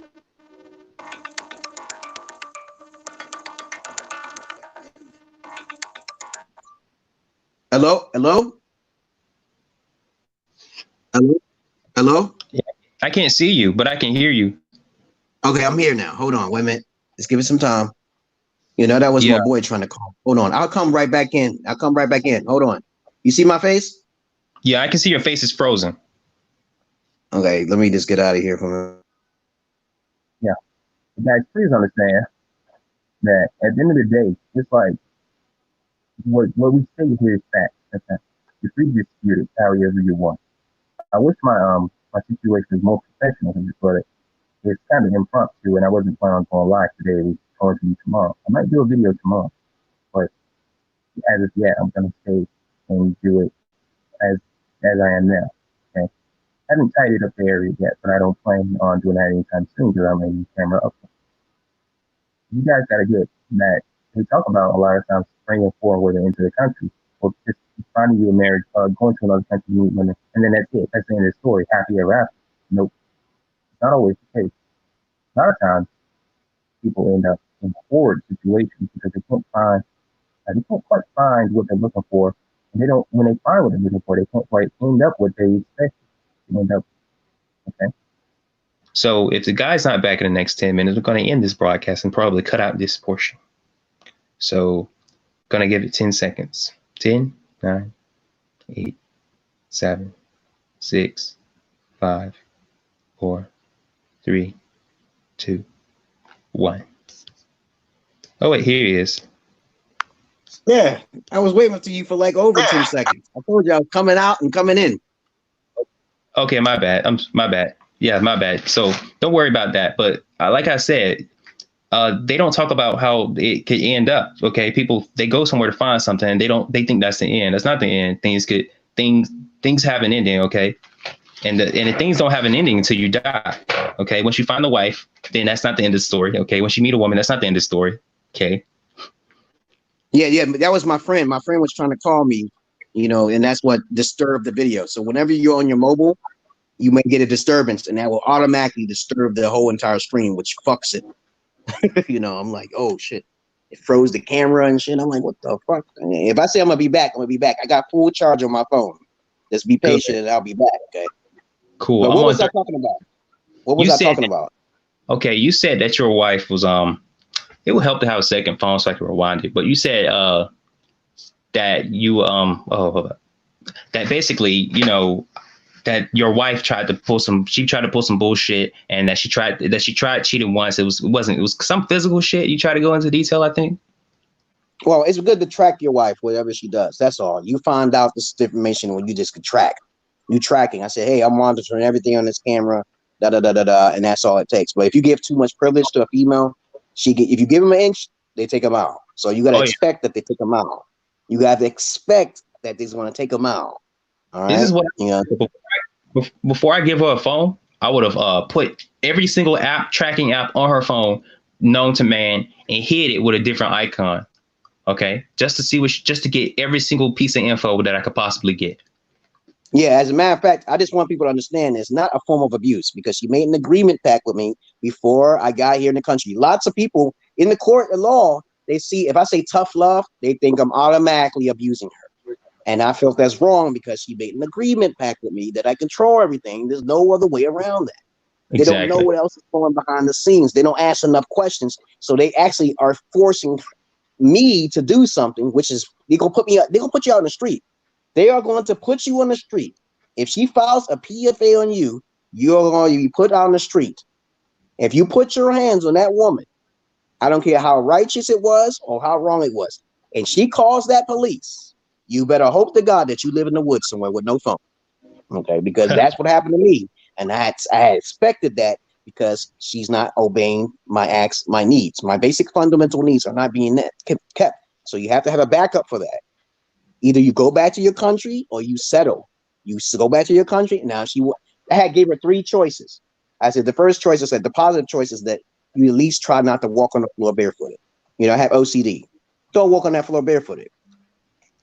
hello, hello, hello, hello.
I can't see you, but I can hear you.
Okay, I'm here now. Hold on, wait a minute. Let's give it some time. That was my
Yeah.
boy trying to call. Hold on. I'll come right back in. Hold on. You see my face?
Yeah, I can see your face is frozen.
Okay, let me just get out of here from
Yeah. Guys, please understand that at the end of the day, it's like what we say here is fact. Okay? You're free to dispute it however you want. I wish my
my situation is more professional than this, but it's kind of impromptu, and I wasn't planning on going live today. It was going to be tomorrow. I might do a video tomorrow, but as of yet, I'm going to stay and do it as I am now. Okay, I haven't tidied up the area yet, but I don't plan on doing that anytime soon because I'm leaving the camera up. You guys got to get that. They talk about a lot of times bringing forward women into the country, or just finding you a marriage, going to another country, meet women, and then that's it. That's the end of the story. Happy ever after. Nope, it's not always the case. A lot of times, people end up in horrid situations because they can't quite find what they're looking for, and they don't. When they find what they're looking for, they can't quite end up what they expect. They end up, okay.
So if the guy's not back in the next 10 minutes, we're going to end this broadcast and probably cut out this portion. So going to give it 10 seconds. 10, 9, 8, 7, 6, 5, 4, 3, 2, 1. Oh, wait, here he is.
Yeah, I was waiting for you for like over 10 seconds. I told you I was coming out and coming in.
Okay, my bad. My bad. Yeah, my bad. So don't worry about that. But like I said, they don't talk about how it could end up. Okay, people, they go somewhere to find something and they think that's the end. That's not the end. Things have an ending. Okay, and the things don't have an ending until you die. Okay, once you find the wife, then that's not the end of the story. Okay, once you meet a woman, that's not the end of the story. Okay.
Yeah, that was my friend. My friend was trying to call me, and that's what disturbed the video. So whenever you're on your mobile, you may get a disturbance, and that will automatically disturb the whole entire screen, which fucks it. I'm like, oh shit, it froze the camera and shit. I'm like, what the fuck? If I say I'm gonna be back, I'm gonna be back. I got full charge on my phone. Just be patient, and I'll be back. Okay.
Cool.
But what was I talking about? What was I talking about? Okay,
you said that your wife was it would help to have a second phone so I can rewind it. But you said that you that basically, that your wife tried to pull some bullshit, and that she tried cheating once. It was some physical shit. You try to go into detail, I think.
Well, it's good to track your wife, whatever she does. That's all. You find out this information when you just can track. You tracking. I say, hey, I'm monitoring everything on this camera, and that's all it takes. But if you give too much privilege to a female, if you give them an inch, they take them out. So you gotta expect that they take them out. You got to expect that they're going to take them out. All right.
This is what before I give her a phone, I would have put every single tracking app on her phone known to man and hid it with a different icon. Okay, just to get every single piece of info that I could possibly get.
Yeah, as a matter of fact, I just want people to understand it's not a form of abuse because she made an agreement pact with me before I got here in the country. Lots of people in the court of law, they see if I say tough love, they think I'm automatically abusing her. And I felt that's wrong because she made an agreement pact with me that I control everything. There's no other way around that. Exactly. They don't know what else is going behind the scenes. They don't ask enough questions. So they actually are forcing me to do something, which is they're gonna put you out on the street. They are going to put you on the street. If she files a PFA on you, you're going to be put on the street. If you put your hands on that woman, I don't care how righteous it was or how wrong it was, and she calls that police, you better hope to God that you live in the woods somewhere with no phone. Okay, because that's what happened to me. And I had expected that because she's not obeying my needs. My basic fundamental needs are not being kept. So you have to have a backup for that. Either you go back to your country or you settle. You go back to your country. Now I gave her 3 choices. I said the first choice, I said the positive choice is that you at least try not to walk on the floor barefooted. I have OCD. Don't walk on that floor barefooted.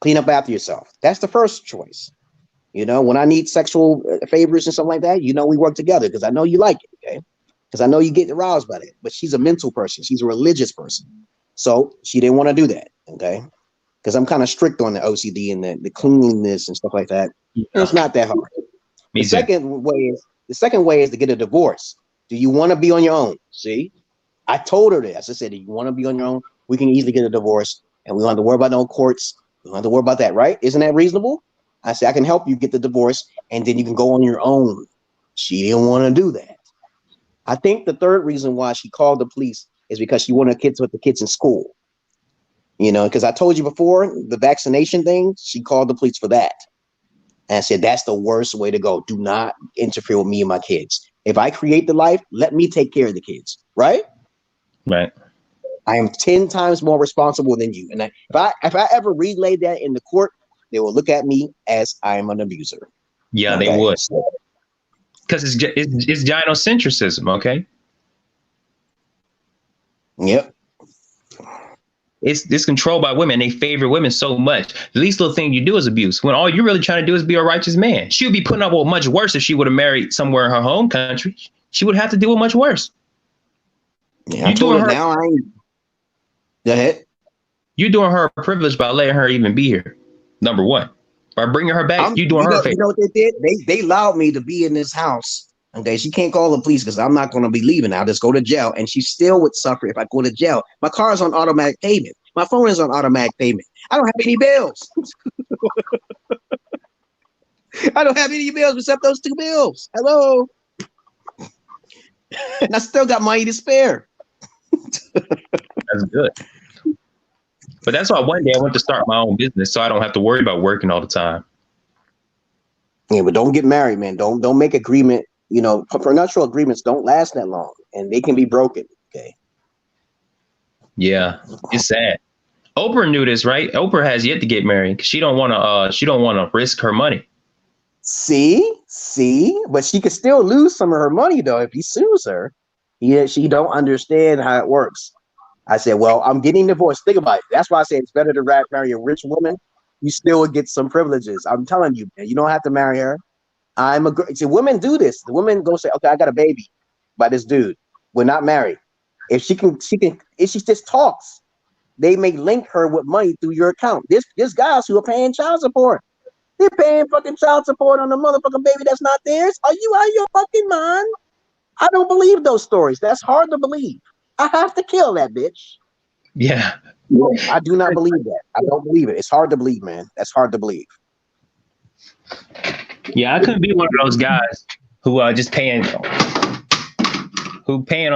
Clean up after yourself. That's the first choice. When I need sexual favors and something like that, we work together because I know you like it, okay? Because I know you get aroused by it. But she's a mental person. She's a religious person. So she didn't want to do that, okay? Because I'm kind of strict on the OCD and the cleanliness and stuff like that. Yeah. It's not that hard. The second way is to get a divorce. Do you want to be on your own? See, I told her this. I said, do you want to be on your own? We can easily get a divorce, and we don't have to worry about no courts. We don't have to worry about that, right? Isn't that reasonable? I said, I can help you get the divorce, and then you can go on your own. She didn't want to do that. I think the third reason why she called the police is because she wanted kids with the kids in school. Because I told you before, the vaccination thing, she called the police for that. And I said, that's the worst way to go. Do not interfere with me and my kids. If I create the life, let me take care of the kids, right?
Right.
I am 10 times more responsible than you. And if I ever relay that in the court, they will look at me as I am an abuser.
Yeah,
Okay?
they would. Because it's gynocentrism, okay?
Yep.
It's controlled by women. They favor women so much. The least little thing you do is abuse. When all you're really trying to do is be a righteous man. She would be putting up with much worse if she would have married somewhere in her home country. She would have to deal with much worse.
Yeah, I told her now I ain't. Go ahead.
You're doing her a privilege by letting her even be here. Number one. By bringing her back, you doing her a favor.
You know what they did? They allowed me to be in this house. Okay, she can't call the police because I'm not going to be leaving. I'll just go to jail, and she still would suffer if I go to jail. My car is on automatic payment. My phone is on automatic payment. I don't have any bills. I don't have any bills except those 2 bills. Hello. And I still got money to spare.
That's good. But that's why one day I want to start my own business so I don't have to worry about working all the time.
Yeah, but don't get married, man. Don't make agreement. You know, prenuptial agreements don't last that long, and they can be broken. Okay.
Yeah, it's sad. Oprah knew this, right? Oprah has yet to get married because she don't want to risk her money.
See, but she could still lose some of her money though if he sues her. She don't understand how it works. I said, well, I'm getting divorced. Think about it. That's why I say it's better to marry a rich woman. You still would get some privileges. I'm telling you, man, you don't have to marry her. See, women do this. The women go say, okay, I got a baby by this dude. We're not married. If she just talks, they may link her with money through your account. There's guys who are paying child support. They're paying fucking child support on a motherfucking baby that's not theirs. Are you out of your fucking mind? I don't believe those stories. That's hard to believe. I have to kill that bitch.
Yeah.
I do not believe that. I don't believe it. It's hard to believe, man. That's hard to believe.
Yeah, I couldn't be one of those guys who are just paying on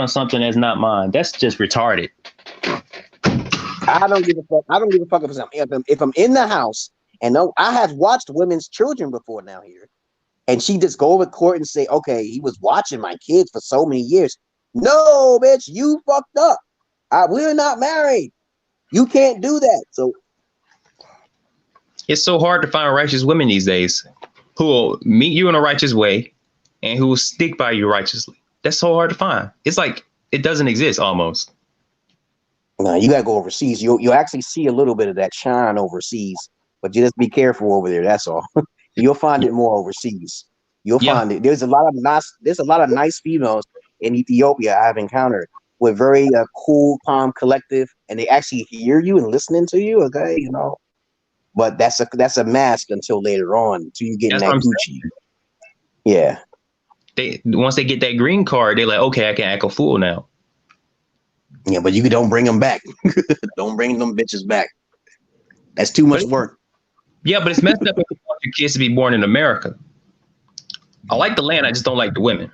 something that's not mine. That's just retarded.
I don't give a fuck. I don't give a fuck if I'm in the house and no, I have watched women's children before now here, and she just go over court and say, okay, he was watching my kids for so many years. No, bitch, you fucked up. We're not married. You can't do that. So
it's so hard to find righteous women these days who will meet you in a righteous way and who will stick by you righteously. That's so hard to find. It's like it doesn't exist almost.
No, you gotta go overseas. You'll actually see a little bit of that shine overseas, but you just be careful over there. That's all. You'll find it more overseas. You'll find it. There's a lot of nice females in Ethiopia I've encountered with very cool, calm, collective, and they actually hear you and listening to you. Okay, you know, but that's a mask until later on, until you get in that Gucci. Yeah.
Once they get that green card, they're like, okay, I can act a fool now.
Yeah, but you don't bring them back. Don't bring them bitches back. That's too much work. Yeah,
but it's messed up if you want your kids to be born in America. I like the land, I just don't like the women.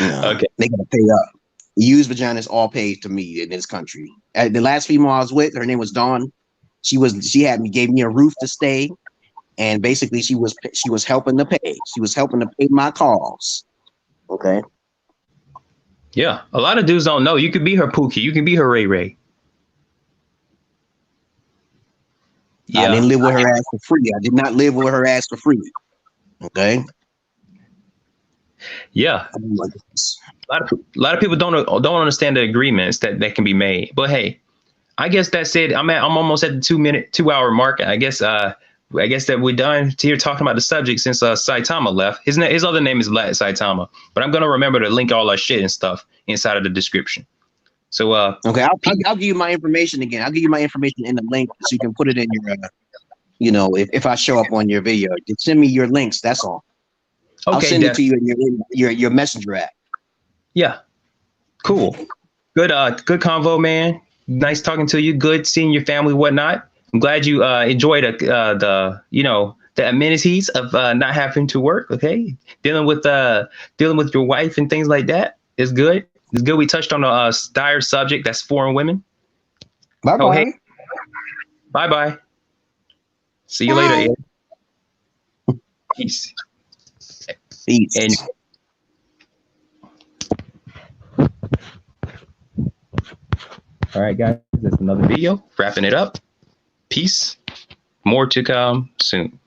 Okay. They gotta pay up. Used vaginas all paid to me in this country. The last female I was with, her name was Dawn. She gave me a roof to stay, and basically she was helping to pay. She was helping to pay my calls. Okay.
Yeah, a lot of dudes don't know. You could be her Pookie. You can be her Ray Ray.
Yeah. I didn't live with her ass for free. I did not live with her ass for free. Okay.
Yeah. A lot of people don't understand the agreements that can be made. But hey, I guess that's it. I'm almost at the 2 hour mark. I guess that we're done here talking about the subject since Saitama left. His other name is Black Saitama, but I'm gonna remember to link all our shit and stuff inside of the description. So
okay, I'll give you my information again. I'll give you my information in the link so you can put it in your if I show up on your video, just send me your links. That's all. Okay, I'll send it to you in your messenger app.
Yeah, cool, good convo, man. Nice talking to you. Good seeing your family, whatnot. I'm glad you enjoyed the amenities of not having to work. Okay, dealing with your wife and things like that is good. It's good. We touched on a dire subject. That's foreign women.
Bye bye.
Bye bye. See you later. Peace.
Peace.
And all right, guys, that's another video. Wrapping it up. Peace. More to come soon.